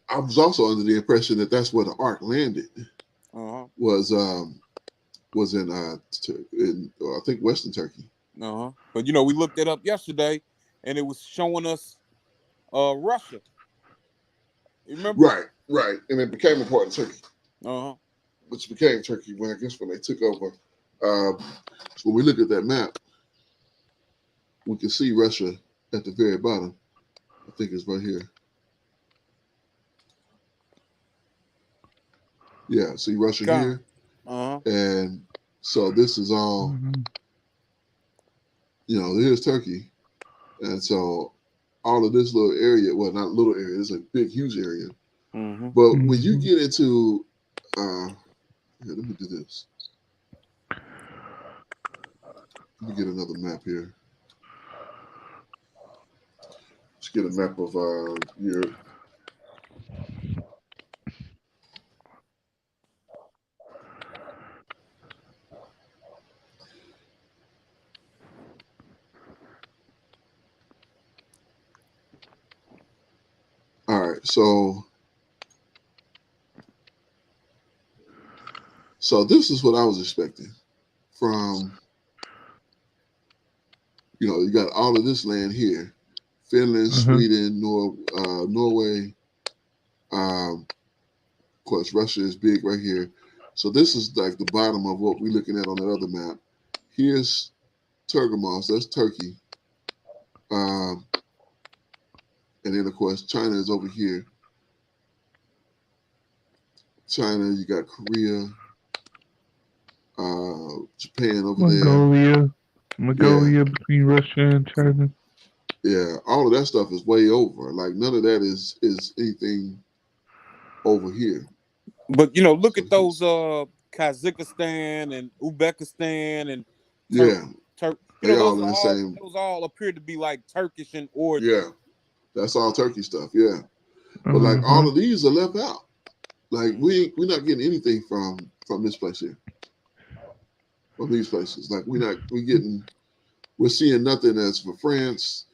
I was also under the impression that that's where the ark landed. Uh-huh. Was in I think Western Turkey. Uh-huh. But you know, we looked it up yesterday, and it was showing us Russia. You remember? Right, and it became a part of Turkey, Uh-huh. which became Turkey when when they took over. So when we look at that map, we can see Russia at the very bottom. I think it's right here. Yeah, see Russia here, Uh-huh. and so this is all. Mhm. Here's Turkey, and so all of this little area, well, not little area, it's a big, huge area. Mm-hmm. But when you Mhm. get into, here, let me do this. Let me get another map here. Let's get a map of Europe. All right, so this is what I was expecting from. You got all of this land here: Finland, Uh-huh. Sweden, Norway. Of course, Russia is big right here. So this is like the bottom of what we're looking at on the other map. Here's Turgamos, that's Turkey. Um, and then, of course, China is over here. China, you got Korea, Japan over there. Yeah, Mongolia between Russia and China. yeah. All of that stuff is way over. Like none of that is anything over here. But you know, look So at those Kazakhstan and Uzbekistan and Turk yeah, Turk. You they know, all in the same. those all appear to be like Turkish in origin. Yeah, that's all Turkey stuff. Yeah, but like all Uh-huh. of these are left out. Like Mm-hmm. we're not getting anything from this place here, from these places. Like we're seeing nothing that's for France,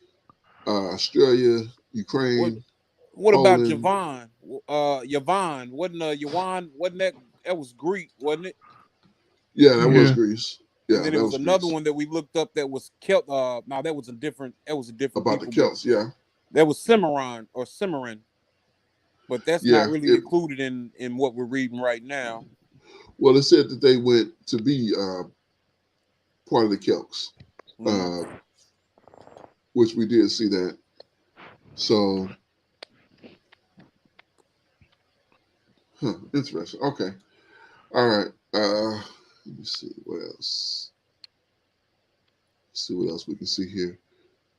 Australia, What Ukraine, What about Poland. Yavon? Yavon wasn't Yavan? Wasn't that was Greek? Wasn't it? Yeah, that was Yeah. Greece. And Yeah, then it that was was another Greece. one that we looked up that was Celt. No, that was a different. That was a different About the people, but Celts, yeah, that was Cimarron or Cimarron. But that's not yeah. really included in what we're reading right now. Well, it said that they went to be part of the Celts, Mm-hmm. uh, which we did see that. So, interesting. Okay, all right. Let me see what else. See what else we can see here.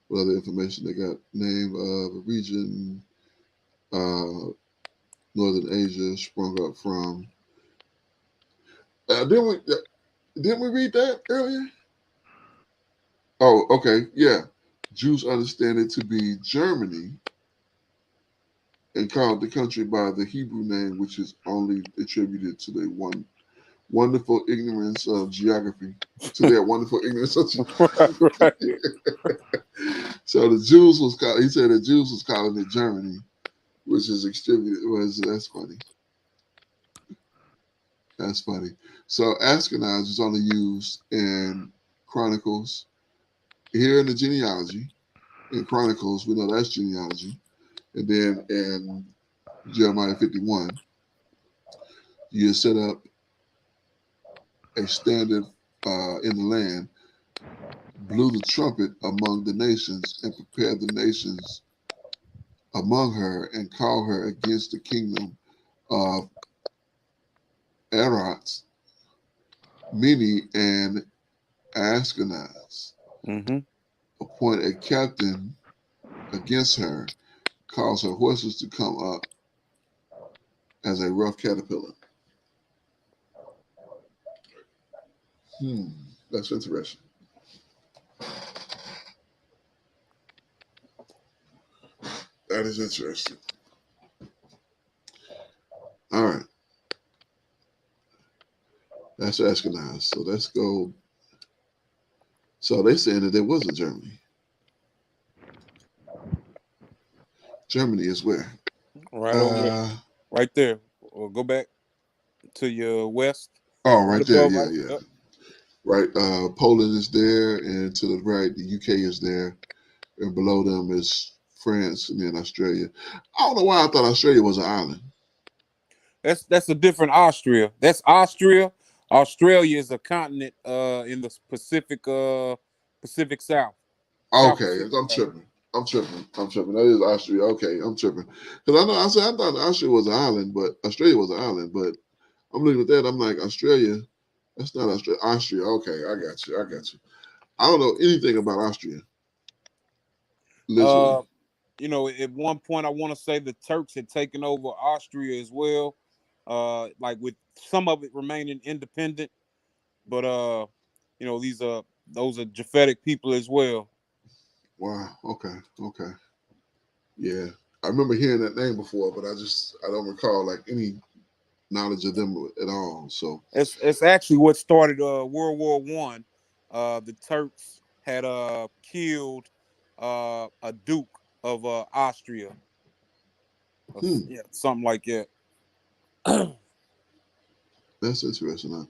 What other information they got? Name of a region, uh, Northern Asia, sprung up from. Didn't we read that earlier? Oh, okay, yeah. Jews understand it to be Germany and called the country by the Hebrew name, which is only attributed to their wonderful ignorance of geography. To their wonderful ignorance of Right. geography. So the Jews was called. He said the Jews was calling it Germany, which is extremely. That's funny. That's funny. So Ashkenaz is only used in Chronicles. Here in the genealogy, in Chronicles, we know that's genealogy. And then in Jeremiah 51, you set up a standard in the land, blew the trumpet among the nations, and prepared the nations among her, and called her against the kingdom of Arats, Mini, and Ashkenaz. Mm-hmm. Appoint a captain against her, cause her horses to come up as a rough caterpillar. That's interesting. That is interesting. All right. That's Ashkenaz. So let's go. So they saying that there was a Germany. Germany is where? Right over there. Right there. Or go back to your west. Oh, right there. above, Yeah, right? yeah. Yep. Right. Poland is there, and to the right, the UK is there, and below them is France, and then Australia. I don't know why I thought Australia was an island. That's a different Austria. That's Austria. Australia is a continent in the Pacific South. South Okay, Pacific. I'm tripping. I'm tripping. I'm tripping. That is Austria. Okay, I'm tripping. Because I thought Austria was an island, but Australia was an island. But I'm looking at that. I'm like, Australia. That's not Australia. Austria. Okay, I got you. I got you. I don't know anything about Austria. Literally. You know, at one point I want to say the Turks had taken over Austria as well. Like with some of it remaining independent, but you know, those are Japhetic people as well. Wow. Okay. Okay. Yeah. I remember hearing that name before, but I don't recall like any knowledge of them at all. So It's actually what started World War One. The Turks had killed a duke of Austria. Yeah, something like that. that's interesting.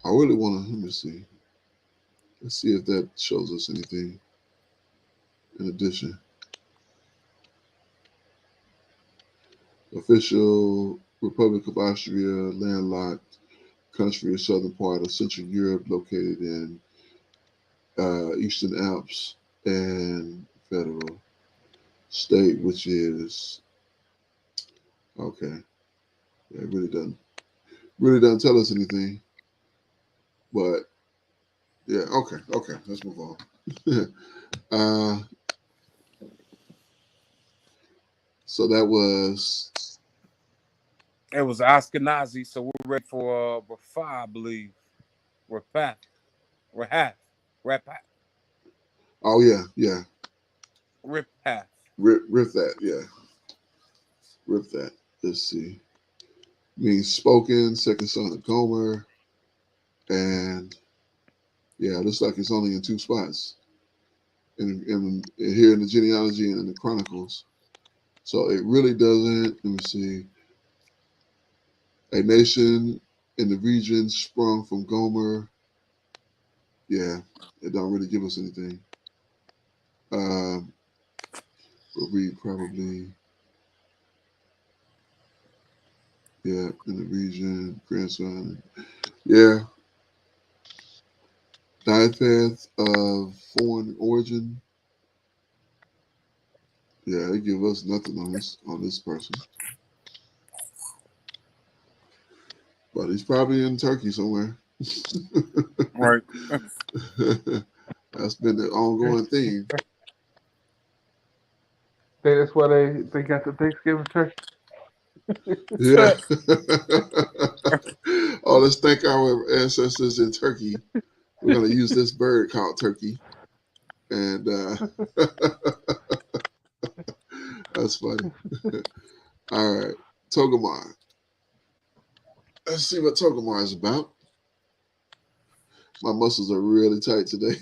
I really want to, let me see. Let's see if that shows us anything in addition. Official Republic of Austria, landlocked country, southern part of Central Europe, located in Eastern Alps, and federal state, which is okay. Yeah, it really doesn't tell us anything. But yeah, okay, let's move on. So that was. It was Ashkenazi, so we're ready for Rafa, I believe. Rapath. Rapath. Oh yeah, yeah. Ripath. Rip that, yeah. Rip that. Let's see. Means spoken, second son of Gomer, and yeah, looks like it's only in two spots. In here in the genealogy and in the chronicles. So it really doesn't. Let me see. A nation in the region sprung from Gomer. Yeah, it don't really give us anything. We'll read probably. Yeah, in the region, grandson. Yeah. Diapath of foreign origin. Yeah, they give us nothing on this person. But he's probably in Turkey somewhere. Right. That's been the ongoing theme. That's why they got the Thanksgiving turkey. Yeah. Oh, let's thank our ancestors in Turkey. We're gonna use this bird called turkey, and that's funny. All right, Togomar. Let's see what Togomar is about. My muscles are really tight today.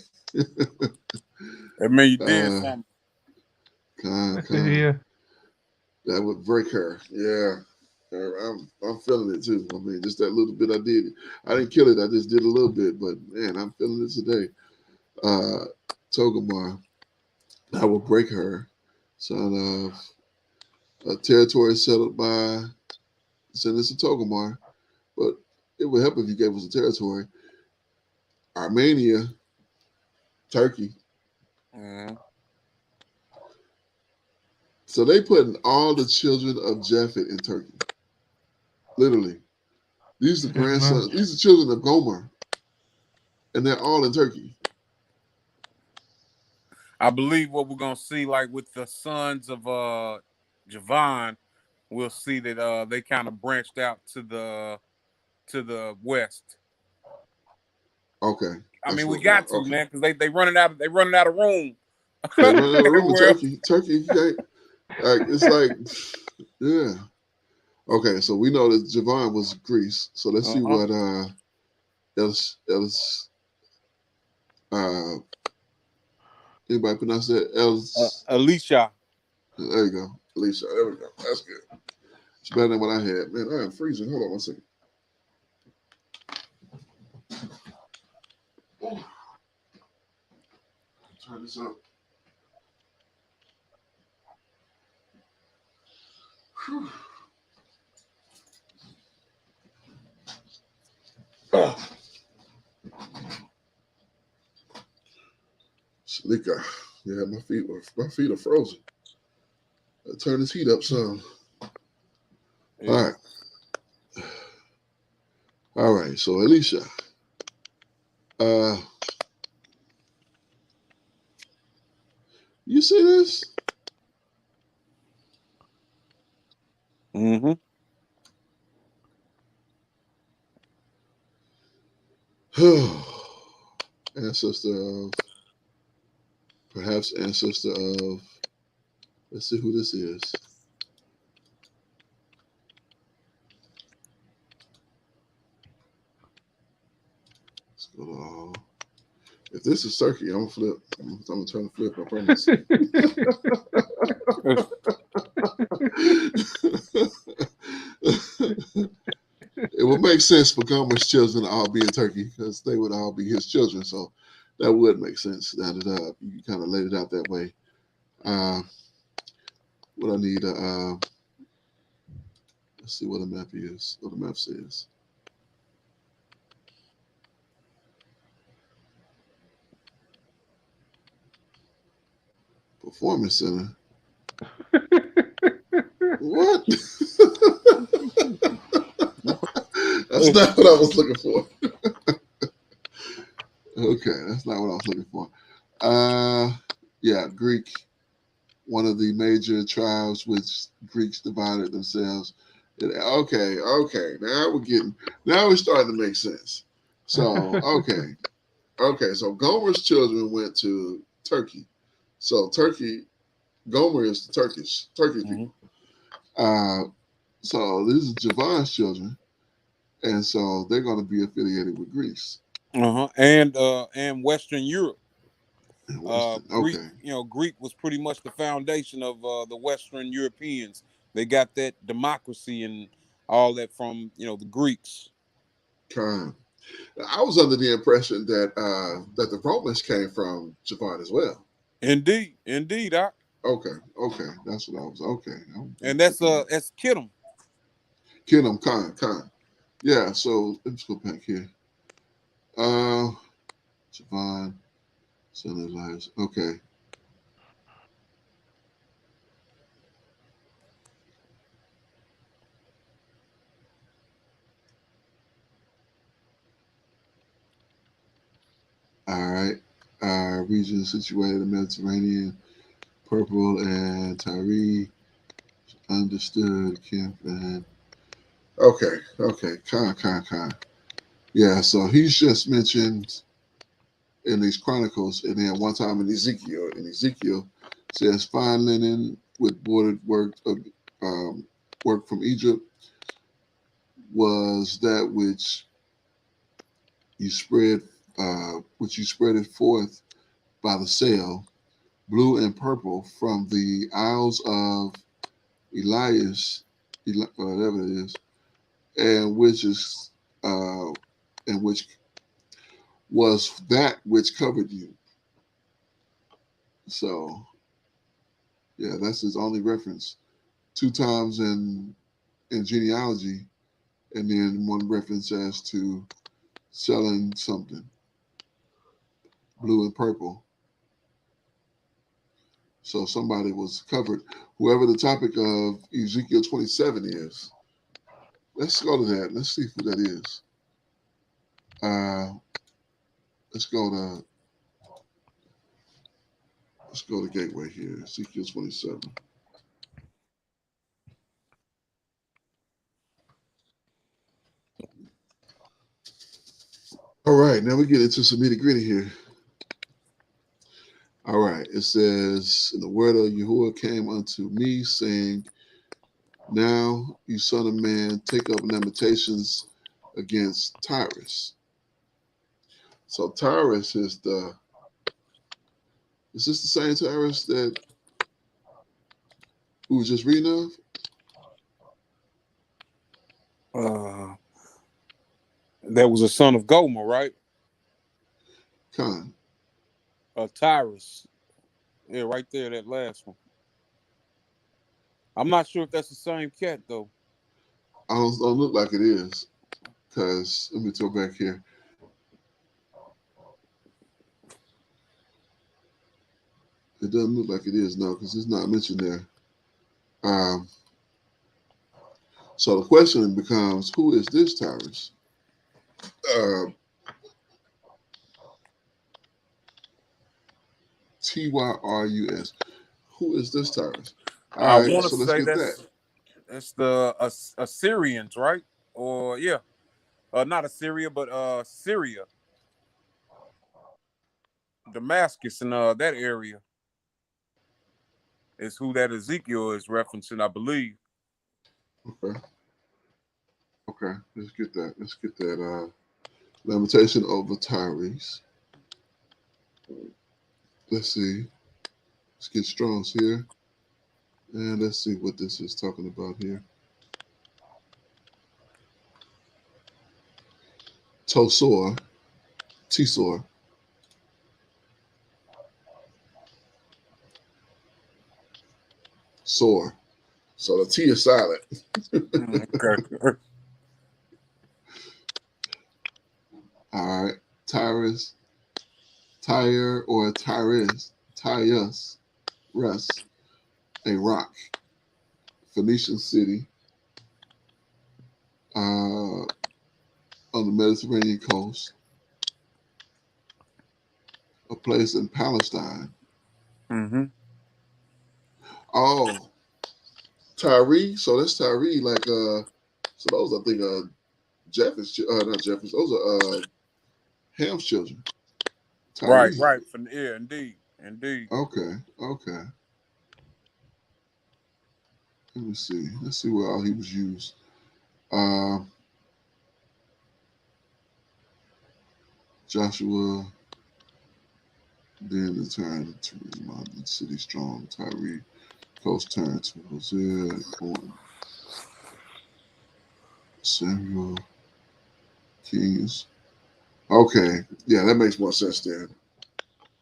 That mean you did something. Yeah. That would break her. Yeah. I'm feeling it too. I mean, just that little bit I did. I didn't kill it. I just did a little bit. But man, I'm feeling it today. Togomar. I will break her. Son of a territory settled by descendants of Togomar. But it would help if you gave us a territory. Armenia, Turkey. Mm-hmm. So they putting all the children of Japhet in Turkey. Literally. These are grandsons. These are children of Gomer. And they're all in Turkey. I believe what we're gonna see, like with the sons of Javon, we'll see that they kind of branched out to the west. Okay. I mean, we got to, man, because they running out of room. They running out of room in Turkey. Turkey, you can't, like, it's like, yeah. Okay, so we know that Javon was Greece. So let's see what else anybody pronounce that? Elisha. There you go. Alicia. There we go. That's good. It's better than what I had. Man, I am freezing. Hold on 1 second. Oh. Turn this up. Whew. Oh. Slicker. Yeah, my feet are frozen. I'll turn this heat up some. Yeah. All right. So Alicia. You see this? Mm-hmm. Perhaps ancestor of, let's see who this is. Let's go to all. If this is Turkey, I'm gonna flip. I'm gonna turn the flip, I promise. It would make sense for Gomer's children to all be in Turkey because they would all be his children. So that would make sense. Now that you kind of laid it out that way. What I need, let's see what the map is. What the map says. Performance Center. What? That's not what I was looking for. Okay, that's not what I was looking for. Yeah, Greek, one of the major tribes which Greeks divided themselves. Okay. Now we're starting to make sense. So, okay. So Gomer's children went to Turkey. So Gomer is the Turkish people. So this is Javon's children, and so they're going to be affiliated with Greece. And Western Europe. Greek, Okay. Greek was pretty much the foundation of the Western Europeans. They got that democracy and all that from the Greeks. I was under the impression that the Romans came from Javon as well. Indeed. Okay, that's what I was. Okay, and that's Kittim. Kittim, Khan. Yeah. So let's go back here. Javon, son of Elias. Okay. All right. Region situated in the Mediterranean, Purple and Tyree. Understood, Kemp and okay. Khan. Yeah, so he's just mentioned in these chronicles, and then one time in Ezekiel says fine linen with bordered work from Egypt was that which you spread it forth by the sail, blue and purple from the Isles of Elias, whatever it is, and which was that which covered you. So, yeah, that's his only reference. 2 times in genealogy, and then one reference as to selling something, blue and purple. So somebody was covered. Whoever the topic of Ezekiel 27 is, let's go to that. Let's see who that is. Let's go to Gateway here. Ezekiel 27. All right, now we get into some nitty gritty here. All right, it says, and the word of Yahuwah came unto me, saying, now, you son of man, take up lamentations against Tyrus. So Tyrus is this the same Tyrus that we were just reading That was a son of Gomer, right? Khan. Tyrus. Yeah, right there, that last one. I'm not sure if that's the same cat though. I don't look like it is. Because let me go back here. It doesn't look like it is, no, because it's not mentioned there. So the question becomes, who is this Tyrus? Tyrus. Who is this Tyrus? I All right, want to so let's say get that. that's the Assyrians, right? Or yeah, not Assyria, but Syria, Damascus, and that area is who that Ezekiel is referencing, I believe. Okay. Okay, let's get that. Let's get that. Lamentation over Tyrese. Let's see. Let's get Strong's here. And let's see what this is talking about here. Tosor. Tsor. Sor. So the T is silent. Okay. All right. Tyrus. Tyre or Tyrus. Tyrus. Russ. A rock. Phoenician city. On the Mediterranean coast. A place in Palestine. Mm-hmm. Oh, Tyree. So that's Tyree. Like so those I think Jeffers. Not Jeffers. Those are Ham's children. Right, Tyree. right. Yeah, indeed. Okay. Okay. Let me see. Let's see where all he was used. Joshua. Then the turn to the city strong. Tyree. Coast turn to Hosea. Samuel. Kings. Okay. Yeah, that makes more sense then.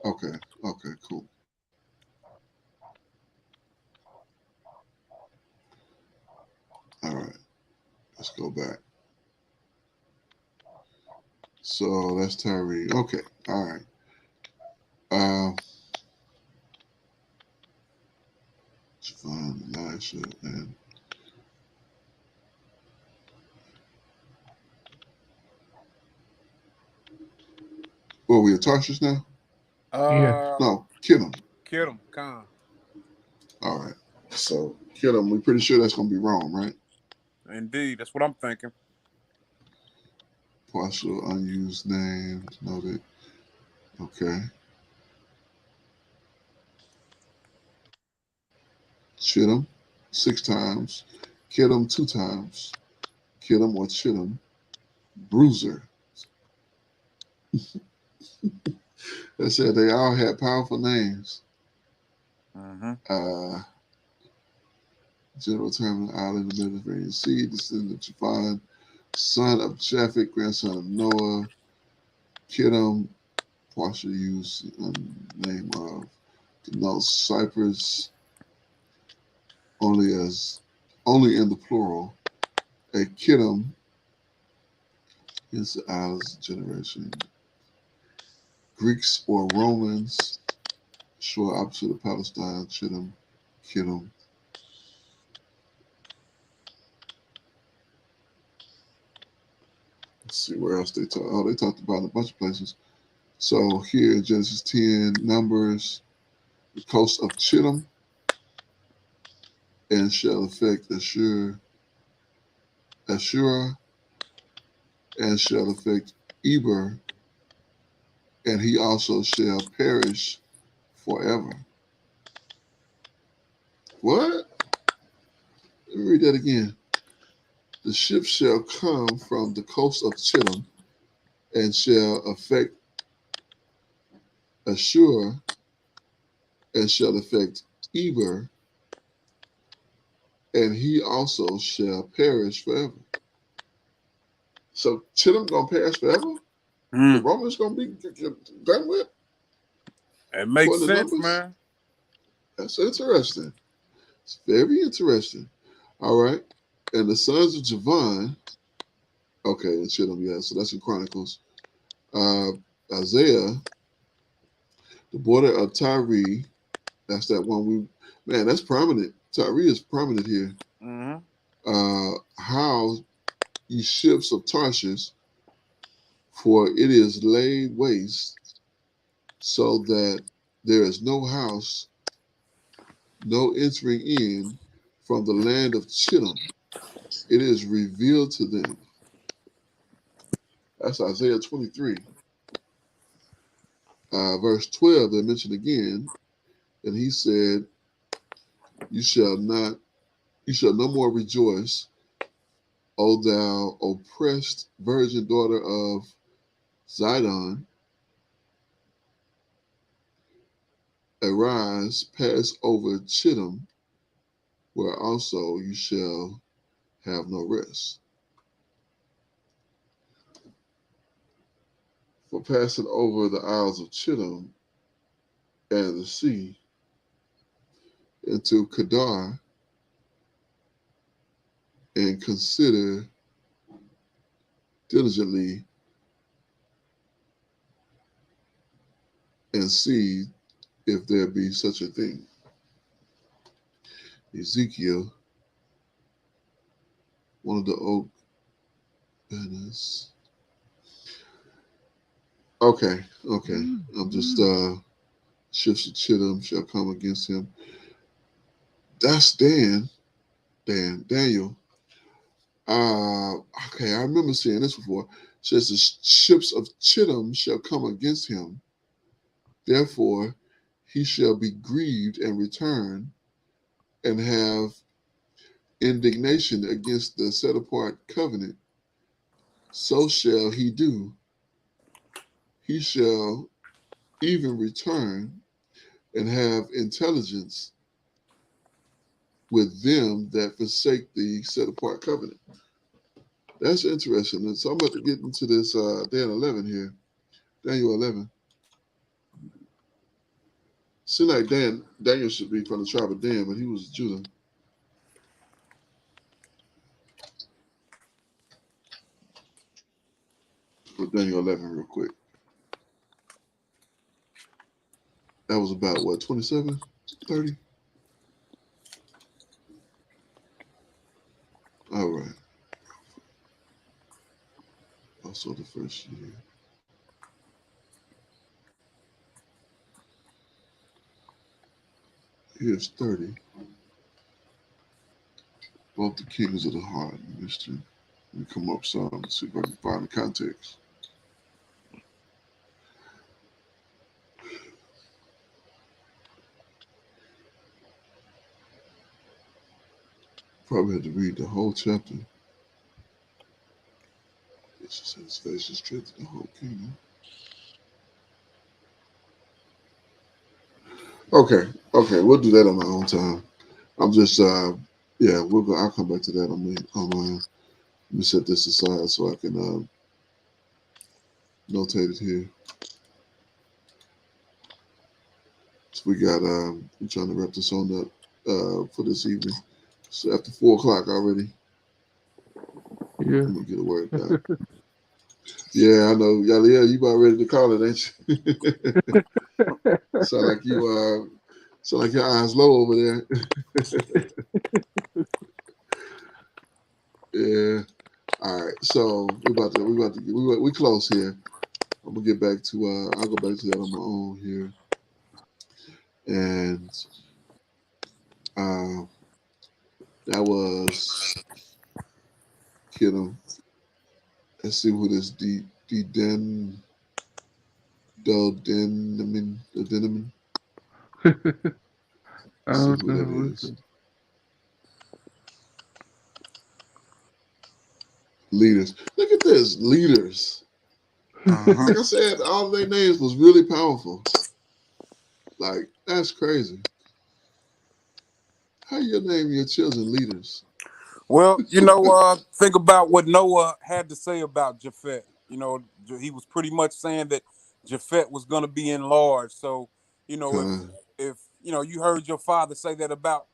Okay. Okay, cool. All right. Let's go back. So that's Tyree. Okay. All right. Javon, Elisha, and we at Tarshish now? Yeah. No, Kittim. Kittim, Khan. All right. So Kittim, we're pretty sure that's gonna be wrong, right? Indeed, that's what I'm thinking. Partial unused name noted. Okay. Chittim 6 times. Kittim 2 times. Kittim or Chittim. Bruiser. They said they all had powerful names. Mm-hmm. General term island in the Mediterranean Sea, descendant of Japhan, son of Japheth, grandson of Noah. Kittim, partial use name of denotes Cyprus only in the plural. A Kittim is the island's generation. Greeks or Romans, short opposite of Palestine, Chittim, Kittim. Let's see where else they talk. Oh, they talked about in a bunch of places. So here, Genesis 10, Numbers, the coast of Chittim, and shall affect Ashur, and shall affect Eber, and he also shall perish forever. What? Let me read that again. The ship shall come from the coast of Chittim, and shall affect Ashur, and shall affect Eber, and he also shall perish forever. So Chittim gonna perish forever? The Romans gonna be done with? It makes the sense, numbers? man. That's interesting. It's very interesting. All right. And the sons of Javan, okay, and Chittim, yeah, so that's in Chronicles. Isaiah, the border of Tyre, that's that one man, that's prominent. Tyre is prominent here. How ye ships of Tarshish, for it is laid waste, so that there is no house, no entering in from the land of Chittim. It is revealed to them. That's Isaiah 23. Verse 12, they mentioned again, and he said, You shall no more rejoice, O thou oppressed virgin daughter of Zidon. Arise, pass over Chittim, where also you shall have no rest. For passing over the isles of Chittim and the sea into Kedar, and consider diligently and see if there be such a thing. Ezekiel, one of the oak banners. Okay. I'm just shifts of Chittim shall come against him. That's Daniel. Okay, I remember seeing this before. It says the ships of Chittim shall come against him. Therefore, he shall be grieved and return and have indignation against the set apart covenant. So shall he do. He shall even return and have intelligence with them that forsake the set apart covenant. That's interesting. And so I'm about to get into this Daniel 11 here. Daniel 11. Seems like Daniel should be from the tribe of Dan, but he was Judah. Put Daniel 11 real quick. That was about what, 27, 30? All right. Also the first year. Here's 30. Both the kings of the heart and mystery. Let me come up some and see if I can find the context. Probably had to read the whole chapter. It says face the strength of the whole kingdom. Okay, we'll do that on our own time. I'm just I'll come back to that on let me set this aside so I can notate it here. So we got I'm trying to wrap this on up for this evening. So after 4 o'clock already. Yeah. I'm gonna get a word out. Yeah, I know. Yeah, you about ready to call it, ain't you? Sound like your eyes low over there. Yeah. All right. So we close here. I'm gonna get back to I'll go back to that on my own here. And that was Kiddo. Let's see who this Denamin. I See don't who that know. is. Leaders. Look at this. Leaders. Like I said, all their names was really powerful. Like, that's crazy. How you name your children leaders? Well, think about what Noah had to say about Japhet. He was pretty much saying that Japhet was going to be enlarged. So, if Con, you heard your father say that about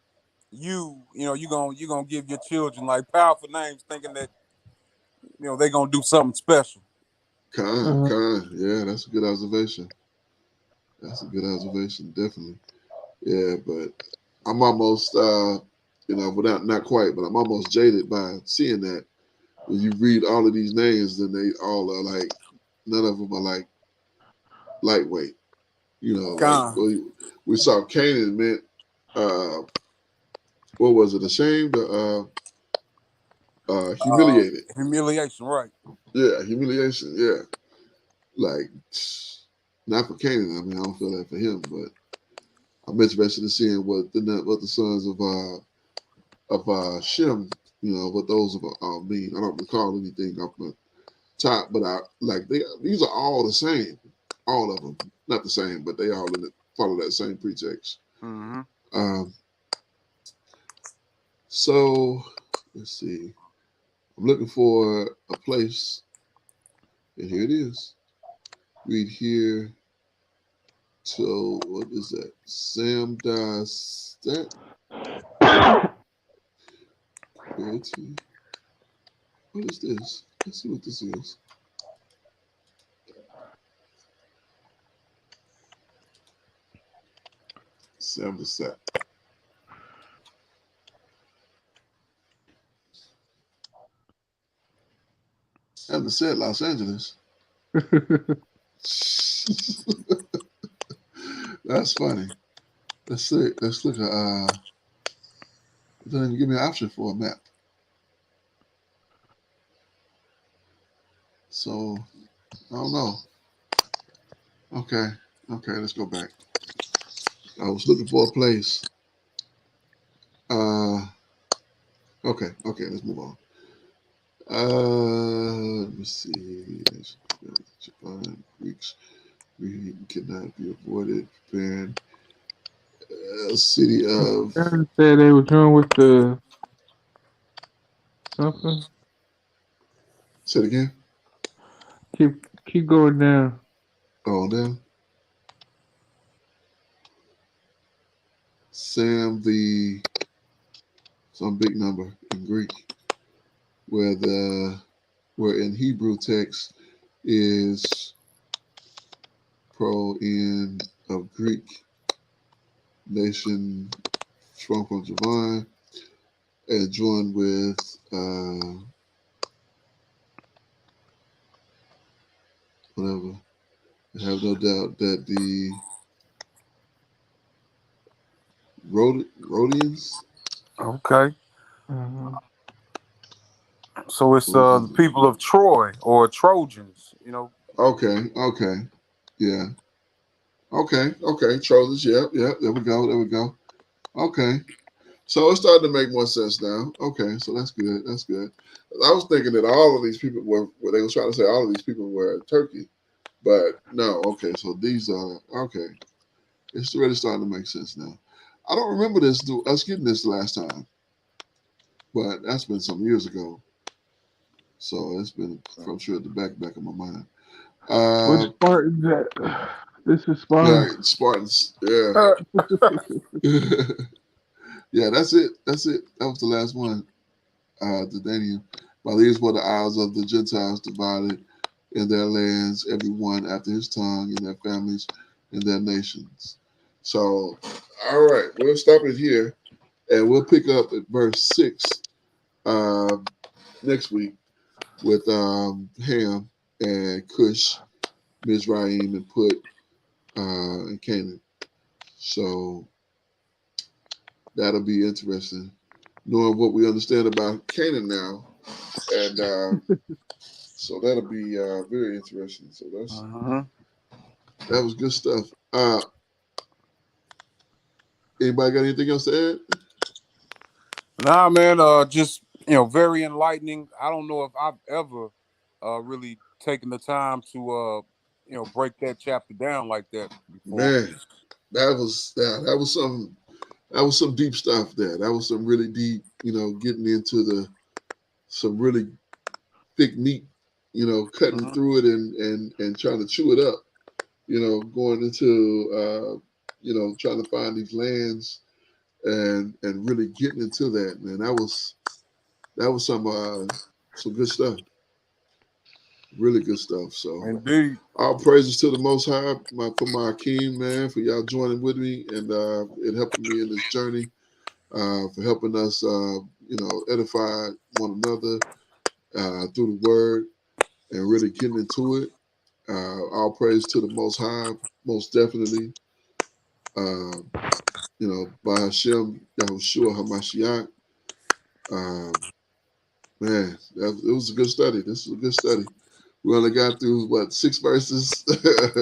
you, you're gonna give your children like powerful names, thinking that they're gonna do something special. con. Yeah, that's a good observation. That's a good observation, definitely. Yeah, but I'm almost, without not quite, but I'm almost jaded by seeing that. When you read all of these names, then they all are like, none of them are like lightweight. Like Con. we saw Canaan meant, uh, what was it? Ashamed, humiliated. Humiliation, right? Yeah, humiliation. Yeah, like not for Canaan. I mean, I don't feel that for him, but I'm interested in seeing what the sons of Shem, what those mean. I don't recall anything off the top, but these are all the same, all of them. Not the same, but they all follow that same pretext. Mm-hmm. Um, so let's see. I'm looking for a place, and here it is. Read here. So what is that? Sam Das that Betty. What is this? Let's see what this is. Sam Dasset. Sam Dasset, Los Angeles. That's funny. Let's see. Let's look at. It doesn't even give me an option for a map. So I don't know. Okay. Okay. Let's go back. I was looking for a place. Uh. Okay. Okay. Let's move on. Let me see. Japan Greeks. We cannot be avoided. Japan. City of. Said they was doing with the something. Say it again. Keep going down. Oh, down. Sam the some big number in Greek, where in Hebrew text is pro in of Greek nation sprung from Javon and joined with whatever. I have no doubt that the Rhodians. Okay. Uh-huh. So it's the people of Troy or Trojans. Okay, okay, yeah, okay. Trojans, yeah. There we go. Okay, so it's starting to make more sense now. Okay, so that's good. That's good. I was thinking that all of these people were they were trying to say all of these people were Turkey, but no. Okay, so these are okay. It's really starting to make sense now. I don't remember us getting this last time, but that's been some years ago. So it's been, I'm sure, at the back of my mind. What Spartans at? This is Yeah, Spartans. Spartans. Yeah, yeah. That's it. That was the last one. The Daniel. While these were the isles of the Gentiles divided in their lands, everyone after his tongue, and their families, and their nations. So, all right, we'll stop it here, and we'll pick up at verse 6 next week with Ham and Cush, Mizraim, and Put, and Canaan. So that'll be interesting, knowing what we understand about Canaan now, and so that'll be very interesting. So that was good stuff. Anybody got anything else to add? Nah, man. Just very enlightening. I don't know if I've ever really taken the time to break that chapter down like that before. Man, that was something that was some deep stuff there. That was some really deep, getting into some really thick meat, cutting Mhm. through it and trying to chew it up, going into, trying to find these lands and really getting into that, man. That was some good stuff, really good stuff. So Indeed. all praises to the Most High, for my Akeem, man, for y'all joining with me and it helping me in this journey, for helping us, edify one another through the Word and really getting into it. All praise to the Most High, most definitely. Uh, by Hashem, Yahushua Hamashiach. Man, it was a good study. This was a good study. We only got through 6 verses.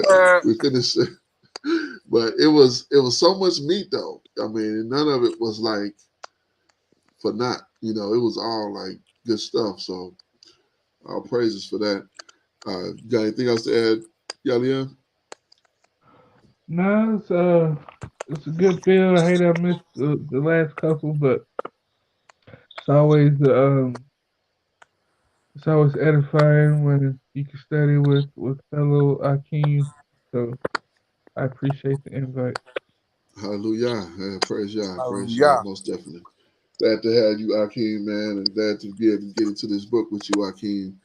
Uh, We finished it. But it was so much meat though. I mean, none of it was like for naught. It was all like good stuff. So all praises for that. Got anything else to add, Yalia? No, it's a good build. I hate I missed the last couple, but it's always it's always edifying when you can study with fellow Akeem. So I appreciate the invite. Hallelujah. Praise Yah. Praise Yah. yeah. Most definitely. Glad to have you, Akeem, man, and glad to be able to get into this book with you, Akeem.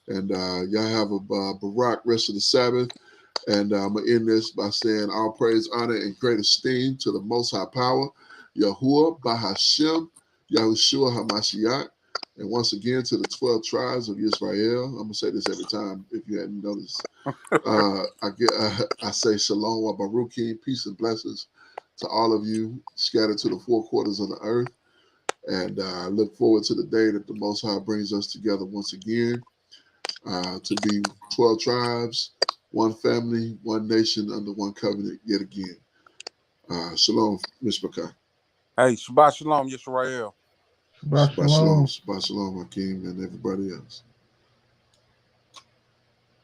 And y'all have a Barak rest of the Sabbath. And I'm going to end this by saying all praise, honor, and great esteem to the Most High Power, Yahuwah, Bahashem, Yahushua HaMashiach. And once again to the 12 tribes of Israel. I'm going to say this every time if you hadn't noticed. I say shalom wa baruchim, peace and blessings to all of you scattered to the 4 quarters of the earth. And I look forward to the day that the Most High brings us together once again to be 12 tribes, one family, one nation under one covenant yet again. Shalom, Mishpachah. Hey, Shabbat Shalom, Yisrael. Shabbat Shabbat shalom, shalom. Shabbat shalom, Hakeem, and everybody else.